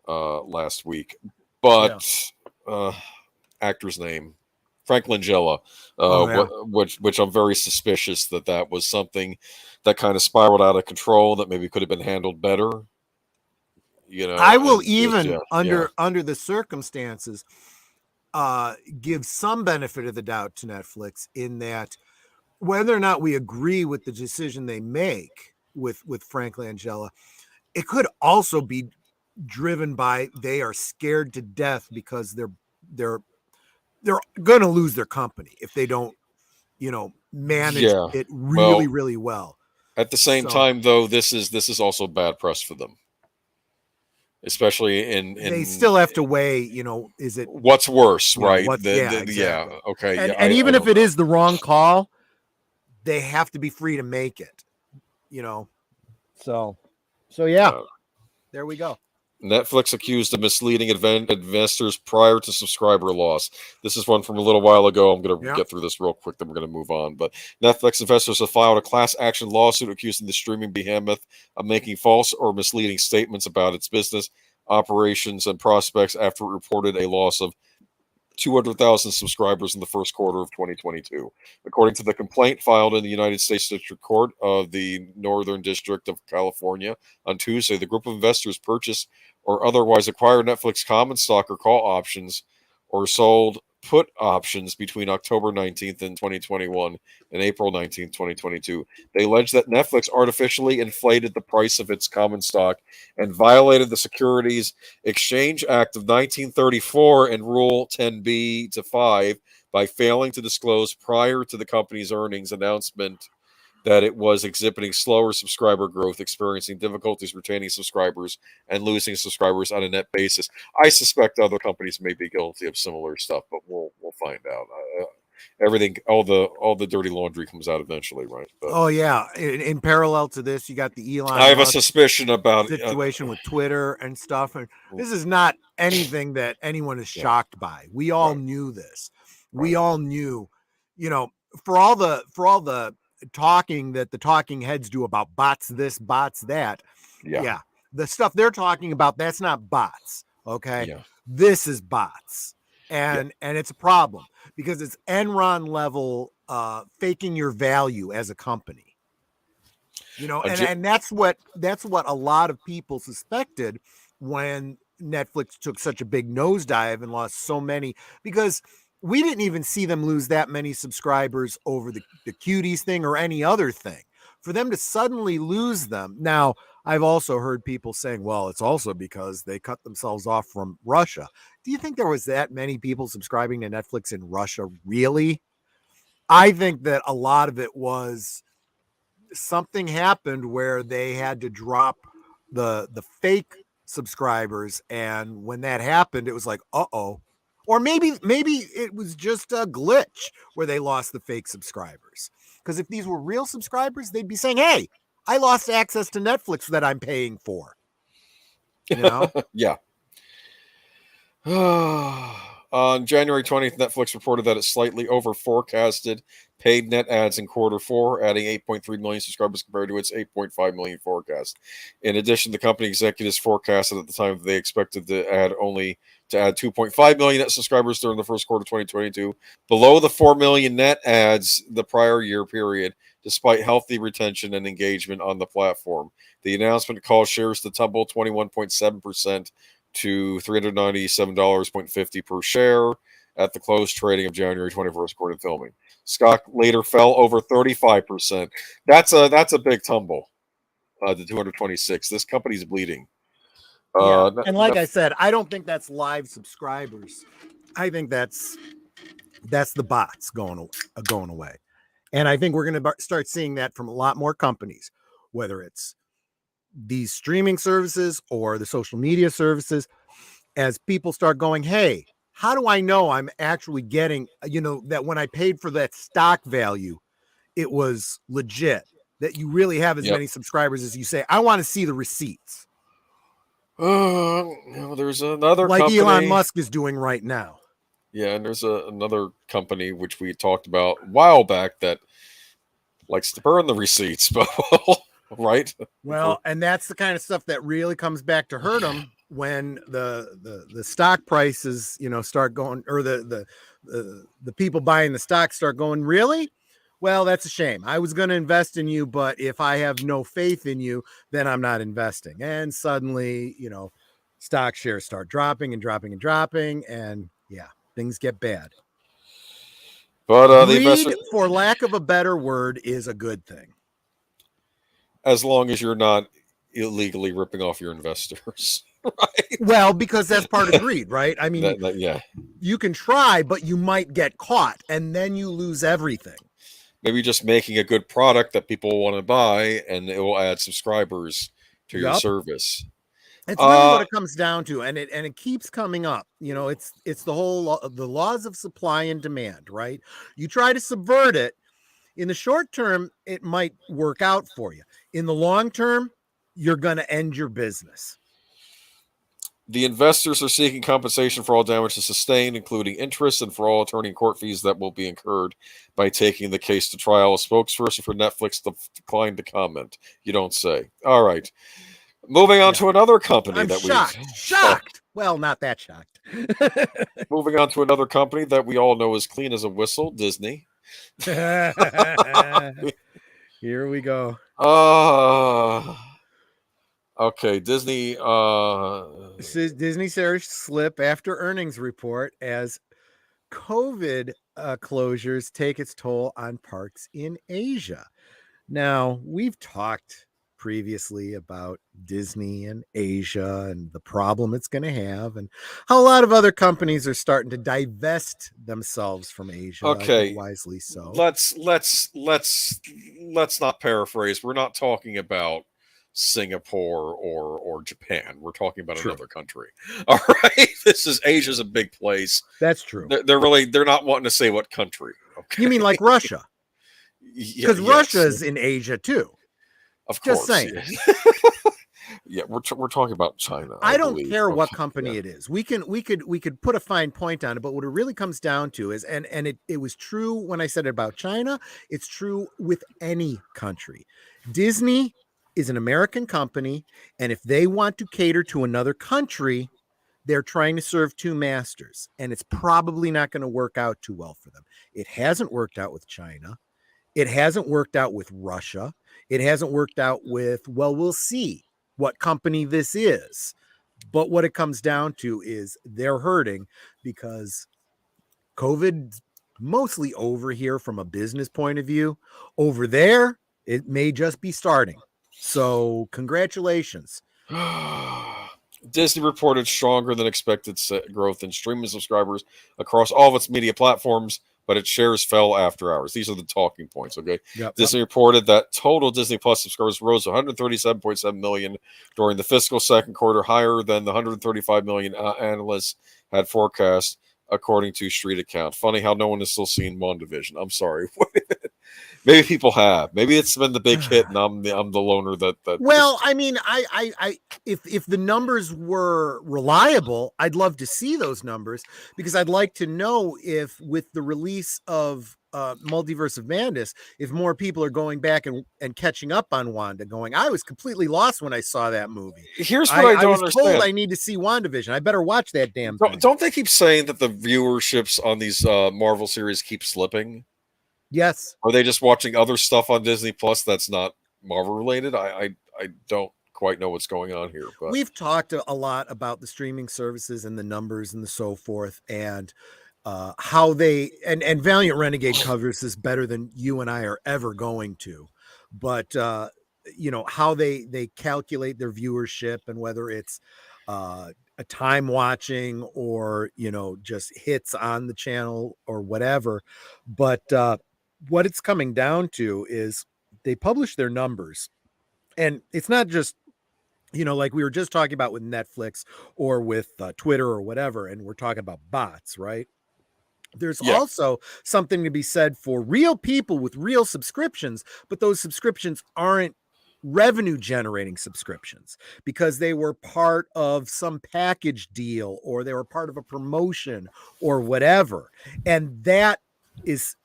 last week. But actor's name, Frank Langella, which I'm very suspicious that was something that kind of spiraled out of control, that maybe could have been handled better. I will under the circumstances give some benefit of the doubt to Netflix in that whether or not we agree with the decision they make with Frank Langella, it could also be driven by they are scared to death because they're going to lose their company if they don't manage it really well. At the same time, though, this is also bad press for them, especially in they still have to weigh, is it what's worse, right? Exactly. Okay. And even if it is the wrong call, they have to be free to make it, so there we go. Netflix accused of misleading investors prior to subscriber loss. This is one from a little while ago. I'm going to get through this real quick, then we're going to move on. But Netflix investors have filed a class action lawsuit accusing the streaming behemoth of making false or misleading statements about its business, operations, and prospects after it reported a loss of 200,000 subscribers in the first quarter of 2022. According to the complaint filed in the United States District Court of the Northern District of California on Tuesday, the group of investors purchased or otherwise acquired Netflix common stock or call options or sold put options between October 19th in 2021 and April 19th, 2022. They allege that Netflix artificially inflated the price of its common stock and violated the Securities Exchange Act of 1934 and Rule 10b-5 by failing to disclose prior to the company's earnings announcement that it was exhibiting slower subscriber growth, experiencing difficulties retaining subscribers, and losing subscribers on a net basis. I suspect other companies may be guilty of similar stuff, but we'll find out. Everything, all the dirty laundry comes out eventually, right? But, in parallel to this, you got the Elon. I have a suspicion about situation with Twitter and stuff, and this is not anything that anyone is shocked by. We all knew this. We all knew, for all the talking that the talking heads do about bots this, bots that. Yeah. The stuff they're talking about, that's not bots. Okay. Yeah. This is bots. And it's a problem because it's Enron level faking your value as a company. You know, A ge- and that's what a lot of people suspected when Netflix took such a big nosedive and lost so many, because we didn't even see them lose that many subscribers over the cuties thing or any other thing. For them to suddenly lose them. Now, I've also heard people saying, well, it's also because they cut themselves off from Russia. Do you think there was that many people subscribing to Netflix in Russia? Really? I think that a lot of it was something happened where they had to drop the fake subscribers, and when that happened, it was like, uh-oh. Or maybe it was just a glitch where they lost the fake subscribers. Because if these were real subscribers, they'd be saying, hey, I lost access to Netflix that I'm paying for. You know? yeah. On January 20th, Netflix reported that it slightly over forecasted paid net ads in quarter four, adding 8.3 million subscribers compared to its 8.5 million forecast. In addition, the company executives forecasted at the time that they expected to add 2.5 million net subscribers during the first quarter of 2022, below the 4 million net ads the prior year period, despite healthy retention and engagement on the platform. The announcement caused shares to tumble 21.7% to $397.50 per share at the close trading of January 21st, according to filming. Stock later fell over 35%. That's a big tumble to 226. This company's bleeding. Yeah. And like I said, I don't think that's live subscribers. I think that's the bots going away. And I think we're going to start seeing that from a lot more companies, whether it's these streaming services or the social media services, as people start going, hey, how do I know I'm actually getting, that when I paid for that stock value, it was legit, that you really have as many subscribers as you say? I want to see the receipts. There's another like company. Elon Musk is doing right now. Yeah, and there's another company which we talked about a while back that likes to burn the receipts, but right? Well, and that's the kind of stuff that really comes back to hurt them when the stock prices, start going, or the people buying the stock start going, really? Well, that's a shame. I was going to invest in you, but if I have no faith in you, then I'm not investing. And suddenly, stock shares start dropping and dropping and dropping, and yeah, things get bad. But greed, for lack of a better word, is a good thing. As long as you're not illegally ripping off your investors. Right? Well, because that's part of greed, right? I mean, yeah. You can try, but you might get caught, and then you lose everything. Maybe just making a good product that people want to buy, and it will add subscribers to your service. It's really what it comes down to, and it keeps coming up. It's the whole the laws of supply and demand, right? You try to subvert it. In the short term, it might work out for you. In the long term, you're going to end your business. The investors are seeking compensation for all damage sustained, including interest, and for all attorney and court fees that will be incurred by taking the case to trial. A spokesperson for Netflix declined to comment. You don't say. All right. Moving on to another company I'm shocked. Well, not that shocked. Moving on to another company that we all know is clean as a whistle, Disney. Here we go. Okay, Disney. Disney shares slip after earnings report as COVID closures take its toll on parks in Asia. Now, we've talked previously about Disney and Asia and the problem it's going to have, and how a lot of other companies are starting to divest themselves from Asia. Okay, wisely so. Let's not paraphrase. We're not talking about Singapore or Japan. We're talking about another country. All right, Asia's a big place. That's true. They're not wanting to say what country. Okay. You mean like Russia? Because Russia's in Asia too. Of course. Just saying. Yeah, we're talking about China. I don't care what company it is. We could put a fine point on it, but what it really comes down to is, and it was true when I said it about China, it's true with any country. Disney is an American company, and if they want to cater to another country, they're trying to serve two masters, and it's probably not going to work out too well for them. It hasn't worked out with China. It hasn't worked out with Russia. It hasn't worked out with, well, we'll see what company this is. But what it comes down to is they're hurting because COVID's mostly over here from a business point of view. Over there, it may just be starting. So congratulations. Disney reported stronger than expected growth in streaming subscribers across all of its media platforms, but its shares fell after hours. These are the talking points, okay? Yep. Disney reported that total Disney Plus subscribers rose to 137.7 million during the fiscal second quarter, higher than the 135 million analysts had forecast, according to Street Account. Funny how no one has still seen WandaVision. I'm sorry. Maybe people have. Maybe it's been the big hit, and I'm the loner that. Well, I mean, if the numbers were reliable, I'd love to see those numbers, because I'd like to know if, with the release of Multiverse of Madness, if more people are going back and catching up on Wanda. Going, I was completely lost when I saw that movie. Here's what I don't was understand. told I need to see WandaVision. I better watch that damn thing. Don't they keep saying that the viewerships on these Marvel series keep slipping? Yes. Are they just watching other stuff on Disney Plus that's not Marvel related? I don't quite know what's going on here. But we've talked a lot about the streaming services and the numbers and the so forth, and how they and Valiant Renegade covers this better than you and I are ever going to. But how they calculate their viewership, and whether it's a time watching or just hits on the channel or whatever. But what it's coming down to is they publish their numbers, and it's not just like we were just talking about with Netflix or with Twitter or whatever, and we're talking about bots, right? There's also something to be said for real people with real subscriptions, but those subscriptions aren't revenue generating subscriptions because they were part of some package deal, or they were part of a promotion or whatever. And that is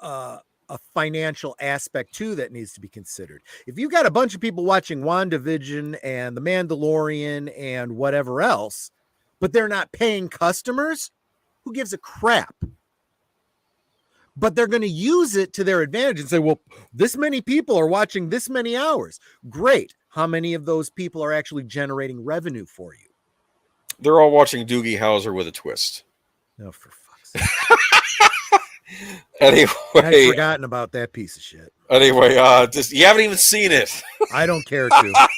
a financial aspect too that needs to be considered. If you got a bunch of people watching WandaVision and The Mandalorian and whatever else, but they're not paying customers, who gives a crap? But they're going to use it to their advantage and say, well, this many people are watching this many hours. Great. How many of those people are actually generating revenue for you? They're all watching Doogie Howser with a twist. Oh, for fuck's sake. Anyway, I'd forgotten about that piece of shit. Anyway, just you haven't even seen it. I don't care to.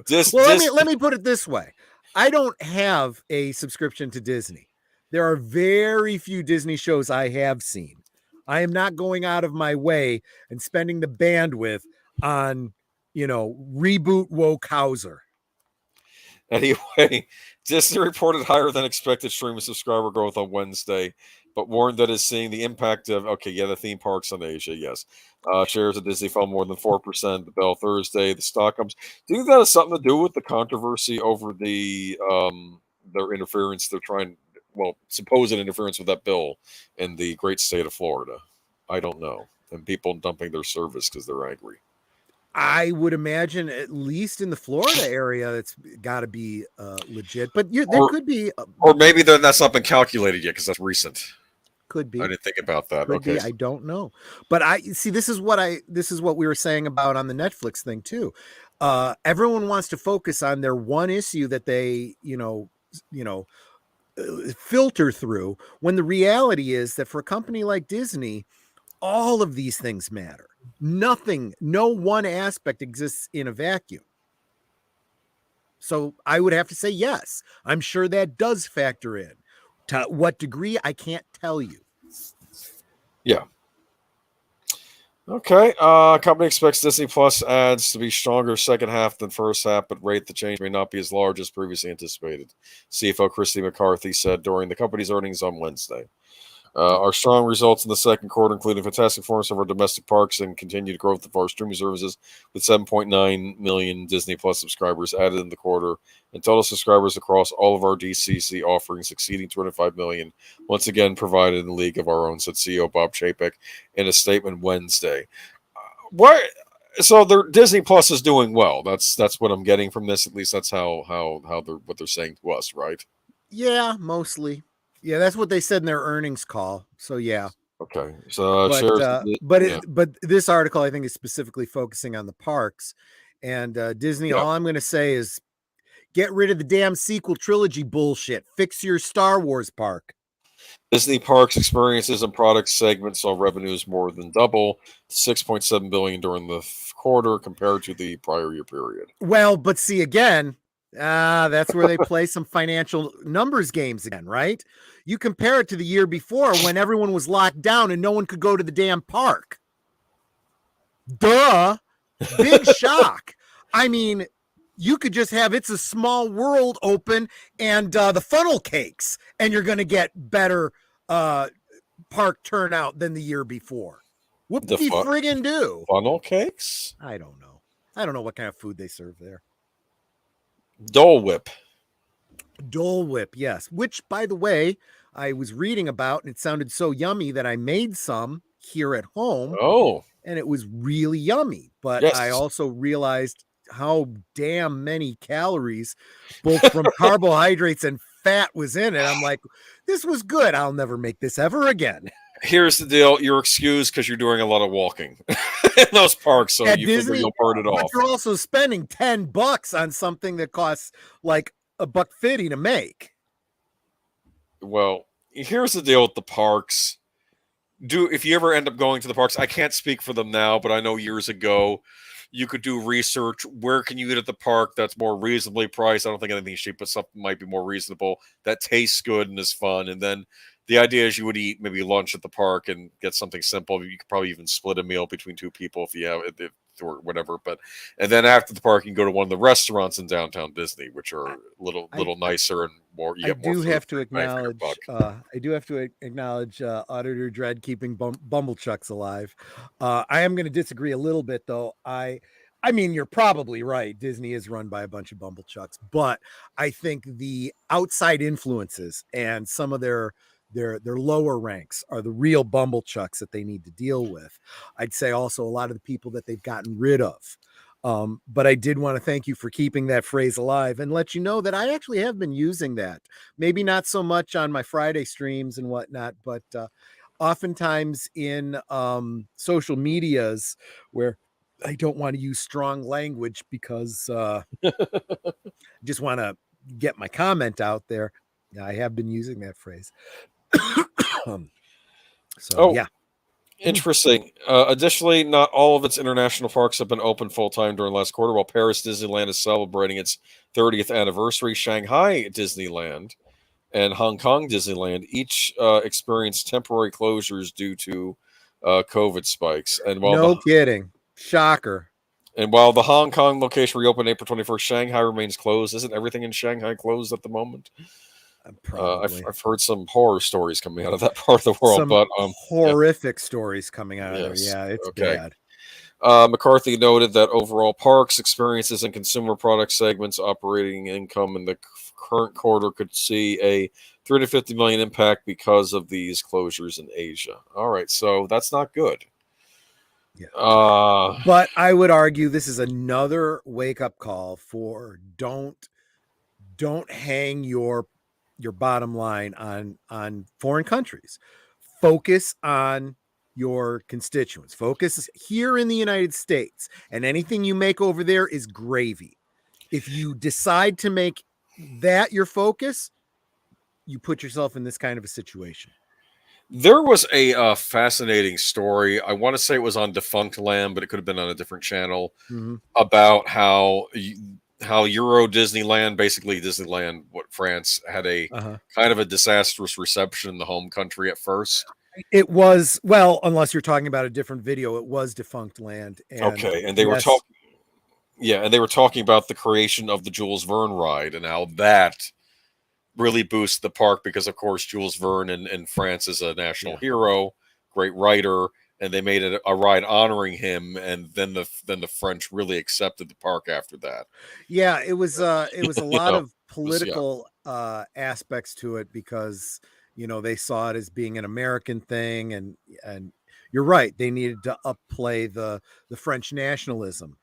Let me put it this way. I don't have a subscription to Disney. There are very few Disney shows I have seen. I am not going out of my way and spending the bandwidth on, reboot woke Hauser. Anyway, Disney reported higher than expected streaming subscriber growth on Wednesday, but warned that it's seeing the impact of the theme parks in Asia. Yes, shares of Disney fell more than 4%. The bell Thursday. The stock comes. Do you think that has something to do with the controversy over the their interference? They're trying, supposed interference with that bill in the great state of Florida. I don't know, and people dumping their service because they're angry. I would imagine, at least in the Florida area, it's got to be legit. But there could be, or maybe that's not been calculated yet because that's recent. Could be. I didn't think about that. Could be. I don't know. But I see. This is what we were saying about on the Netflix thing too. Everyone wants to focus on their one issue that they filter through, when the reality is that for a company like Disney, all of these things matter. No one aspect exists in a vacuum. So I would have to say yes. I'm sure that does factor in. To what degree, I can't tell you. Yeah. Okay. Company expects Disney Plus ads to be stronger second half than first half, but rate the change may not be as large as previously anticipated. CFO Christy McCarthy said during the company's earnings on Wednesday. Our strong results in the second quarter, including fantastic performance of our domestic parks and continued growth of our streaming services, with 7.9 million Disney Plus subscribers added in the quarter, and total subscribers across all of our DCC offerings exceeding 25 million, once again provided in a league of our own, said CEO Bob Chapek in a statement Wednesday. So their Disney Plus is doing well. That's what I'm getting from this. At least that's how they're saying to us, right? Yeah, mostly. Yeah, that's what they said in their earnings call. So yeah. Okay. So But shares. Yeah. but this article I think is specifically focusing on the parks and Disney. Yeah. All I'm going to say is get rid of the damn sequel trilogy bullshit. Fix your Star Wars park. Disney Parks experiences and products segment saw revenues more than double, 6.7 billion during the quarter compared to the prior year period. Well, but see again, that's where they play some financial numbers games again, right? You compare it to the year before when everyone was locked down and no one could go to the damn park. Duh. Big shock. I mean, you could just have It's a Small World open and the funnel cakes, and you're going to get better park turnout than the year before. What The do you friggin' do? Funnel cakes? I don't know. I don't know what kind of food they serve there. Dole Whip. Dole Whip, yes. Which, by the way, I was reading about, and it sounded so yummy that I made some here at home. Oh. And it was really yummy. But Yes. I also realized how damn many calories, both from carbohydrates and fat, was in it. I'm like, this was good. I'll never make this ever again. Here's the deal. You're excused because you're doing a lot of walking in those parks, so At you Disney, figure you'll burn it but off. you're also spending $10 on something that costs like $1.50 to make. Well, here's the deal with the parks. If you ever end up going to the parks, I can't speak for them now, but I know years ago you could do research. Where can you eat at the park that's more reasonably priced? I don't think anything's cheap, but something might be more reasonable that tastes good and is fun. And then the idea is you would eat maybe lunch at the park and get something simple. You could probably even split a meal between two people if you have it or whatever. And then after the park, you can go to one of the restaurants in downtown Disney, which are little nicer and more. I do have to acknowledge. I do have to acknowledge Auditor Dread keeping Bumblechucks alive. I am going to disagree a little bit, though. I mean, you're probably right. Disney is run by a bunch of Bumblechucks, but I think the outside influences and some of their lower ranks are the real Bumblechucks that they need to deal with. I'd say also a lot of the people that they've gotten rid of. But I did want to thank you for keeping that phrase alive and let you know that I actually have been using that. Maybe not so much on my Friday streams and whatnot, but oftentimes in social medias where I don't want to use strong language because I just want to get my comment out there. I have been using that phrase. Yeah. Interesting. Additionally, not all of its international parks have been open full-time during last quarter. While Paris Disneyland is celebrating its 30th anniversary, Shanghai Disneyland and Hong Kong Disneyland each experienced temporary closures due to COVID spikes. And while kidding. Shocker. And while the Hong Kong location reopened April 21st, Shanghai remains closed. Isn't everything in Shanghai closed at the moment? I've heard some horror stories coming out of that part of the world, but horrific stories coming out of there. Yeah, it's bad. McCarthy noted that overall parks, experiences, and consumer product segments operating income in the current quarter could see a $350 million impact because of these closures in Asia. All right, so that's not good. Yeah. But I would argue this is another wake-up call for don't hang your bottom line on foreign countries. Focus on your constituents. Focus here in the United States, and anything you make over there is gravy. If you decide to make that your focus, you put yourself in this kind of a situation. There was a fascinating story. I want to say it was on Defunct Land, but it could have been on a different channel, about how Euro Disneyland, basically Disneyland, France, had a kind of a disastrous reception in the home country at first. It was, well, unless you're talking about a different video, it was Defunct Land. And they were talking, and they were talking about the creation of the Jules Verne ride and how that really boosted the park because, of course, Jules Verne in France is a national hero, great writer. And they made it a ride honoring him, and then the French really accepted the park after that. Yeah, it was a lot of political aspects to it because they saw it as being an American thing, and you're right, they needed to upplay the French nationalism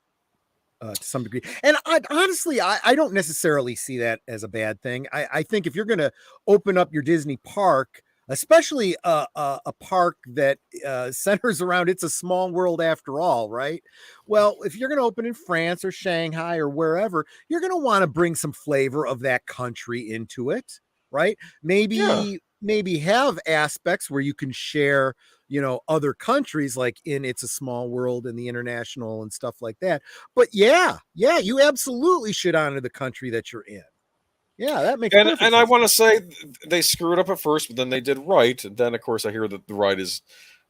to some degree. And honestly, I don't necessarily see that as a bad thing. I think if you're going to open up your Disney park, especially a park that centers around it's a small world after all, right? Well, if you're going to open in France or Shanghai or wherever, you're going to want to bring some flavor of that country into it, right? Maybe have aspects where you can share, other countries, like in It's a Small World and the international and stuff like that. But yeah, you absolutely should honor the country that you're in. Yeah, that makes perfect And sense. I want to say they screwed up at first, but then they did right. And then, of course, I hear that the ride is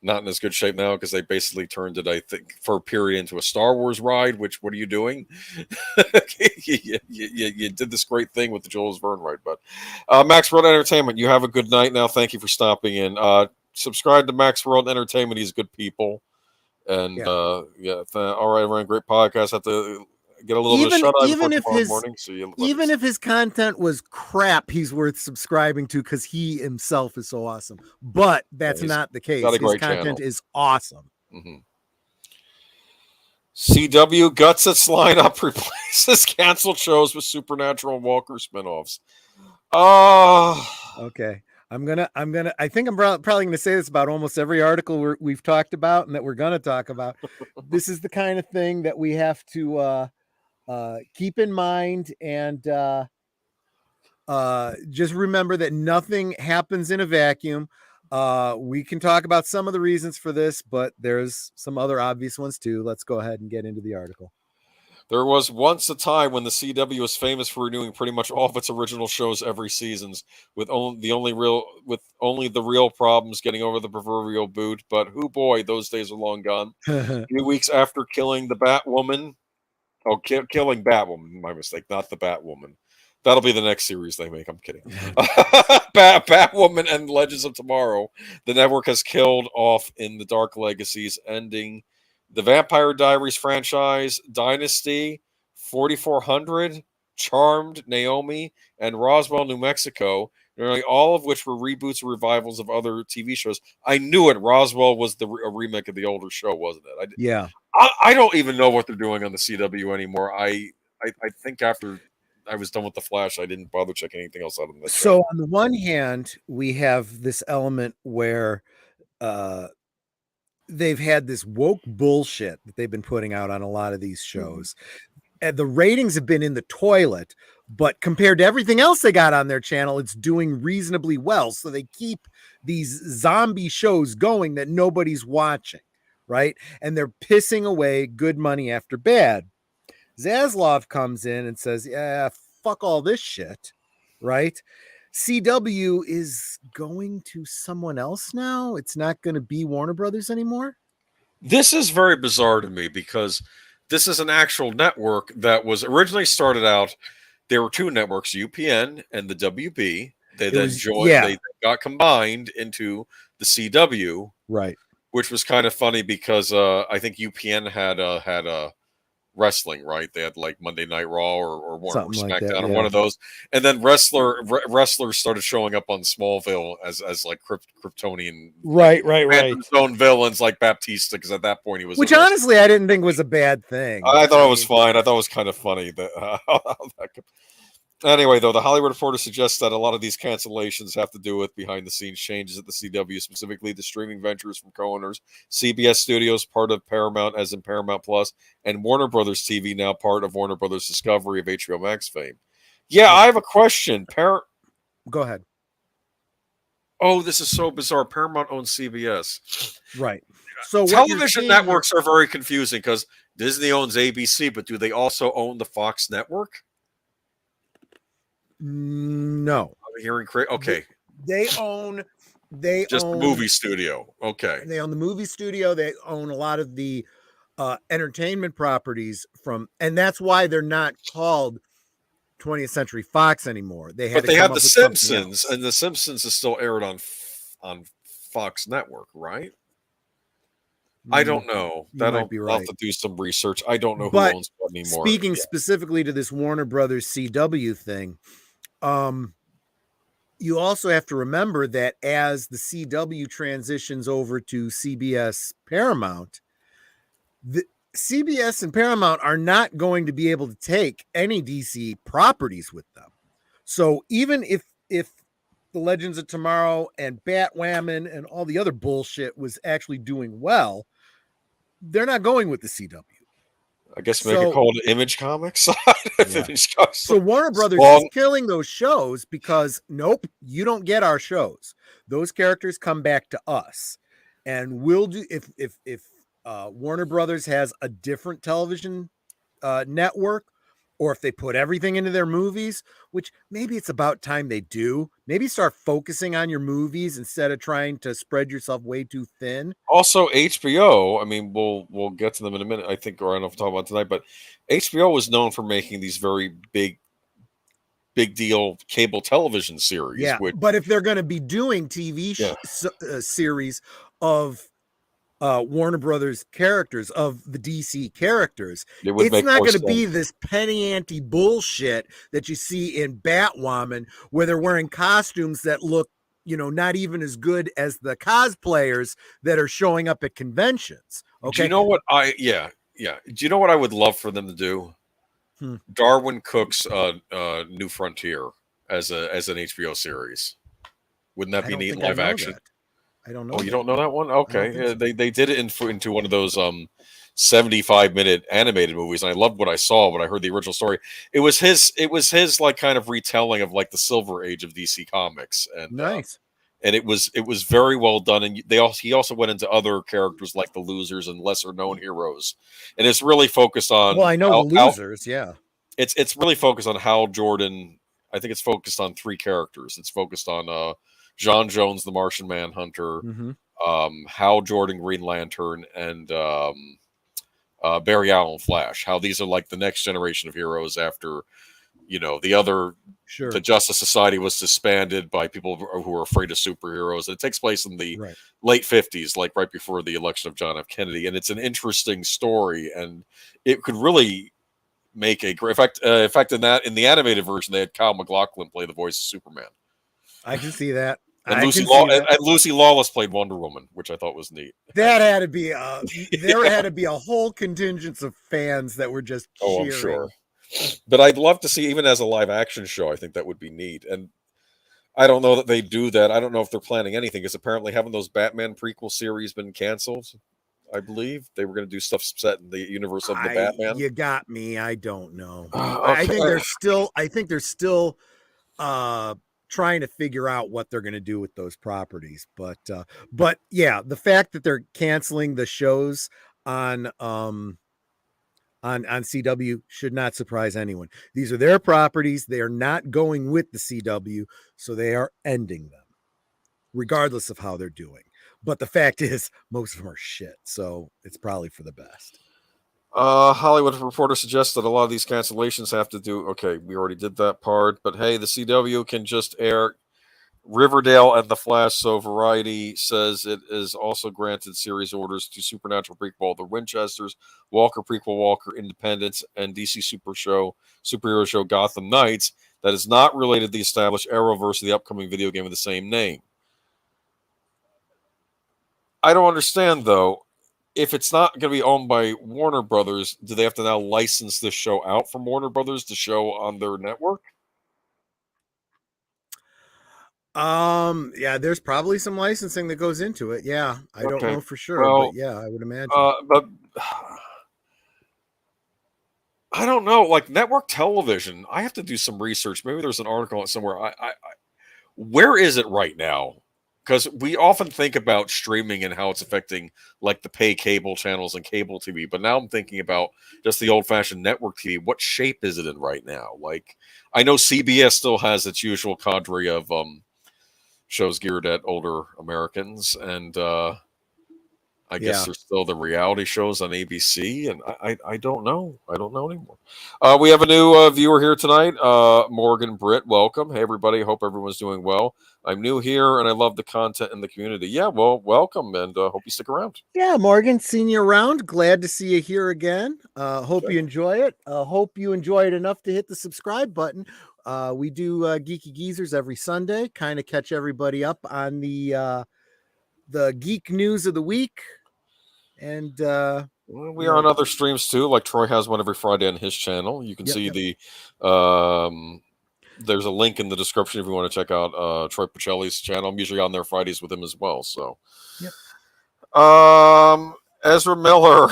not in as good shape now because they basically turned it, I think, for a period into a Star Wars ride. Which, what are you doing? You did this great thing with the Jules Verne ride, but Max World Entertainment, you have a good night now. Thank you for stopping in. Subscribe to Max World Entertainment. He's good people, and all right, everyone, great podcast. Have to get a little bit of shut eye before tomorrow morning. So even if his content was crap, he's worth subscribing to because he himself is so awesome. But that's not the case. His content is awesome. Mm-hmm. CW guts its lineup, replaces canceled shows with Supernatural and Walker spinoffs. Okay. I think I'm probably gonna say this about almost every article we've talked about and that we're gonna talk about. This is the kind of thing that we have to keep in mind, and just remember that nothing happens in a vacuum. We can talk about some of the reasons for this, but there's some other obvious ones too. Let's go ahead and get into the article. There was once a time when the CW was famous for renewing pretty much all of its original shows every seasons, with only the real problems getting over the proverbial boot. But hoo boy, those days are long gone. A few weeks after killing the Batwoman, killing Batwoman, my mistake, not the Batwoman. That'll be the next series they make. I'm kidding. Batwoman and Legends of Tomorrow, the network has killed off in the Dark Legacies, ending the Vampire Diaries franchise, Dynasty, 4400, Charmed, Naomi, and Roswell, New Mexico, nearly all of which were reboots or revivals of other TV shows. I knew it. Roswell was a remake of the older show, wasn't it? Yeah. I don't even know what they're doing on the CW anymore. I think after I was done with The Flash, I didn't bother checking anything else out of the So on the one hand, we have this element where they've had this woke bullshit that they've been putting out on a lot of these shows. And the ratings have been in the toilet, but compared to everything else they got on their channel, it's doing reasonably well. So they keep these zombie shows going that nobody's watching, right? And they're pissing away good money after bad. Zaslav comes in and says, yeah, fuck all this shit, right? CW is going to someone else now. It's not going to be Warner Brothers anymore. This is very bizarre to me because this is an actual network that was originally started out. There were two networks, UPN and the WB. They they got combined into the CW, right? Which was kind of funny because I think UPN had a wrestling, right? They had like Monday Night Raw or SmackDown like that, or one of those, and then wrestlers started showing up on Smallville as like Kryptonian, right, zone villains like Baptista, because at that point he was. Which honestly, I didn't think was a bad thing. I thought it was fine. I thought it was kind of funny that. Anyway, though, the Hollywood Reporter suggests that a lot of these cancellations have to do with behind-the-scenes changes at the CW, specifically the streaming ventures from co-owners CBS Studios, part of Paramount, as in Paramount Plus, and Warner Brothers TV, now part of Warner Brothers Discovery of HBO Max fame. Yeah, I have a question. Go ahead. Oh, this is so bizarre. Paramount owns CBS. Right. So television networks are very confusing because Disney owns ABC, but do they also own the Fox network? No, I'm hearing okay. They own the movie studio. Okay, they own the movie studio. They own a lot of the entertainment properties and that's why they're not called 20th Century Fox anymore. They have the Simpsons, and the Simpsons is still aired on Fox Network, right? I don't know. That might be right. I'll have to do some research. I don't know who owns what anymore. Speaking specifically to this Warner Brothers CW thing, you also have to remember that as the CW transitions over to CBS Paramount, the CBS and Paramount are not going to be able to take any DC properties with them. So even if The Legends of Tomorrow and Batwoman and all the other bullshit was actually doing well, they're not going with the CW. I guess make it called Image Comics. Yeah. So Warner Brothers is killing those shows because nope, you don't get our shows. Those characters come back to us, and we'll do if Warner Brothers has a different television network, or if they put everything into their movies, which maybe it's about time they do. Maybe start focusing on your movies instead of trying to spread yourself way too thin. Also, HBO. I mean, we'll get to them in a minute. I think, or I don't know if we'll talk about tonight, but HBO was known for making these very big deal cable television series. Yeah, but if they're going to be doing TV series of Warner Brothers characters, of the DC characters, it's not going to be this penny ante bullshit that you see in Batwoman, where they're wearing costumes that look, not even as good as the cosplayers that are showing up at conventions. Okay. Do you know what Do you know what I would love for them to do? Darwin Cook's New Frontier as an HBO series. Wouldn't that be neat in live action? I don't know. Oh, you don't know that one? Okay. They did it into one of those 75-minute animated movies, and I loved what I saw when I heard the original story. It was his like kind of retelling of like the Silver Age of DC Comics. And nice. And it was very well done. And he also went into other characters like the Losers and lesser known heroes. And it's really focused on the Losers, yeah. It's really focused on Hal Jordan. I think it's focused on 3 characters. It's focused on John Jones, the Martian Manhunter, Hal Jordan, Green Lantern, and Barry Allen, Flash. How these are like the next generation of heroes after, the Justice Society was disbanded by people who were afraid of superheroes. And it takes place in the late 50s, like right before the election of John F. Kennedy. And it's an interesting story, and it could really make a great in fact in the animated version, they had Kyle MacLachlan play the voice of Superman. I can see that. And Lucy Lawless played Wonder Woman, which I thought was neat. That had to be there had to be a whole contingent of fans that were just cheering. Oh, I'm sure. But I'd love to see, even as a live action show, I think that would be neat. And I don't know that they do that. I don't know if they're planning anything, because apparently haven't those Batman prequel series been canceled? I believe they were going to do stuff set in the universe of the Batman. You got me. I don't know. Okay. I think they're still trying to figure out what they're going to do with those properties. But yeah, the fact that they're canceling the shows on CW should not surprise anyone. These are their properties. They are not going with the CW, so they are ending them, regardless of how they're doing. But the fact is, most of them are shit, so it's probably for the best. Hollywood Reporter suggests that a lot of these cancellations have to do... Okay, we already did that part, but hey, the CW can just air Riverdale and The Flash, so Variety says it is also granted series orders to Supernatural prequel The Winchesters, Walker prequel Walker Independence, and DC superhero show Gotham Knights that is not related to the established Arrowverse of the upcoming video game of the same name. I don't understand, though. If it's not going to be owned by Warner Brothers, do they have to now license this show out from Warner Brothers to show on their network? Yeah, there's probably some licensing that goes into it. Yeah, I don't know for sure, but yeah, I would imagine. But I don't know, like network television. I have to do some research. Maybe there's an article on somewhere. Where is it right now? Because we often think about streaming and how it's affecting like the pay cable channels and cable TV. But now I'm thinking about just the old-fashioned network TV. What shape is it in right now? Like, I know CBS still has its usual cadre of shows geared at older Americans. And I guess there's still the reality shows on ABC. And I don't know. I don't know anymore. We have a new viewer here tonight. Morgan Britt, welcome. Hey, everybody. Hope everyone's doing well. I'm new here, and I love the content in the community. Yeah, well, welcome, and hope you stick around. Yeah, Morgan, seen you around. Glad to see you here again. Hope you enjoy it. Hope you enjoy it enough to hit the subscribe button. We do Geeky Geezers every Sunday, kind of catch everybody up on the geek news of the week. And we are on other streams, too. Like Troy has one every Friday on his channel. You can see the... There's a link in the description if you want to check out Troy Pacelli's channel. I'm usually on there Fridays with him as well. So, Yep. Ezra Miller.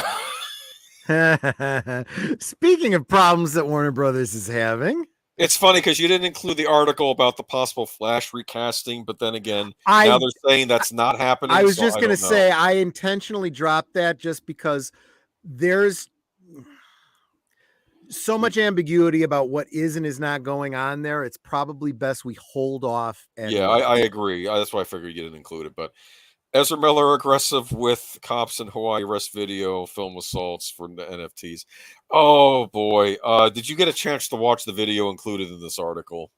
Speaking of problems that Warner Brothers is having, It's funny because you didn't include the article about the possible Flash recasting, but then again, now I they're saying that's not happening. was so just I going to don't know. say I intentionally dropped that just because there's so much ambiguity about what is and is not going on there. It's probably best we hold off. And Yeah, I agree. That's why I figured you didn't include it. But Ezra Miller aggressive with cops in Hawaii arrest video, film assaults for the NFTs. Oh boy, did you get a chance to watch the video included in this article?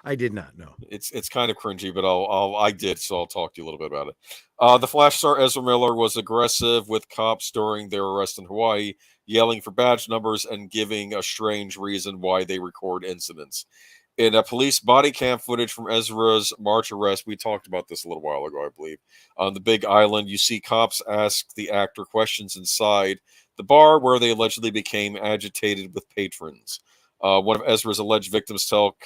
I did not know. It's kind of cringy, but I did, so I'll talk to you a little bit about it. The Flash star Ezra Miller was aggressive with cops during their arrest in Hawaii, yelling for badge numbers and giving a strange reason why they record incidents. In a police body cam footage from Ezra's March arrest, we talked about this a little while ago, I believe. On the Big Island, you see cops ask the actor questions inside the bar where they allegedly became agitated with patrons. One of Ezra's alleged victims tell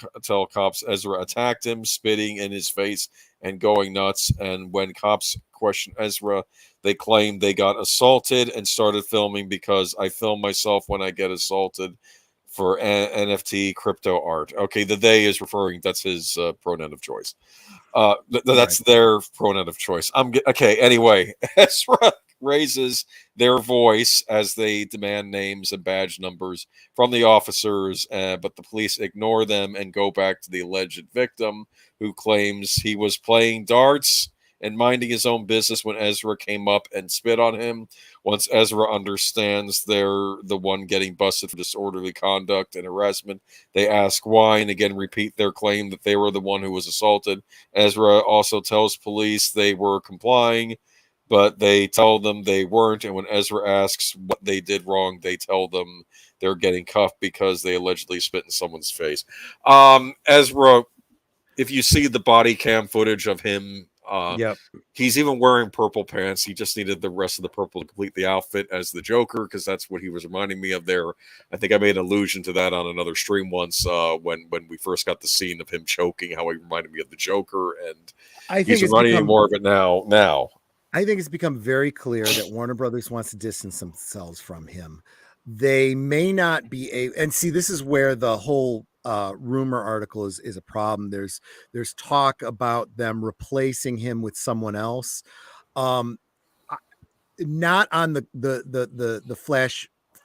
cops Ezra attacked him, spitting in his face and going nuts. And when cops question Ezra, they claim they got assaulted and started filming because I film myself when I get assaulted for NFT crypto art. Okay, the they is referring, that's his pronoun of choice. That's Right. their pronoun of choice. Okay, anyway, Ezra raises their voice as they demand names and badge numbers from the officers, but the police ignore them and go back to the alleged victim, who claims he was playing darts and minding his own business when Ezra came up and spit on him. Once Ezra understands they're the one getting busted for disorderly conduct and harassment, they ask why and again repeat their claim that they were the one who was assaulted. Ezra also tells police they were complying, but they tell them they weren't. And when Ezra asks what they did wrong, they tell them they're getting cuffed because they allegedly spit in someone's face. Ezra, if you see the body cam footage of him, Yep. he's even wearing purple pants. He just needed the rest of the purple to complete the outfit as the Joker, because that's what he was reminding me of there. I think I made an allusion to that on another stream once when we first got the scene of him choking, how he reminded me of the Joker, and I think he's it's reminding me become more of it now. I think it's become very clear that Warner Brothers wants to distance themselves from him. They may not be and see, this is where the whole rumor article is a problem. There's talk about them replacing him with someone else. Um, Not on the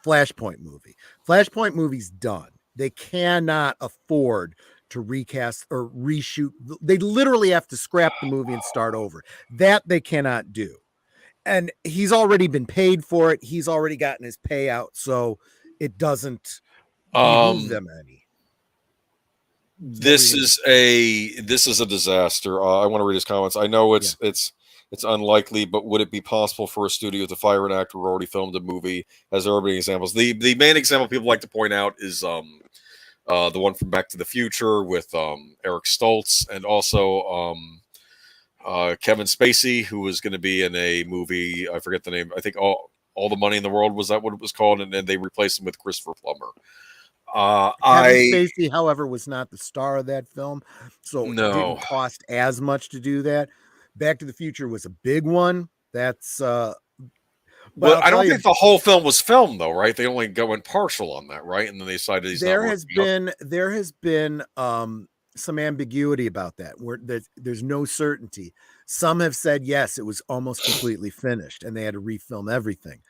Flashpoint movie. Flashpoint movie's done. They cannot afford to recast or reshoot. They literally have to scrap the movie and start over. That they cannot do. And he's already been paid for it. He's already gotten his payout, so it doesn't behoove them any. This is a disaster. I want to read his comments. I know it's unlikely, but would it be possible for a studio to fire an actor who already filmed a movie? Has there ever been examples? The main example people like to point out is the one from Back to the Future with Eric Stoltz, and also Kevin Spacey, who was going to be in a movie. I forget the name. I think all the Money in the World, was that what it was called? And then they replaced him with Christopher Plummer. Kevin Spacey, however, was not the star of that film, so it didn't cost as much to do that. Back to the Future was a big one. That's but I don't think the whole film was filmed, though, right? They only went partial on that, right? And then they decided there has been some ambiguity about that, where there's no certainty. Some have said yes, it was almost completely finished, and they had to refilm everything.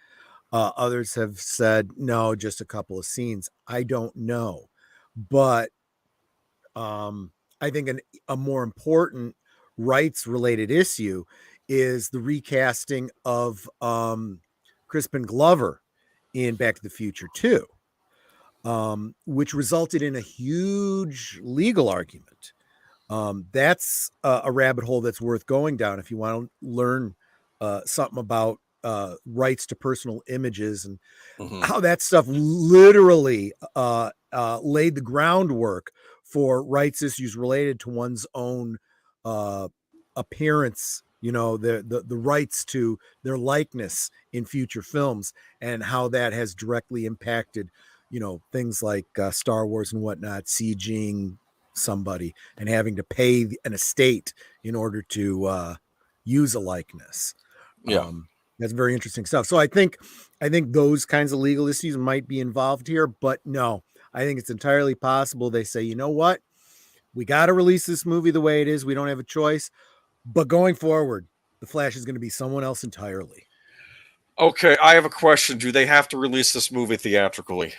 Others have said no, just a couple of scenes. I don't know, but I think a more important rights-related issue is the recasting of Crispin Glover in Back to the Future 2, which resulted in a huge legal argument. That's a rabbit hole that's worth going down if you want to learn something about rights to personal images and how that stuff literally laid the groundwork for rights issues related to one's own appearance, the rights to their likeness in future films, and how that has directly impacted, things like Star Wars and whatnot, CGing somebody and having to pay an estate in order to use a likeness. Yeah. That's very interesting stuff. So I think those kinds of legal issues might be involved here, but no, I think it's entirely possible they say, you know what, we got to release this movie the way it is. We don't have a choice, but going forward, the Flash is going to be someone else entirely. Okay, I have a question. Do they have to release this movie theatrically?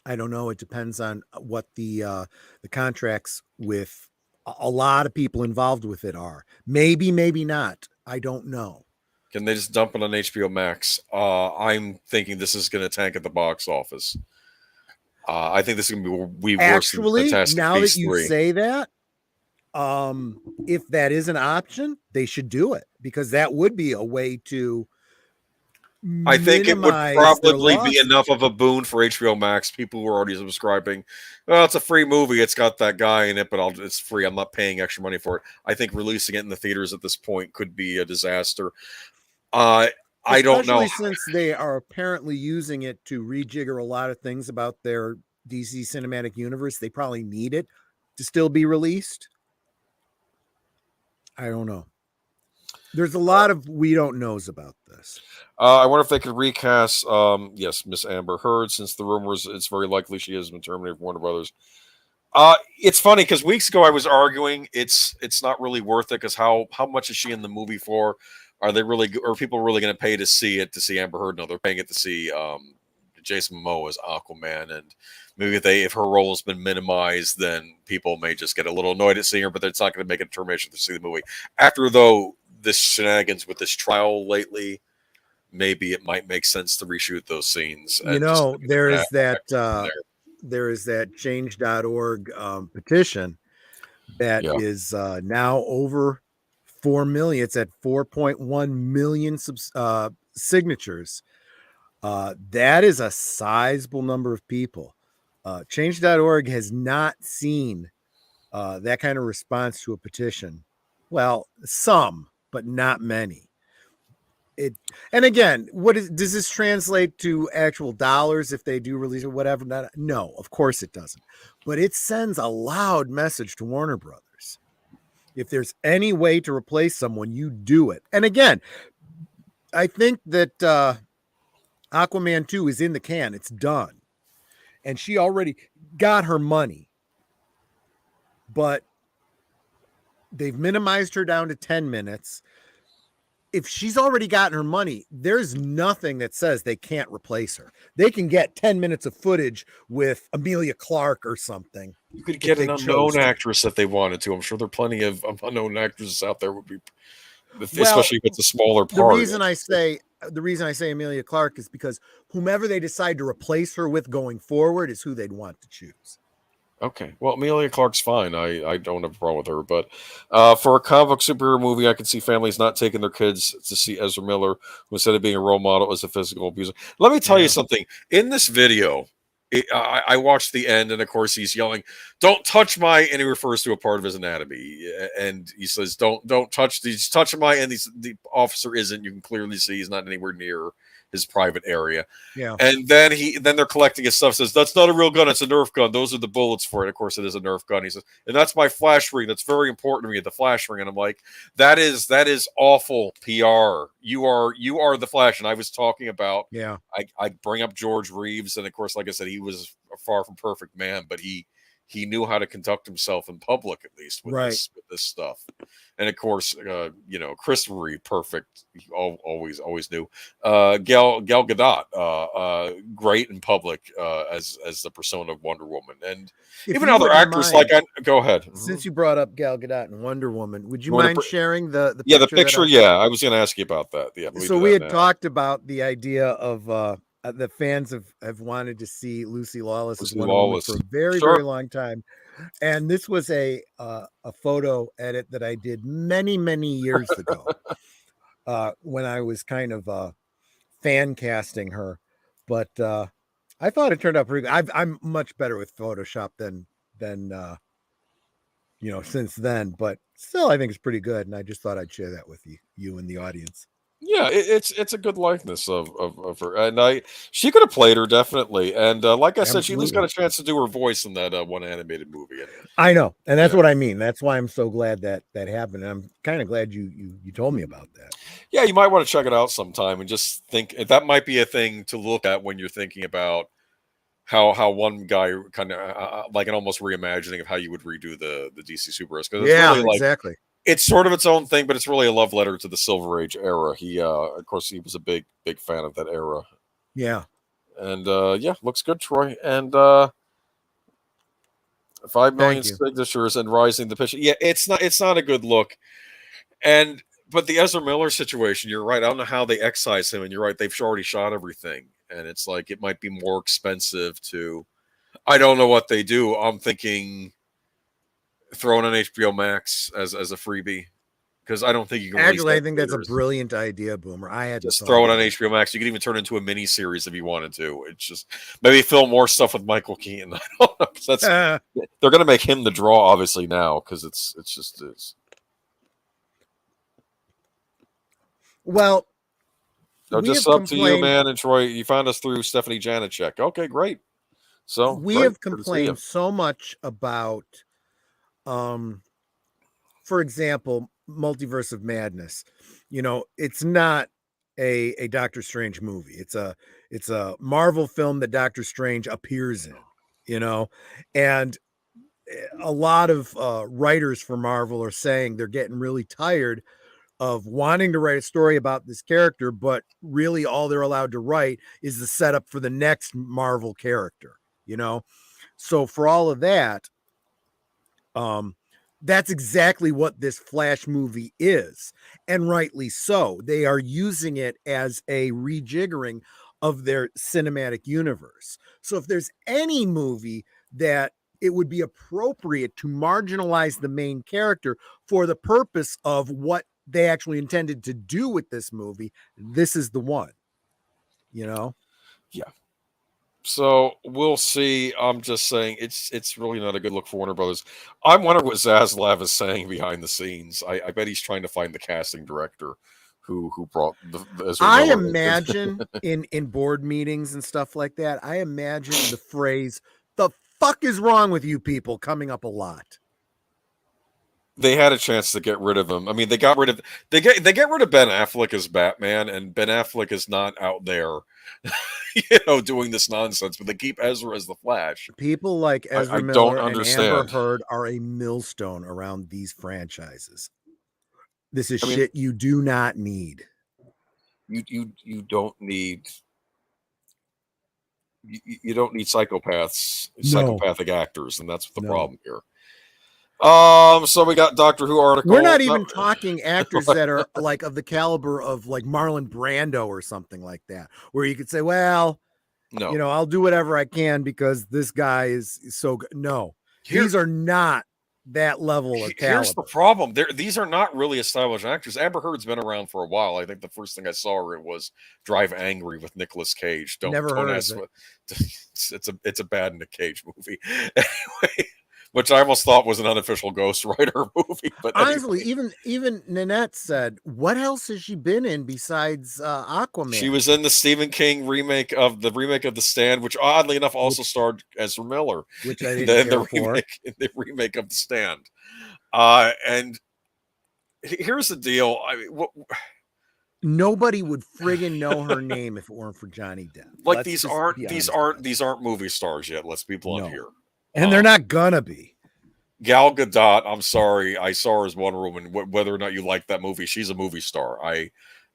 I don't know. It depends on what the contracts with a lot of people involved with it are. Maybe, maybe not. I don't know. Can they just dump it on HBO Max? I'm thinking this is going to tank at the box office. I think this is going to be worse than Fantastic now Beasts that you 3. say that, if that is an option, they should do it, because that would be a way to I think it would minimize probably their be enough of a boon for HBO Max. People who are already subscribing, well, it's a free movie. It's got that guy in it, but it's free. I'm not paying extra money for it. I think releasing it in the theaters at this point could be a disaster. I don't know. Especially since they are apparently using it to rejigger a lot of things about their DC cinematic universe. They probably need it to still be released. I don't know. There's a lot of we don't knows about this. I wonder if they could recast, yes, Miss Amber Heard, since the rumors it's very likely she has been terminated from Warner Brothers. It's funny because weeks ago I was arguing it's not really worth it, because how much is she in the movie for? Are people really going to pay to see Amber Heard? No, they're paying it to see Jason Momoa as Aquaman, and maybe if her role has been minimized, then people may just get a little annoyed at seeing her, but it's not going to make a determination to see the movie. After this shenanigans with this trial lately, maybe it might make sense to reshoot those scenes. There is that change.org petition that is now over 4 million. It's at 4.1 million signatures. That is a sizable number of people. Change.org has not seen that kind of response to a petition. Well, some, but not many. And again, does this translate to actual dollars if they do release it, whatever? No, of course it doesn't. But it sends a loud message to Warner Brothers. If there's any way to replace someone, you do it. And again, I think that Aquaman 2 is in the can. It's done. And she already got her money. But they've minimized her down to 10 minutes. If she's already gotten her money, there's nothing that says they can't replace her. They can get 10 minutes of footage with Emilia Clarke or something. You could get an unknown actress if they wanted to. I'm sure there are plenty of unknown actresses out there especially if it's a smaller part. The reason I say Emilia Clarke is because whomever they decide to replace her with going forward is who they'd want to choose. Okay, well, Emilia Clarke's fine. I don't have a problem with her, but for a comic book superhero movie, I can see families not taking their kids to see Ezra Miller, who instead of being a role model is a physical abuser. Let me tell you something. In this video, I watched the end, and of course he's yelling, "Don't touch my," and he refers to a part of his anatomy, and he says, "Don't touch these, touch my," and the officer isn't. You can clearly see he's not anywhere near his private area. Yeah. And then they're collecting his stuff. Says, "That's not a real gun. It's a Nerf gun. Those are the bullets for it." Of course, it is a Nerf gun. He says, "And that's my flash ring. That's very important to me. The flash ring." And I'm like, that is awful PR. You are the Flash. And I was talking about, I bring up George Reeves, and of course, like I said, he was a far from perfect man, but he knew how to conduct himself in public, at least with this stuff. And of course, Christopher Reeve, perfect. He always knew. Gal Gadot, great in public as the persona of Wonder Woman, and even other actors go ahead. Since you brought up Gal Gadot and Wonder Woman, would you mind sharing the picture? Yeah, the picture. Yeah, I was going to ask you about that. Yeah. So we had talked about the idea of the fans have wanted to see Lucy Lawless as Wonder Woman for a very, very long time. And this was a photo edit that I did many, many years ago when I was kind of fan casting her. But I thought it turned out pretty good. I'm much better with Photoshop than since then. But still, I think it's pretty good. And I just thought I'd share that with you and the audience. Yeah, it's a good likeness of her, and she could have played her definitely, and like I said, she at least got Absolutely. a chance to do her voice in that one animated movie. And I know, and that's yeah, what I mean. That's why I'm so glad that that happened. And I'm kind of glad you told me about that. yeah, you might want to check it out sometime and just think that might be a thing to look at when you're thinking about how one guy kind of like an almost reimagining of how you would redo the DC superheroes because it's really Yeah, like exactly. it's sort of its own thing, but it's really a love letter to the Silver Age era. He, of course, he was a big fan of that era, Yeah. and yeah, looks good, Troy. And 5 million Thank you. signatures and rising the pitch. Yeah, it's not a good look. And but the Ezra Miller situation, you're right. I don't know how they excise him, and you're right. They've already shot everything, and it's like it might be more expensive to. I don't know what they do. I'm thinking throwing on HBO Max as a freebie because I don't think you can release Actually, that I think in that's a theaters. brilliant idea, Boomer. I hadn't Just thought throw of it on that. HBO Max. You could even turn it into a mini series if you wanted to. It's just maybe film more stuff with Michael Keaton. I don't know 'cause that's they're going to make him the draw obviously now because it's just is. Well, So we just have up to you, complained. man. And Troy, you found us through Stephanie Janicek. Okay, great. So We great. have Good to see you. complained so much about, um, for example, Multiverse of Madness. You know, it's not a Doctor Strange movie. It's a Marvel film that Doctor Strange appears in. You know, and a lot of writers for Marvel are saying they're getting really tired of wanting to write a story about this character, but really all they're allowed to write is the setup for the next Marvel character, you know? So for all of that, um, that's exactly what this Flash movie is. And rightly so. They are using it as a rejiggering of their cinematic universe. So if there's any movie that it would be appropriate to marginalize the main character for the purpose of what they actually intended to do with this movie, this is the one, you know? Yeah. So we'll see. I'm just saying it's really not a good look for Warner Brothers. I'm wondering what Zaslav is saying behind the scenes. I bet he's trying to find the casting director who brought the Ezra I Miller. imagine in board meetings and stuff like that, I imagine the phrase "the fuck is wrong with you people" coming up a lot. They had a chance to get rid of him. I mean, they get rid of Ben Affleck as Batman, and Ben Affleck is not out there, doing this nonsense. But they keep Ezra as the Flash. People like I Ezra don't Miller and Amber understand. Heard are a millstone around these franchises. This is I mean, shit you do not need. you don't need you don't need psychopaths, No, psychopathic actors, and that's the no. problem here. So we got Doctor Who article. We're not No, even talking actors that are like of the caliber of like Marlon Brando or something like that, where you could say, well, no. I'll do whatever I can because this guy is so good. No, these are not that level of Here's the caliber. problem. These are not really established actors. Amber Heard's been around for a while. I think the first thing I saw her was Drive Angry with Nicolas Cage. Never Don't heard ask of it. it's a bad Nick Cage movie. Anyway, which I almost thought was an unofficial Ghost Rider movie. But Honestly, anyway, even Nanette said, what else has she been in besides Aquaman? she was in the Stephen King remake of The Stand, which oddly enough also starred Ezra Miller. Which I didn't care for. The remake of The Stand. And here's the deal. I mean, Nobody would friggin' know her name if it weren't for Johnny Depp. like Let's these just aren't be these honest aren't about these aren't movie stars yet. Let's be blunt No. here. And they're not gonna be. Gal Gadot. I'm sorry, I saw her as Wonder Woman. Whether or not you like that movie, she's a movie star. I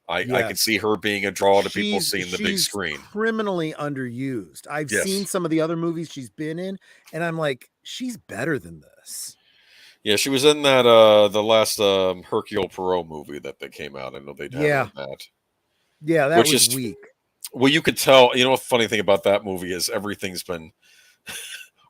can see her being a draw to people seeing the big screen. Criminally underused. I've Yes. seen some of the other movies she's been in, and I'm like, she's better than this. Yeah, she was in that the last Hercule Poirot movie that came out. I know they had that. Yeah, that Which was is weak. Well, you could tell. You know, what the funny thing about that movie is everything's been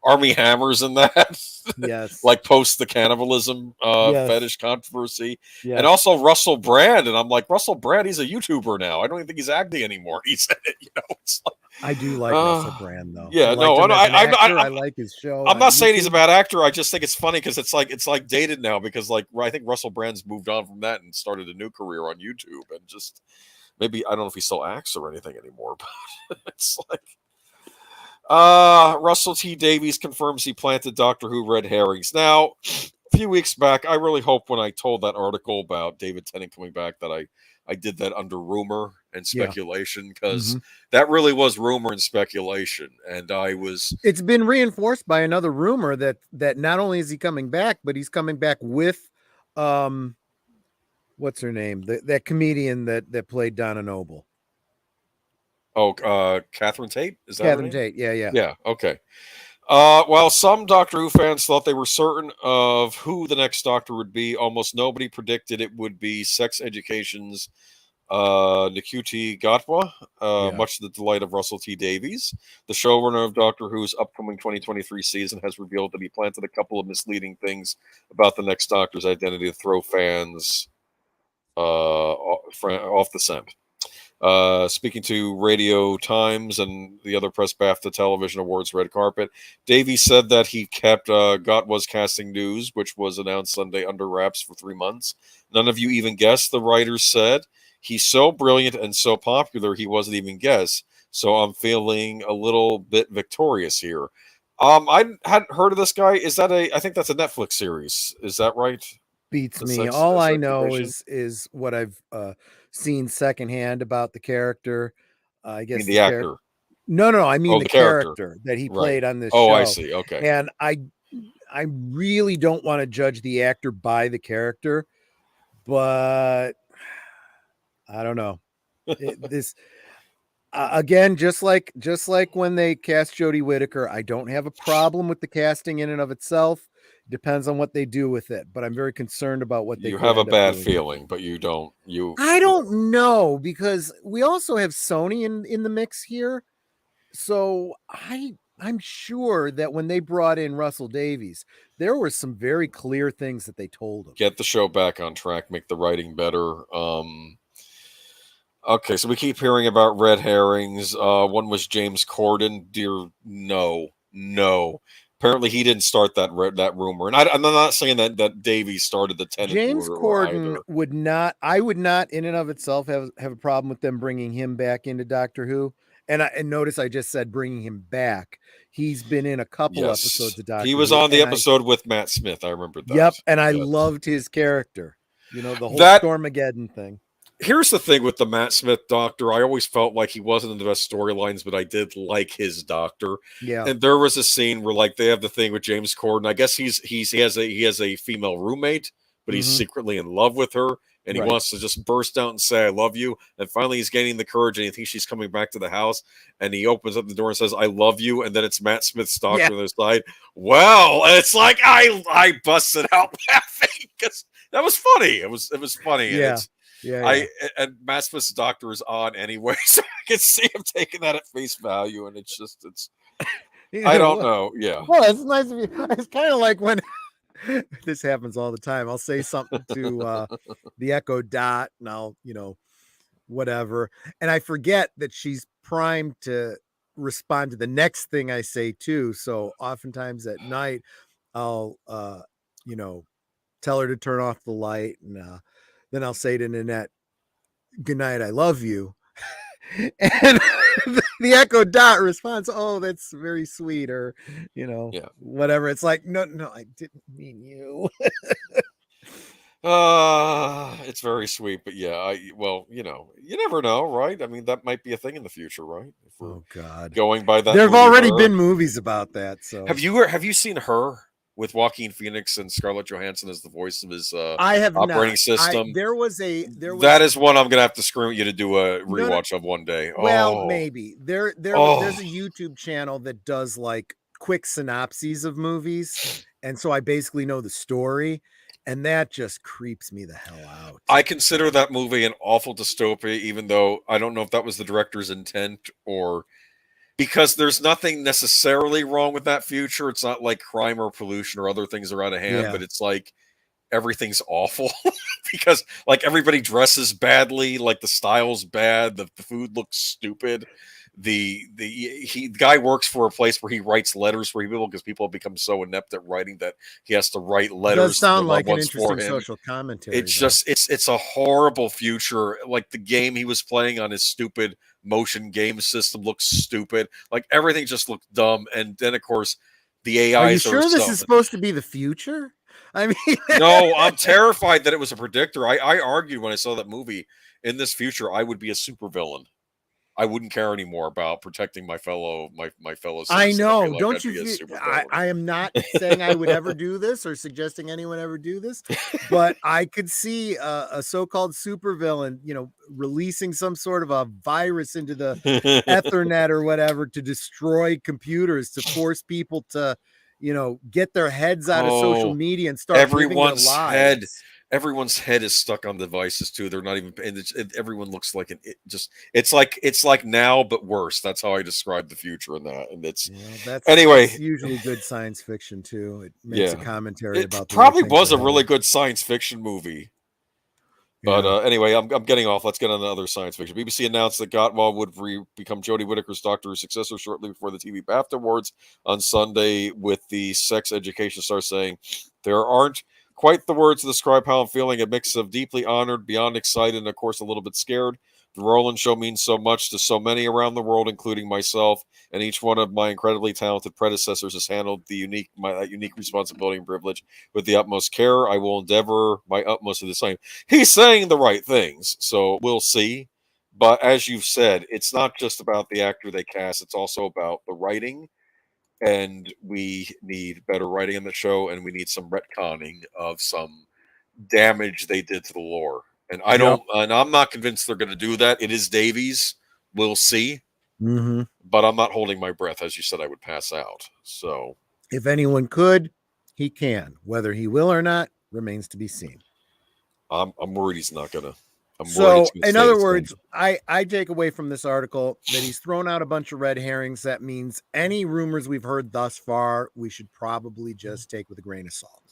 Army Hammer's in that. Yes. Like post the cannibalism Yes. fetish controversy. Yes. And also Russell Brand. And I'm like, Russell Brand, he's a YouTuber now. I don't even think he's acting anymore. He's in it, It's like, I do like Russell Brand though. Yeah, I like him as an actor. I like his show. I'm on not saying he's a YouTube. bad actor. I just think it's funny because it's like dated now because like I think Russell Brand's moved on from that and started a new career on YouTube and just maybe I don't know if he still acts or anything anymore, but it's like Russell T Davies confirms he planted Doctor Who red herrings. Now, a few weeks back, I really hope when I told that article about David Tennant coming back that I did that under rumor and speculation because that really was rumor and speculation, and I was. It's been reinforced by another rumor that not only is he coming back, but he's coming back with, what's her name? That comedian that played Donna Noble. Oh, Catherine Tate? Is that Catherine her name? Tate? Yeah. Yeah. Okay. While some Doctor Who fans thought they were certain of who the next Doctor would be, almost nobody predicted it would be Sex Education's Nikuti Gatwa, much to the delight of Russell T Davies. The showrunner of Doctor Who's upcoming 2023 season has revealed that he planted a couple of misleading things about the next Doctor's identity to throw fans off the scent. Speaking to Radio Times and the other press BAFTA Television Awards red carpet, Davies said that he kept Gatwa's casting news, which was announced Sunday, under wraps for 3 months. None of you even guessed, the writers said. He's so brilliant and so popular, he wasn't even guessed. So I'm feeling a little bit victorious here. I hadn't heard of this guy. Is that I think that's a Netflix series. Is that right? Beats me. All I know is what I've seen secondhand about the character. I guess the actor. No, I mean the character that he played on this show. Oh, I see. Okay. And I really don't want to judge the actor by the character, but I don't know. This again, just like when they cast Jodie Whittaker, I don't have a problem with the casting in and of itself. Depends on what they do with it, but I'm very concerned about what they. You have a bad feeling, but you don't. I don't know, because we also have Sony in the mix here, so I'm sure that when they brought in Russell Davies, there were some very clear things that they told him. Get the show back on track, make the writing better. Okay, so we keep hearing about red herrings. One was James Corden. No. Apparently, he didn't start that rumor, and I'm not saying that Davies started the Tennant. James Corden would not. I would not, in and of itself, have a problem with them bringing him back into Doctor Who. And notice I just said bringing him back. He's been in a couple episodes of Doctor Who. He was on the episode with Matt Smith. I remember that. Yep, and I loved his character. You know, the whole Stormageddon thing. Here's the thing with the Matt Smith Doctor. I always felt like he wasn't in the best storylines, but I did like his Doctor. Yeah. And there was a scene where like they have the thing with James Corden. I guess he has a female roommate, but he's secretly in love with her, and he wants to just burst out and say, "I love you." And finally, he's gaining the courage, and he thinks she's coming back to the house, and he opens up the door and says, "I love you." And then it's Matt Smith's Doctor on the side. Well, it's like I busted out laughing because that was funny. It was funny. Yeah. And Matt Smith's Doctor is on anyway, so I can see him taking that at face value, and it's I don't know. Yeah. Well, it's nice of you. It's kind of like when this happens all the time. I'll say something to the Echo Dot, and I'll, whatever, and I forget that she's primed to respond to the next thing I say too. So oftentimes at night, I'll tell her to turn off the light, and then I'll say to Nanette, "Good night, I love you." And the Echo Dot responds, "Oh, that's very sweet," or whatever. It's like, no, I didn't mean you. It's very sweet, but yeah, you never know, right? I mean, that might be a thing in the future, right? Oh God, going by that, there have already been movies about that. So have you seen Her? With Joaquin Phoenix and Scarlett Johansson as the voice of his I have operating not. system. That is one I'm gonna have to scream at you to do a rewatch of one day. Well, maybe there's a YouTube channel that does like quick synopses of movies, and so I basically know the story, and that just creeps me the hell out. I consider that movie an awful dystopia, even though I don't know if that was the director's intent or. Because there's nothing necessarily wrong with that future. It's not like crime or pollution or other things are out of hand, but it's like everything's awful because like everybody dresses badly, like the style's bad, the food looks stupid. the guy works for a place where he writes letters for people because people have become so inept at writing that he has to write Does letters to their sound loved like an ones for interesting him. social commentary. It's though. just it's a horrible future. Like the game he was playing on his stupid motion game system looks stupid. Like everything just looked dumb. And then of course the Are you AIs sure this so is supposed to be the future? I mean, no, I'm terrified that it was a predictor. I argued when I saw that movie, in this future I would be a supervillain. I wouldn't care anymore about protecting my fellow citizens. I know. Feel like Don't I'd you be a feel? supervillain. I am not saying I would ever do this or suggesting anyone ever do this, but I could see a so-called supervillain, releasing some sort of a virus into the Ethernet or whatever to destroy computers, to force people to, get their heads out of social media and start living their lives. Everyone's head is stuck on devices too. They're not even, and everyone looks like it's like now but worse. That's how I describe the future in that. And it's that's usually good science fiction too. It makes a commentary about. It probably was a really good science fiction movie. But anyway, I'm getting off. Let's get on to other science fiction. BBC announced that Gottwald would become Jodie Whittaker's Doctor Who successor shortly before the TV BAFTA Awards on Sunday, with the sex education star saying, "There aren't quite the words to describe how I'm feeling, a mix of deeply honored, beyond excited, and of course a little bit scared. The Roland show means so much to so many around the world, including myself, and each one of my incredibly talented predecessors has handled my unique responsibility and privilege with the utmost care. I will endeavor my utmost to the same." He's saying the right things, so we'll see. But as you've said, it's not just about the actor they cast, it's also about the writing. And we need better writing in the show, and we need some retconning of some damage they did to the lore. And I'm not convinced they're going to do that. It is Davies. We'll see. Mm-hmm. But I'm not holding my breath. As you said, I would pass out. So if anyone could, he can. Whether he will or not remains to be seen. I'm worried he's not going to. So, in other words, I take away from this article that he's thrown out a bunch of red herrings. That means any rumors we've heard thus far, we should probably just take with a grain of salt.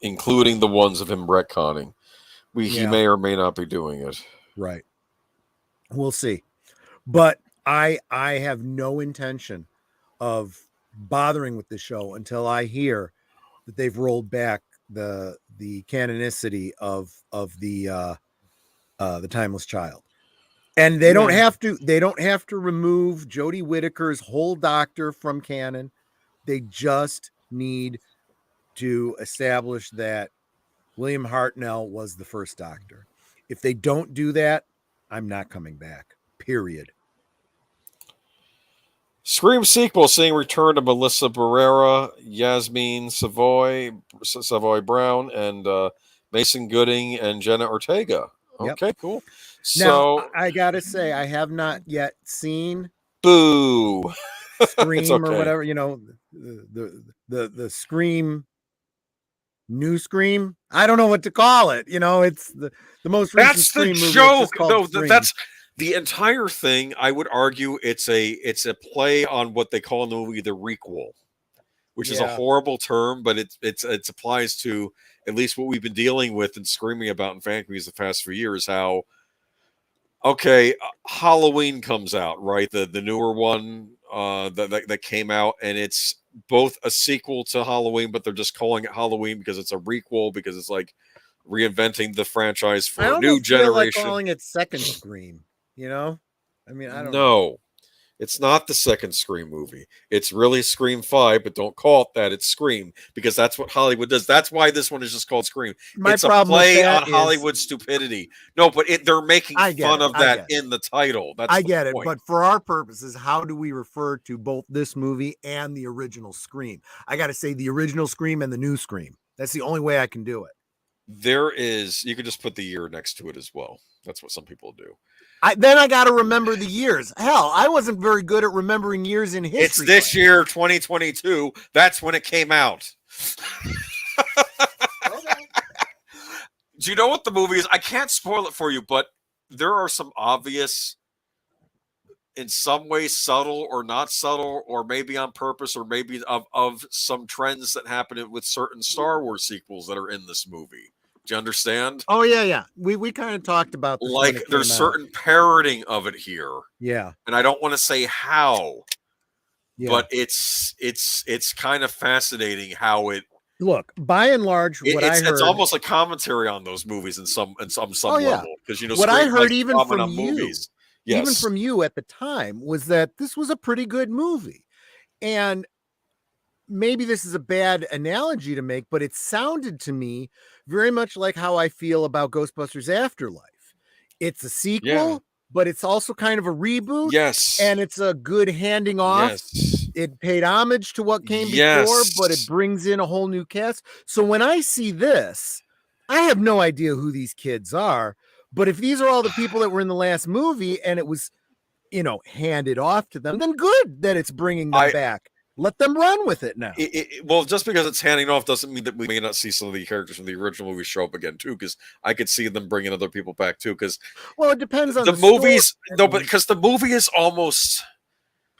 Including the ones of him retconning. He may or may not be doing it. Right. We'll see. But I have no intention of bothering with the show until I hear that they've rolled back the canonicity of the Timeless Child, and they don't have to remove Jodie Whittaker's whole Doctor from canon. They just need to establish that William Hartnell was the first Doctor. If they don't do that, I'm not coming back, period. Scream sequel seeing return to Melissa Barrera, Yasmin Savoy Brown, and Mason Gooding and Jenna Ortega. Okay, cool. So now, I gotta say, I have not yet seen Boo Scream or whatever, the Scream, new Scream. I don't know what to call it. It's the most recent Scream movie. That's the joke. No, that's the entire thing. I would argue it's a play on what they call in the movie the requel, which is a horrible term, but it applies to at least what we've been dealing with and screaming about in fan communities the past few years. How Halloween comes out, right? The newer one that came out, and it's both a sequel to Halloween, but they're just calling it Halloween because it's a requel, because it's like reinventing the franchise for a new generation. Like calling it second Scream, I mean, I don't know. It's not the second Scream movie. It's really Scream 5, but don't call it that. It's Scream, because that's what Hollywood does. That's why this one is just called Scream. It's a play on Hollywood stupidity. No, but they're making fun of that in the title. I get it. But for our purposes, how do we refer to both this movie and the original Scream? I got to say the original Scream and the new Scream. That's the only way I can do it. You could just put the year next to it as well. That's what some people do. Then I got to remember the years. Hell, I wasn't very good at remembering years in history. It's this year, 2022. That's when it came out. Do you know what the movie is? I can't spoil it for you, but there are some obvious, in some ways subtle or not subtle, or maybe on purpose, or maybe of some trends that happen with certain Star Wars sequels that are in this movie. Do you understand? Oh yeah. We kind of talked about this when Like it there's came out. certain parroting of it here. Yeah. And I don't want to say how, Yeah. but it's kind of fascinating how Look, by and large, what I heard, it's almost a commentary on those movies in some Oh, yeah. level, because you know what I Scream heard likes to even comment from on you, movies. even Yes. from you at the time, was that this was a pretty good movie. And maybe this is a bad analogy to make, but it sounded to me very much like how I feel about Ghostbusters Afterlife. It's a sequel, Yeah. but it's also kind of a reboot. Yes. And it's a good handing off. Yes. It paid homage to what came Yes. before, but it brings in a whole new cast. So when I see this, I have no idea who these kids are. But if these are all the people that were in the last movie and it was, you know, handed off to them, then good that it's bringing them back. Let them run with it now. Well, just because it's handing off doesn't mean that we may not see some of the characters from the original movie show up again too. Because I could see them bringing other people back too. Because well, it depends on the movies. No, but because the movie is almost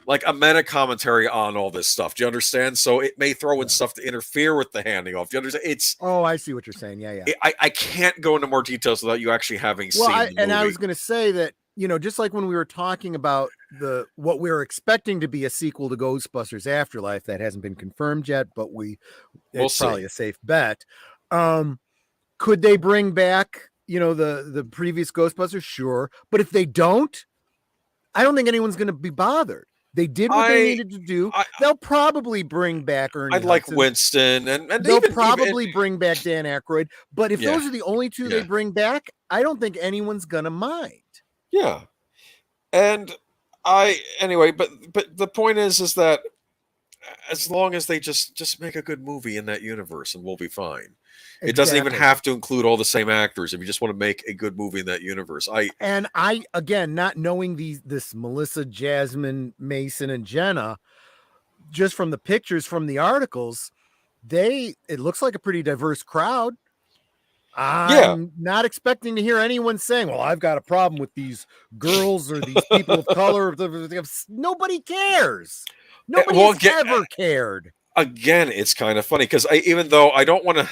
like a meta commentary on all this stuff. Do you understand? So it may throw in stuff to interfere with the handing off. Do you understand? It's I see what you're saying. Yeah. I can't go into more details without you actually having seen the movie. And I was going to say that, you know, just like when we were talking about what we were expecting to be a sequel to Ghostbusters Afterlife, that hasn't been confirmed yet, but it's probably a safe bet. Could they bring back, you know, the previous Ghostbusters? Sure. But if they don't, I don't think anyone's going to be bothered. They did what they needed to do. They'll probably bring back Ernie I'd like Hudson. Winston, and they'll probably bring back Dan Aykroyd. But if those are the only two they bring back, I don't think anyone's going to mind. Yeah. And anyway, but the point is that as long as they just make a good movie in that universe, and we'll be fine. Exactly. It doesn't even have to include all the same actors if you just want to make a good movie in that universe. I again, not knowing this Melissa, Jasmine, Mason, and Jenna, just from the pictures from the articles, it looks like a pretty diverse crowd. I'm not expecting to hear anyone saying, well, I've got a problem with these girls or these people of color. Nobody cares. Nobody's ever cared. Again, it's kind of funny because even though I don't want to.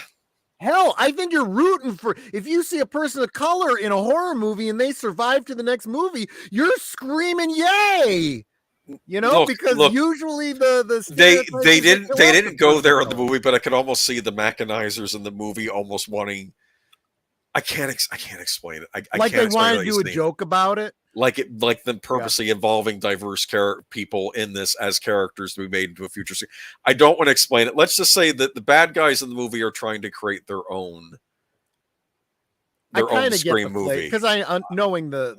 Hell, I think you're rooting for, if you see a person of color in a horror movie and they survive to the next movie, you're screaming, yay. You know, because usually they didn't go there in the movie, but I could almost see the mechanizers in the movie almost wanting. I can't explain it. I they wanted to do a joke about it, like them purposely involving diverse people in this as characters to be made into a future series. I don't want to explain it. Let's just say that the bad guys in the movie are trying to create their own Scream movie. Because knowing the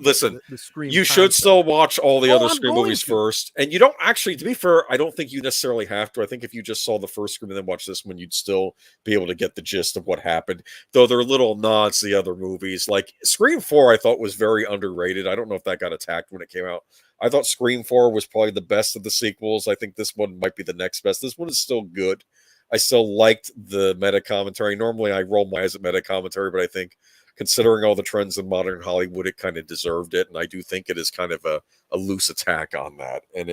Scream. You should still watch all the other Scream movies first, and you don't actually. To be fair, I don't think you necessarily have to. I think if you just saw the first Scream and then watch this one, you'd still be able to get the gist of what happened. Though there are little nods to the other movies, like Scream 4, I thought was very underrated. I don't know if that got attacked when it came out. I thought Scream 4 was probably the best of the sequels. I think this one might be the next best. This one is still good. I still liked the meta commentary. Normally, I roll my eyes at meta commentary, but I think, considering all the trends in modern Hollywood, it kind of deserved it, and I do think it is kind of a loose attack on that. And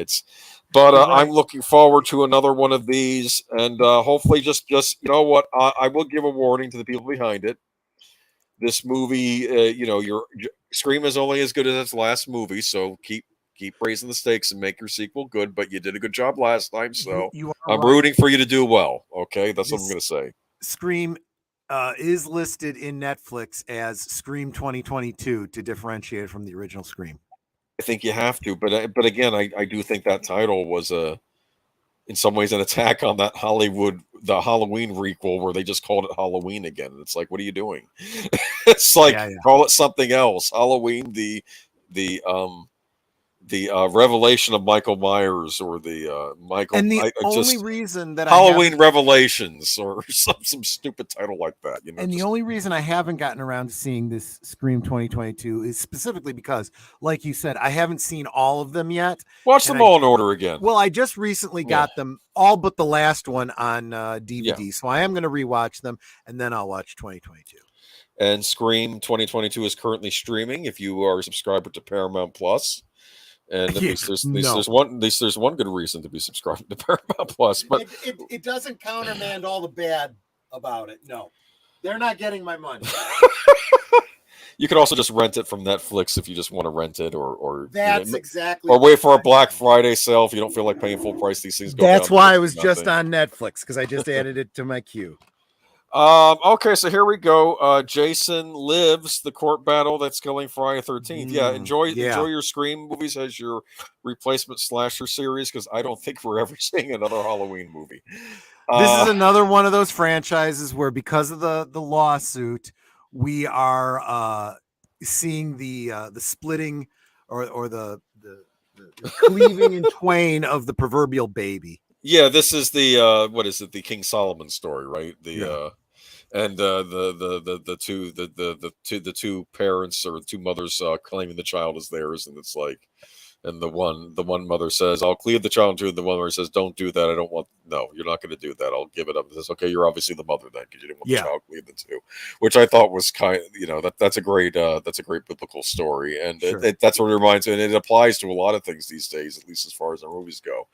I'm looking forward to another one of these, and hopefully, just you know what, I will give a warning to the people behind it. This movie, your Scream is only as good as its last movie, so keep raising the stakes and make your sequel good. But you did a good job last time, so I'm rooting for you to do well. Okay, that's what I'm going to say. Scream is listed in Netflix as Scream 2022 to differentiate it from the original Scream. I think you have to, but again, I do think that title was in some ways an attack on that the Halloween requel where they just called it Halloween again. It's like, what are you doing? It's like call it something else. Halloween, the revelation of Michael Myers, or the Michael. And the only reason that Halloween Revelations, or some stupid title like that, you know. And the only reason I haven't gotten around to seeing this Scream 2022 is specifically because, like you said, I haven't seen all of them yet. Watch them all in order again. Well, I just recently got them all, but the last one on DVD, so I am going to rewatch them, and then I'll watch 2022. And Scream 2022 is currently streaming if you are a subscriber to Paramount Plus. And at least there's one good reason to be subscribing to Paramount Plus, but it doesn't countermand all the bad about it. No. They're not getting my money. You could also just rent it from Netflix if you just want to rent it, or That's exactly. or wait for a Black Friday sale if you don't feel like paying full price. These things go. That's down why I was nothing. just on Netflix, because I just added it to my queue. Okay, so here we go. Jason Lives, the court battle that's killing Friday the 13th. Enjoy your Scream movies as your replacement slasher series, because I don't think we're ever seeing another Halloween movie. This is another one of those franchises where, because of the lawsuit, we are seeing the splitting or the cleaving in twain of the proverbial baby. Yeah, this is the what is it? The King Solomon story, right? And the two parents or two mothers claiming the child is theirs, and it's like, and the one mother says, "I'll cleave the child to," and the one mother says, "Don't do that. I don't want. No, you're not going to do that. I'll give it up." And says, "Okay, you're obviously the mother then, because you didn't want the child cleaved into," which I thought was that's a great biblical story, and that's what it reminds me, and it applies to a lot of things these days, at least as far as our movies go.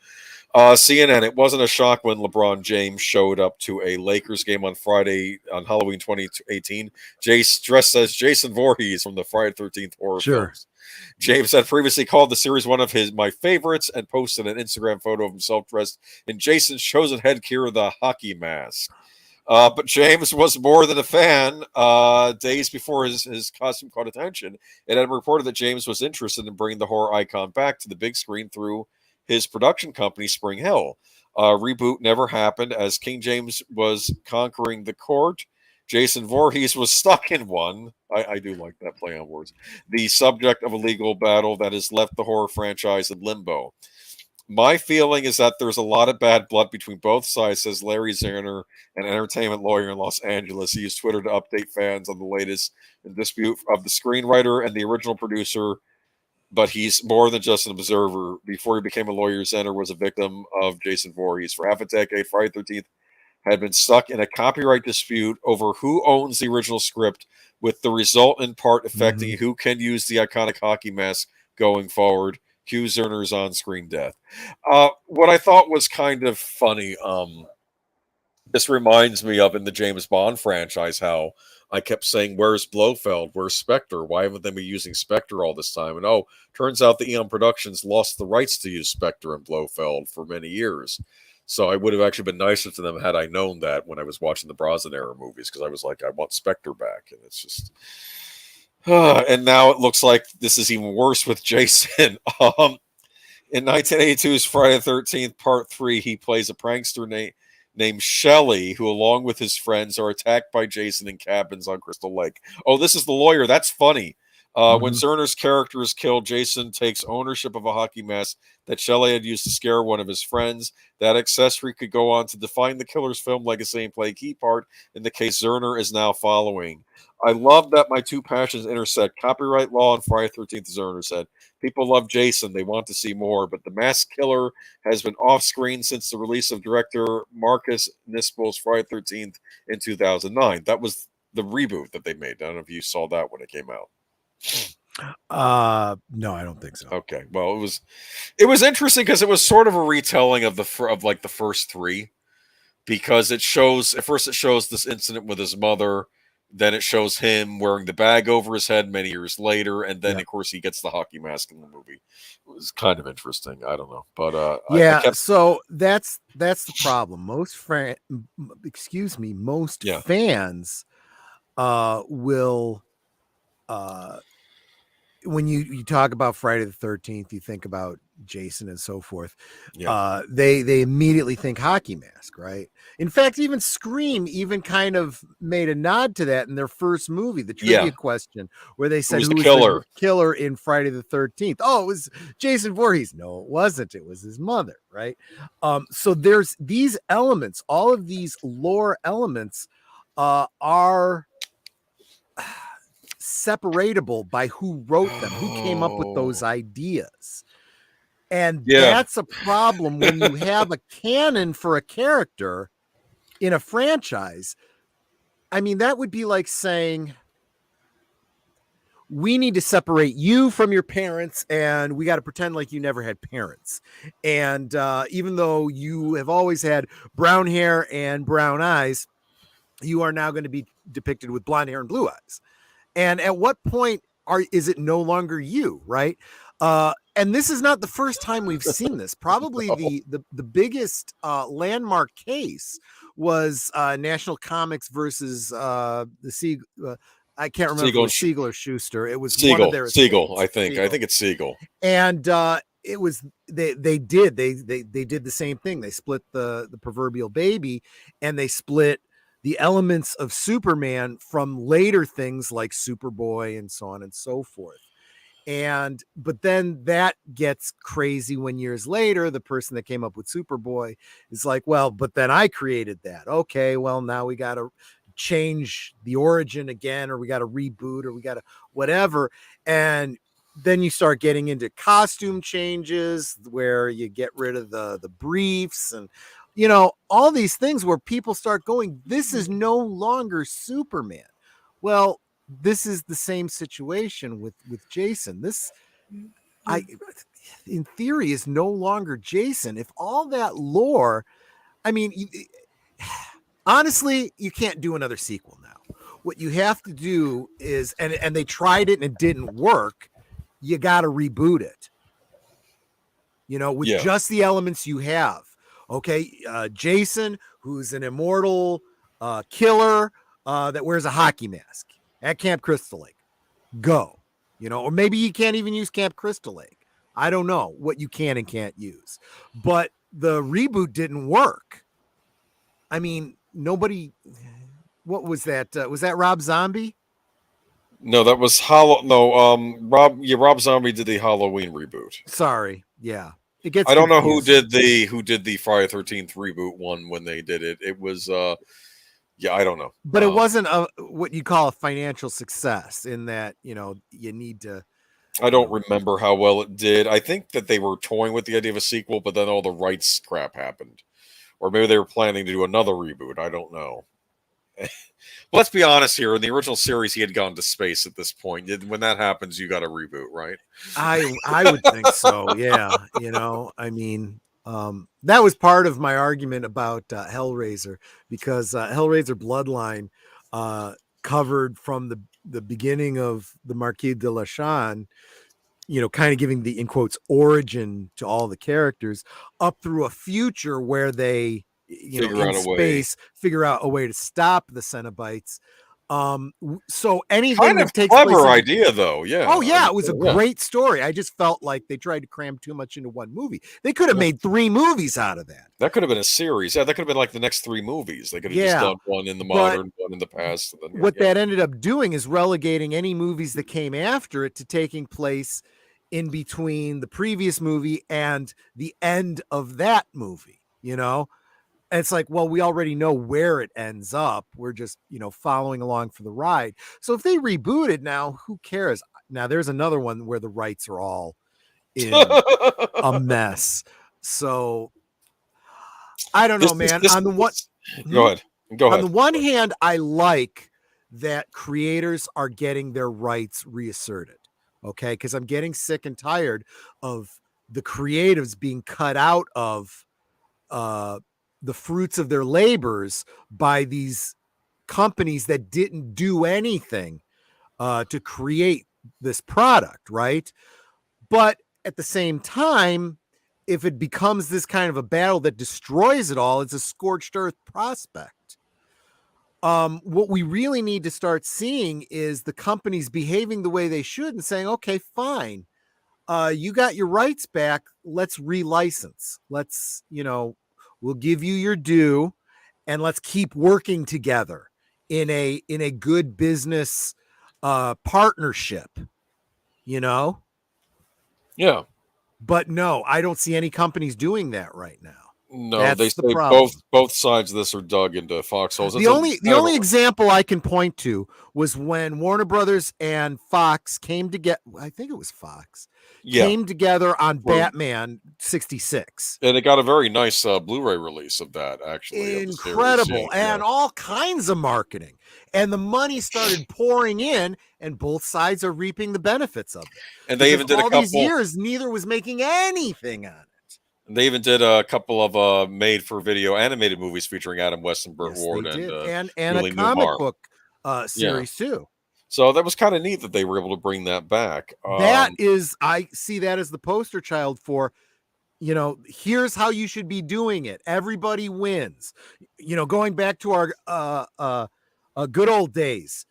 CNN, it wasn't a shock when LeBron James showed up to a Lakers game on Friday on Halloween 2018. Dressed as Jason Voorhees from the Friday the 13th horror films. James had previously called the series one of my favorites and posted an Instagram photo of himself dressed in Jason's chosen headgear, the hockey mask. But James was more than a fan. Days before his costume caught attention, it had been reported that James was interested in bringing the horror icon back to the big screen through his production company, Spring Hill. Reboot never happened as King James was conquering the court. Jason Voorhees was stuck in one. I do like that play on words. The subject of a legal battle that has left the horror franchise in limbo. My feeling is that there's a lot of bad blood between both sides, says Larry Zerner, an entertainment lawyer in Los Angeles. He used Twitter to update fans on the latest dispute of the screenwriter and the original producer, but he's more than just an observer. Before he became a lawyer, Zerner was a victim of Jason Voorhees. For half a decade, Friday the 13th had been stuck in a copyright dispute over who owns the original script, with the result in part affecting who can use the iconic hockey mask going forward. Cue Zerner's on-screen death. What I thought was kind of funny, this reminds me of in the James Bond franchise how I kept saying, where's Blofeld? Where's Spectre? Why haven't they been using Spectre all this time? And turns out the Eon Productions lost the rights to use Spectre and Blofeld for many years. So I would have actually been nicer to them had I known that when I was watching the Brosnan era movies, because I was like, I want Spectre back. And it's just... and now it looks like this is even worse with Jason. In 1982's Friday the 13th, Part 3, he plays a prankster named Shelley, who, along with his friends, are attacked by Jason in cabins on Crystal Lake. Oh, this is the lawyer. That's funny. When Zerner's character is killed, Jason takes ownership of a hockey mask that Shelley had used to scare one of his friends. That accessory could go on to define the killer's film legacy and play a key part in the case Zerner is now following. I love that my two passions intersect. Copyright law and Friday the 13th, Zerner said. People love Jason. They want to see more, but the masked killer has been off-screen since the release of director Marcus Nispel's Friday the 13th in 2009. That was the reboot that they made. I don't know if you saw that when it came out. No, I don't think so. Okay, well, it was interesting because it was sort of a retelling of the first three, because it shows this incident with his mother, then it shows him wearing the bag over his head many years later, and then of course he gets the hockey mask in the movie. It was kind of interesting. I don't know, but so that's the problem. Most fans will when you talk about Friday the 13th, you think about Jason and so forth. They immediately think hockey mask, right? In fact, even Scream even kind of made a nod to that in their first movie, the trivia question, where they said, who was the killer in Friday the 13th? Oh, it was Jason Voorhees. No, it wasn't. It was his mother, right? So there's these elements, all of these lore elements are separatable by who wrote them, who came up with those ideas. And that's a problem when you have a canon for a character in a franchise. I mean, that would be like saying, we need to separate you from your parents, and we got to pretend like you never had parents. And even though you have always had brown hair and brown eyes, you are now going to be depicted with blonde hair and blue eyes. And at what point is it no longer you, right? And this is not the first time we've seen this. Probably the biggest landmark case was National Comics versus the Siegel. I can't remember if it was Siegel or Schuster. It was one of their Siegel, I think. Siegel. I think it's Siegel. And it was they did the same thing. They split the proverbial baby, and they split the elements of Superman from later things like Superboy and so on and so forth. But then that gets crazy when years later, the person that came up with Superboy is like, well, but then I created that. Okay, well, now we got to change the origin again, or we got to reboot, or we got to whatever. And then you start getting into costume changes where you get rid of the briefs and, all these things where people start going, this is no longer Superman. Well, this is the same situation with Jason. This, in theory, is no longer Jason. If all that lore, I mean, honestly, you can't do another sequel now. What you have to do is, and they tried it and it didn't work, you got to reboot it, with just the elements you have. Okay, Jason, who's an immortal killer that wears a hockey mask at Camp Crystal Lake. Go, or maybe you can't even use Camp Crystal Lake. I don't know what you can and can't use. But the reboot didn't work. I mean, nobody. What was that? Was that Rob Zombie? No, that was Rob Zombie did the Halloween reboot. Sorry, yeah. It gets I don't know confusing. who did the Friday 13th reboot one when they did it. It was I don't know. But it wasn't what you call a financial success in that, you need to. I don't remember how well it did. I think that they were toying with the idea of a sequel, but then all the rights crap happened. Or maybe they were planning to do another reboot. I don't know. Let's be honest here. In the original series, he had gone to space at this point. When that happens, you got to reboot, right? I would think so. Yeah. I mean, that was part of my argument about Hellraiser, because Hellraiser Bloodline covered from the beginning of the Marquis de Lachaume, kind of giving the, in quotes, origin to all the characters up through a future where they, in space, figure out a way to stop the Cenobites. So anything kind of takes clever place idea, though. Yeah. Oh yeah, it was a great story. I just felt like they tried to cram too much into one movie. They could have made 3 movies out of that. That could have been a series. Yeah, that could have been like the next 3 movies. They could have just done one in the modern, one in the past. And then, that ended up doing is relegating any movies that came after it to taking place in between the previous movie and the end of that movie. And it's like, well, we already know where it ends up. We're just, following along for the ride. So if they reboot it now, who cares? Now there's another one where the rights are all in a mess. So I don't know, man. Go ahead. On the one hand, I like that creators are getting their rights reasserted. Okay. Because I'm getting sick and tired of the creatives being cut out of, the fruits of their labors by these companies that didn't do anything to create this product, right? But at the same time, if it becomes this kind of a battle that destroys it all, it's a scorched earth prospect. What we really need to start seeing is the companies behaving the way they should and saying, okay, fine. You got your rights back. Let's relicense. Let's, we'll give you your due, and let's keep working together in a good business partnership, Yeah. But no, I don't see any companies doing that right now. No, That's they the say problem. both sides of this are dug into foxholes. The only example I can point to was when Warner Brothers and Fox came together. I think it was Fox. Came together on Batman 66. And it got a very nice Blu-ray release of that, actually. Incredible. And all kinds of marketing. And the money started pouring in, and both sides are reaping the benefits of it. And they even did all these years, neither was making anything on it. And they even did a couple of made-for-video animated movies featuring Adam West and Burt Yes, Ward they did, and and Julie a comic Newmar. book Yeah. series too. So that was kind of neat that they were able to bring that back. That is, I see that as the poster child for, here's how you should be doing it. Everybody wins. Going back to our good old days.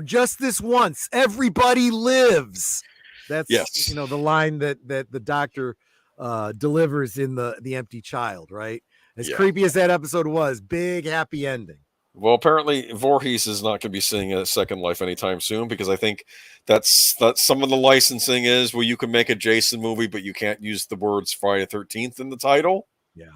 Just this once, everybody lives. That's Yes. the line that the doctor delivers in the Empty Child, right? As creepy as that episode was, big happy ending. Well, apparently Voorhees is not going to be seeing a Second Life anytime soon, because I think that's some of the licensing is you can make a Jason movie, but you can't use the words Friday the 13th in the title. Yeah.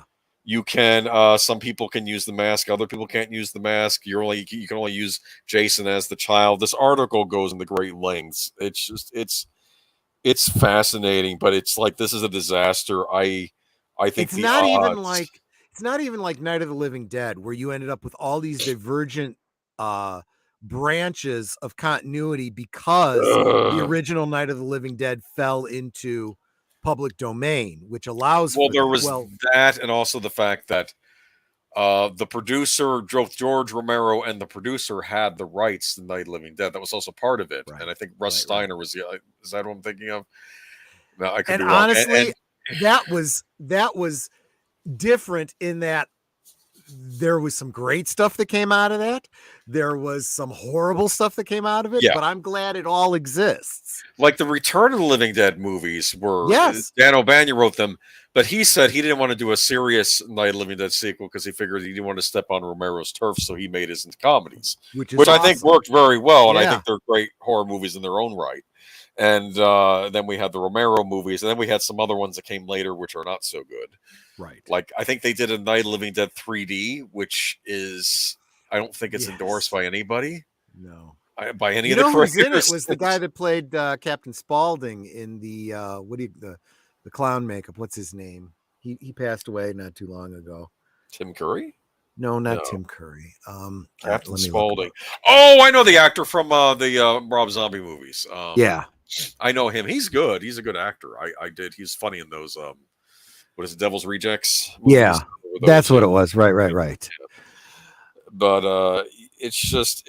You can, some people can use the mask, other people can't use the mask. You can only use Jason as the child. This article goes into great lengths. It's just, it's fascinating, but it's like, this is a disaster. I think it's not even like Night of the Living Dead, where you ended up with all these divergent branches of continuity because the original Night of the Living Dead fell into public domain, which allows for there was that, and also the fact that the producer, George Romero, and the producer had the rights to Night of the Living Dead. That was also part of it. Right. And I think Russ Steiner was is that what I'm thinking of? No, I could be wrong. Honestly, that was different in that there was some great stuff that came out of that. There was some horrible stuff that came out of it, but I'm glad it all exists. Like the Return of the Living Dead movies were, Dan O'Banion wrote them, but he said he didn't want to do a serious Night of the Living Dead sequel because he figured he didn't want to step on Romero's turf, so he made his into comedies, which awesome. I think worked very well, and I think they're great horror movies in their own right. And then we had the Romero movies, and then we had some other ones that came later, which are not so good. Right. Like, I think they did a Night of the Living Dead 3D, which is, I don't think it's endorsed by anybody. No. By any of the creators. Who's in it was the guy that played Captain Spaulding in the the clown makeup. What's his name? He passed away not too long ago. Tim Curry? No, not Tim Curry. Captain Spaulding. Oh, I know the actor from the Rob Zombie movies. I know him. He's good. He's a good actor. He's funny in those what is it, Devil's Rejects movies? Yeah, that's what it was. Right. Yeah. But it's just,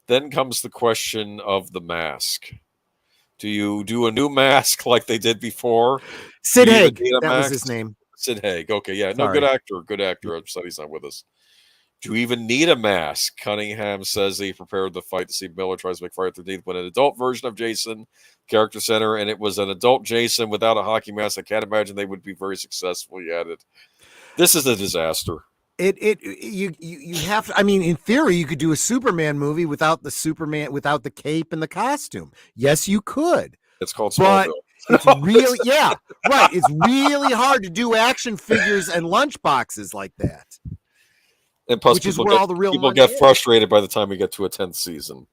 then comes the question of the mask. Do you do a new mask like they did before? Sid Haig, that was his name. Sid Haig. Okay, yeah, no, good actor. I'm sad he's not with us. Do you even need a mask? Cunningham says he prepared the fight to see Miller tries to make Friday the 13th when an adult version of Jason character center, and it was an adult Jason without a hockey mask. I can't imagine they would be very successful. He added, "This is a disaster." You have to, I mean, in theory, you could do a Superman movie without the cape and the costume. Yes, you could. It's called Smallville. It's really, right. It's really hard to do action figures and lunchboxes like that. And plus, people get frustrated by the time we get to a 10th season.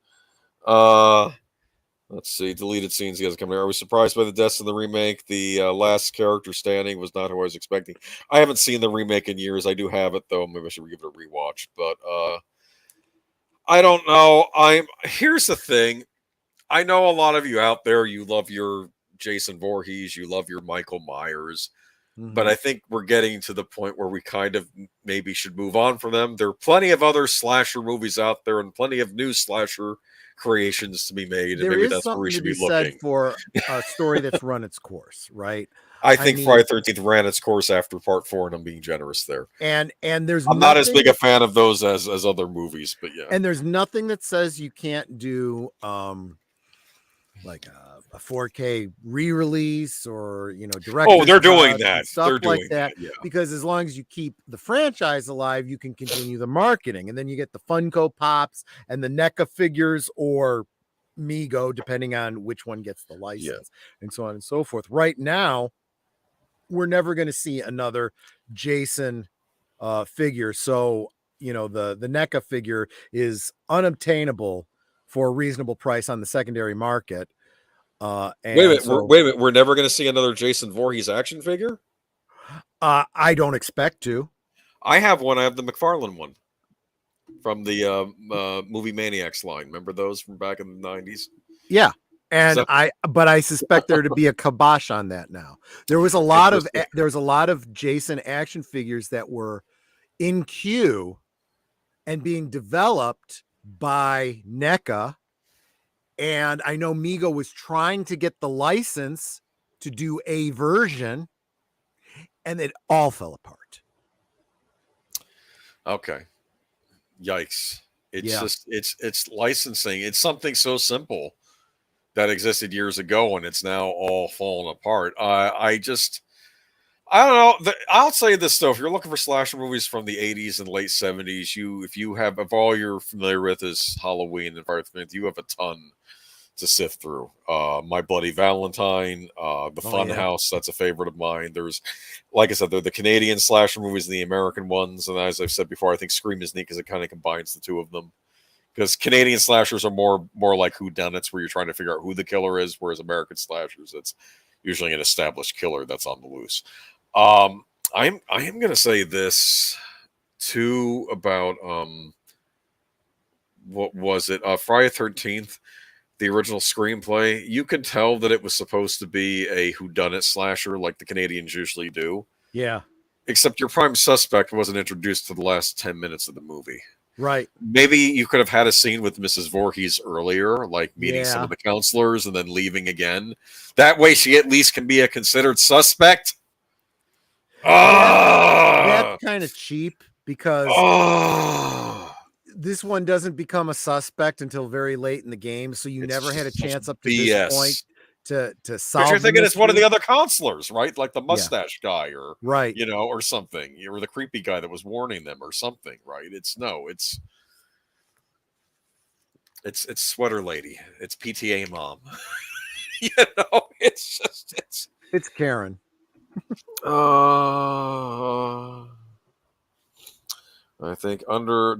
Let's see. Deleted scenes. He has coming. Are we surprised by the deaths in the remake? The last character standing was not who I was expecting. I haven't seen the remake in years. I do have it, though. Maybe I should give it a rewatch. But I don't know. Here's the thing. I know a lot of you out there, you love your Jason Voorhees. You love your Michael Myers. Mm-hmm. But I think we're getting to the point where we kind of maybe should move on from them. There are plenty of other slasher movies out there and plenty of new slasher creations to be made. And maybe that's where we should be looking. For a story that's run its course, right? I think Friday the 13th ran its course after part 4, and I'm being generous there. And there's I'm not as big a fan of those as other movies, but yeah. And there's nothing that says you can't do like a 4K re-release or director's Oh, they're doing that. Stuff they're doing like that. Yeah. Because as long as you keep the franchise alive, you can continue the marketing, and then you get the Funko Pops and the NECA figures or Mego, depending on which one gets the license, and so on and so forth. Right now, we're never going to see another Jason figure. So, the NECA figure is unobtainable for a reasonable price on the secondary market. Wait a minute. We're never going to see another Jason Voorhees action figure? I don't expect to. I have one. I have the McFarlane one from the Movie Maniacs line. Remember those from back in the 90s? Yeah. And I suspect there to be a kibosh on that now. There was a lot of Jason action figures that were in queue and being developed by NECA. And I know Mego was trying to get the license to do a version, and it all fell apart. Okay. Yikes. It's just it's licensing. It's something so simple that existed years ago, and it's now all fallen apart. I don't know. I'll say this though: if you're looking for slasher movies from the '80s and late '70s, if all you're familiar with is Halloween and Friday the 13th, you have a ton to sift through. My Bloody Valentine, The Funhouse, that's a favorite of mine. There's, like I said, the Canadian slasher movies and the American ones, and as I've said before, I think Scream is neat because it kind of combines the two of them. Because Canadian slashers are more like whodunits, where you're trying to figure out who the killer is, whereas American slashers, it's usually an established killer that's on the loose. I am going to say this too about what was it? Friday 13th, the original screenplay. You could tell that it was supposed to be a whodunit slasher, like the Canadians usually do. Yeah. Except your prime suspect wasn't introduced to the last 10 minutes of the movie. Right. Maybe you could have had a scene with Mrs. Voorhees earlier, like meeting some of the counselors and then leaving again. That way she at least can be a considered suspect. That's kind of cheap because this one doesn't become a suspect until very late in the game, so you never had a chance up to this point to solve. But you're thinking it's one of the other counselors, right? Like the mustache guy, or right, or something, or the creepy guy that was warning them, or something, right? It's Sweater Lady, it's PTA mom. It's Karen. I think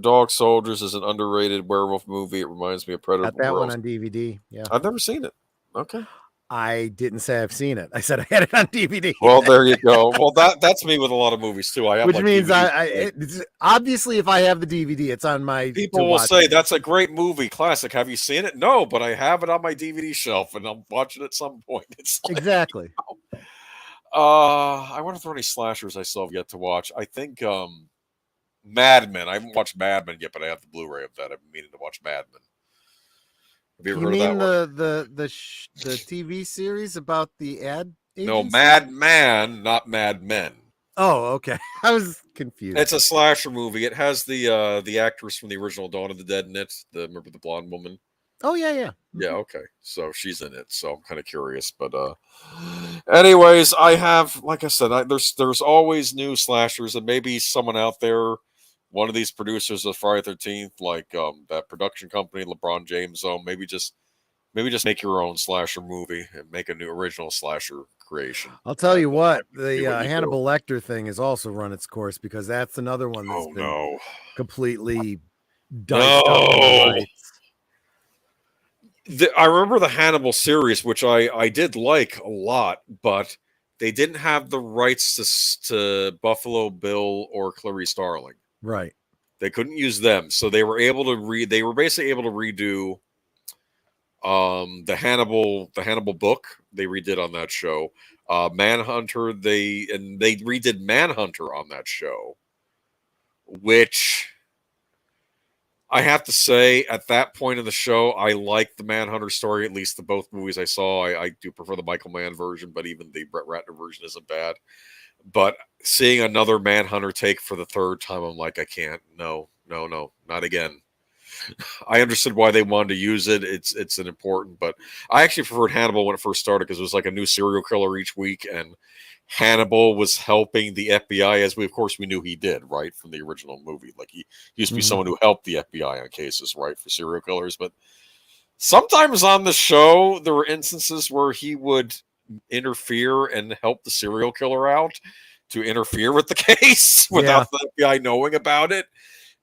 Dog Soldiers is an underrated werewolf movie. It reminds me of Predator. Got that one on DVD. Yeah, I've never seen it. Okay. I didn't say I've seen it. I said I had it on DVD. Well, there you go. Well, that's me with a lot of movies too. I have, which means obviously if I have the DVD, it's on my. People will say that's a great movie, classic. Have you seen it? No, but I have it on my DVD shelf, and I'm watching it at some point. It's like, exactly. I wonder if there are any slashers I still have yet to watch. I think Mad Men. I haven't watched Mad Men yet, but I have the Blu-ray of that. I've been meaning to watch Mad Men. Have you ever heard of that one? The TV series about the ad agency? No, Mad Man, not Mad Men. Oh, okay. I was confused. It's a slasher movie. It has the actress from the original Dawn of the Dead in it. Remember the blonde woman? Oh yeah. Yeah, okay. So she's in it. So I'm kind of curious, but anyways, I have, like I said, there's always new slashers, and maybe someone out there, one of these producers of Friday 13th, like that production company, LeBron James owned, maybe just make your own slasher movie and make a new original slasher creation. I'll tell you what, the Hannibal Lecter thing has also run its course, because that's another one that's been completely diced up. I remember the Hannibal series, which I did like a lot, but they didn't have the rights to Buffalo Bill or Clarice Starling. Right. They couldn't use them, so they were able to they were basically able to redo the Hannibal book. They redid on that show. Manhunter, they redid Manhunter on that show, which I have to say, at that point in the show, I liked the Manhunter story, at least the both movies I saw. I do prefer the Michael Mann version, but even the Brett Ratner version isn't bad. But seeing another Manhunter take for the third time, I'm like, I can't. No, not again. I understood why they wanted to use it. It's an important, but I actually preferred Hannibal when it first started, because it was like a new serial killer each week, and Hannibal was helping the FBI, as we knew he did, right, from the original movie. Like, he used to be someone who helped the FBI on cases, right, for serial killers. But sometimes on the show, there were instances where he would interfere and help the serial killer out to interfere with the case without the FBI knowing about it.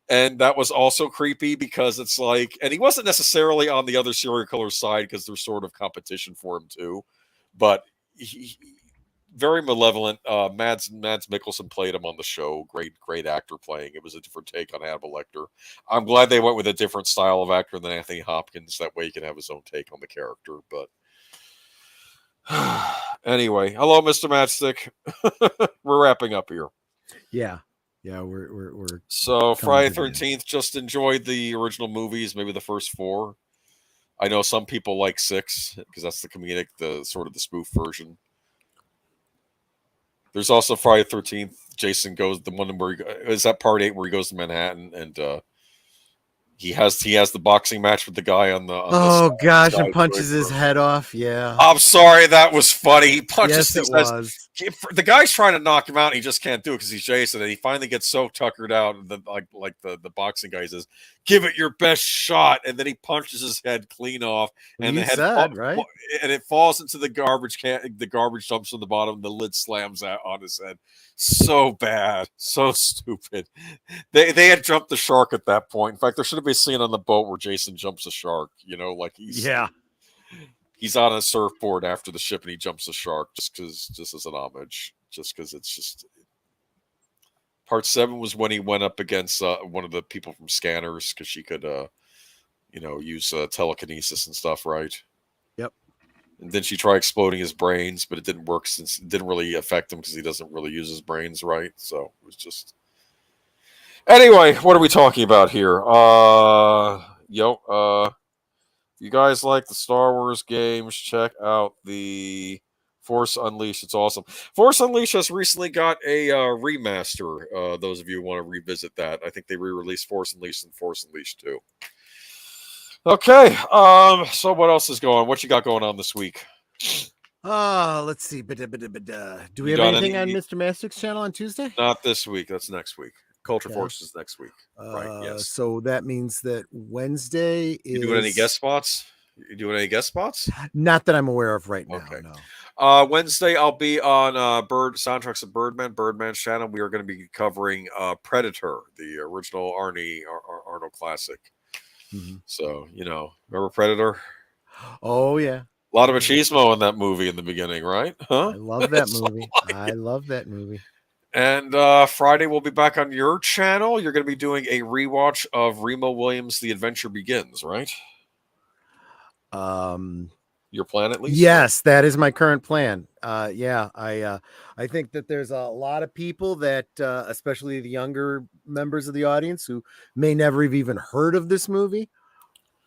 And that was also creepy, because it's like, and he wasn't necessarily on the other serial killer side, because there's sort of competition for him too, but he very malevolent. Mads Mikkelsen played him on the show. Great actor playing. It was a different take on Hannibal Lecter. I'm glad they went with a different style of actor than Anthony Hopkins. That way he can have his own take on the character. But Anyway, hello, Mr. Matchstick. We're wrapping up here. Yeah, we're So coming Friday to the end. 13th, just enjoyed the original movies, maybe the first 4. I know some people like 6 because that's the comedic, the sort of the spoof version. There's also Friday 13th. Jason goes the one where is that part 8 where he goes to Manhattan and he has the boxing match with the guy on the Oh gosh, and side punches his head off. Yeah. I'm sorry, that was funny. He punches. Yes, He it says, was. the guy's trying to knock him out. And he just can't do it because he's Jason, and he finally gets so tuckered out. Like the boxing guy says, "Give it your best shot," and then he punches his head clean off, and You the head said, right? and it falls into the garbage can. The garbage dumps on the bottom. And the lid slams out on his head. So bad, so stupid. They had jumped the shark at that point. In fact, there should have been a scene on the boat where Jason jumps a shark. You know, like he's on a surfboard after the ship and he jumps the shark just as an homage, just because it's just. Part 7 was when he went up against one of the people from Scanners because she could, use telekinesis and stuff, right? Yep. And then she tried exploding his brains, but it didn't work since it didn't really affect him because he doesn't really use his brains, right? So it was just. Anyway, what are we talking about here? You guys like the Star Wars games, check out the Force Unleashed. It's awesome. Force Unleashed has recently got a remaster. Those of you who want to revisit that, I think they re-released Force Unleashed and Force Unleashed 2. Okay. So what else is going on? What you got going on this week? Let's see. Do we have anything on Mr. Mastic's channel on Tuesday? Not this week. That's next week. Culture Forces next week. Right, yes. So that means that Wednesday is. You doing any guest spots? You doing any guest spots? Not that I'm aware of right now. Okay. No. Wednesday I'll be on Soundtracks of Birdman's channel. We are going to be covering Predator, the original Arnold classic. Mm-hmm. So, remember Predator? Oh, yeah. A lot of machismo in that movie in the beginning, right? Huh? I love that movie. I love that movie. And Friday we'll be back on your channel. You're going to be doing a rewatch of Remo Williams' The Adventure Begins, right? Your plan, at least? Yes, that is my current plan. I think that there's a lot of people that, especially the younger members of the audience, who may never have even heard of this movie,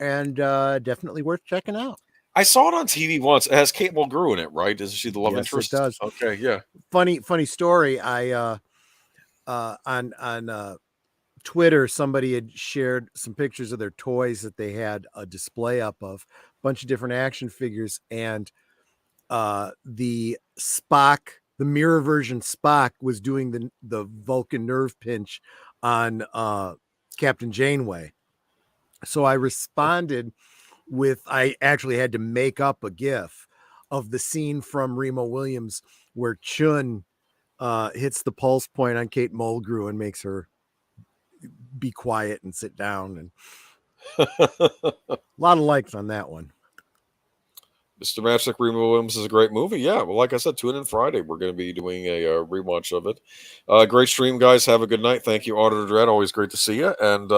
and definitely worth checking out. I saw it on TV once. It has Kate Mulgrew in it, right? Isn't she the love interest? Yes, it does. Okay, yeah. Funny story. I on Twitter, somebody had shared some pictures of their toys that they had a display up of a bunch of different action figures, and the Spock, the mirror version Spock, was doing the Vulcan nerve pinch on Captain Janeway. So I responded with, I actually had to make up a GIF of the scene from Remo Williams where Chun hits the pulse point on Kate Mulgrew and makes her be quiet and sit down. And a lot of likes on that one. Mr. Magic Remo Williams is a great movie. Yeah, well, like I said, tune in Friday. We're going to be doing a rewatch of it. Great stream, guys. Have a good night. Thank you, Auditor Dread. Always great to see you. And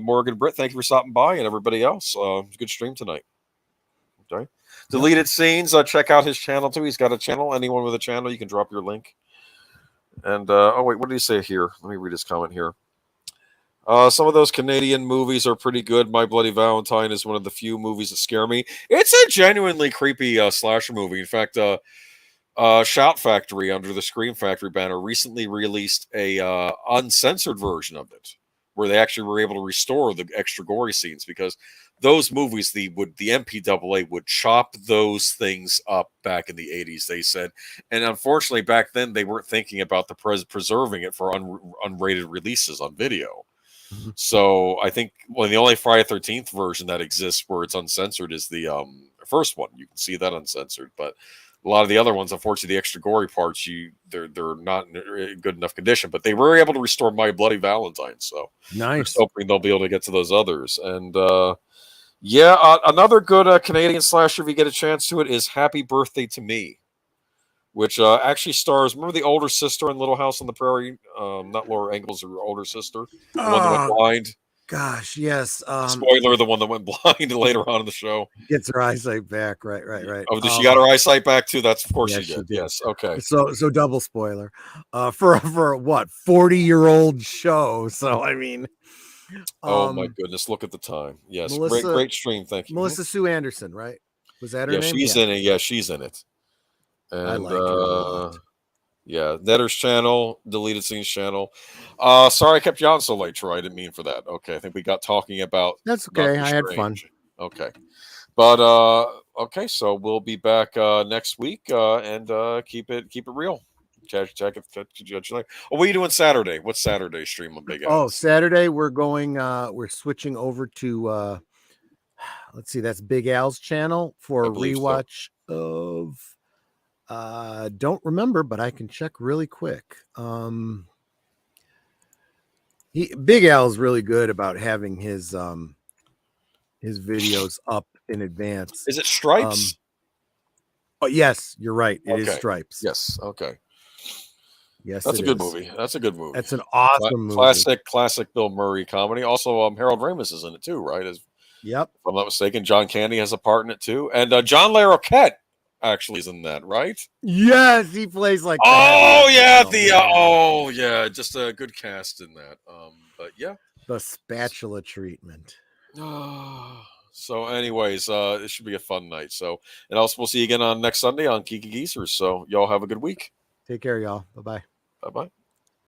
Morgan Britt, thank you for stopping by, and everybody else. Good stream tonight. Okay. Deleted Scenes. Check out his channel too. He's got a channel. Anyone with a channel, you can drop your link. And what did he say here? Let me read his comment here. Some of those Canadian movies are pretty good. My Bloody Valentine is one of the few movies that scare me. It's a genuinely creepy slasher movie. In fact, Shout Factory, under the Scream Factory banner, recently released a uncensored version of it, where they actually were able to restore the extra gory scenes, because those movies, the MPAA would chop those things up back in the 80s, they said. And unfortunately, back then, they weren't thinking about preserving it for unrated releases on video. Mm-hmm. So I think the only Friday 13th version that exists where it's uncensored is the first one. You can see that uncensored, but a lot of the other ones, unfortunately, the extra gory parts, they're not in good enough condition. But they were able to restore My Bloody Valentine, so nice. Hoping they'll be able to get to those others. And another good Canadian slasher, if you get a chance to it, is Happy Birthday to Me, which actually stars. Remember the older sister in Little House on the Prairie? Not Laura Ingalls, her older sister, the one that went blind. Gosh, yes. Spoiler: the one that went blind later on in the show. Gets her eyesight back. Right. Oh, did she got her eyesight back too? That's of course Yeah, she she did. did. Yes. Okay. So double spoiler. For what 40-year-old show. So I mean, Oh my goodness! Look at the time. Yes. Melissa Great stream. Thank you. Melissa Sue Anderson, right? Was that her Yeah, name? she's in it. Yeah, she's in it. And I like her a lot. yeah, Netter's channel, deleted scenes channel. Sorry I kept you on so late, Troy. I didn't mean for that. Okay, I think we got talking about That's okay. Doctor I had fun. Strange. Okay. But okay, so we'll be back next week and keep it real. Check it. Oh, what are you doing Saturday? What's Saturday stream on Big Al? Oh, Saturday we're going we're switching over to let's see, that's Big Al's channel for a rewatch of don't remember, but I can check really quick. Big Al's really good about having his videos up in advance. Is it Stripes? Oh yes, you're right. It is Okay. Stripes. Yes. Okay. Yes, That's a good movie. That's a good movie. That's an awesome movie. Classic Bill Murray comedy. Also, Harold Ramis is in it too, right? Yep. If I'm not mistaken, John Candy has a part in it too, and John Larroquette actually is in that, right? Yes, he plays like. Oh yeah, just a good cast in that. But yeah, the spatula treatment. So, anyways, it should be a fun night. So, and also we'll see you again on next Sunday on Geeky Geezers. So, y'all have a good week. Take care, y'all. Bye bye. Bye bye.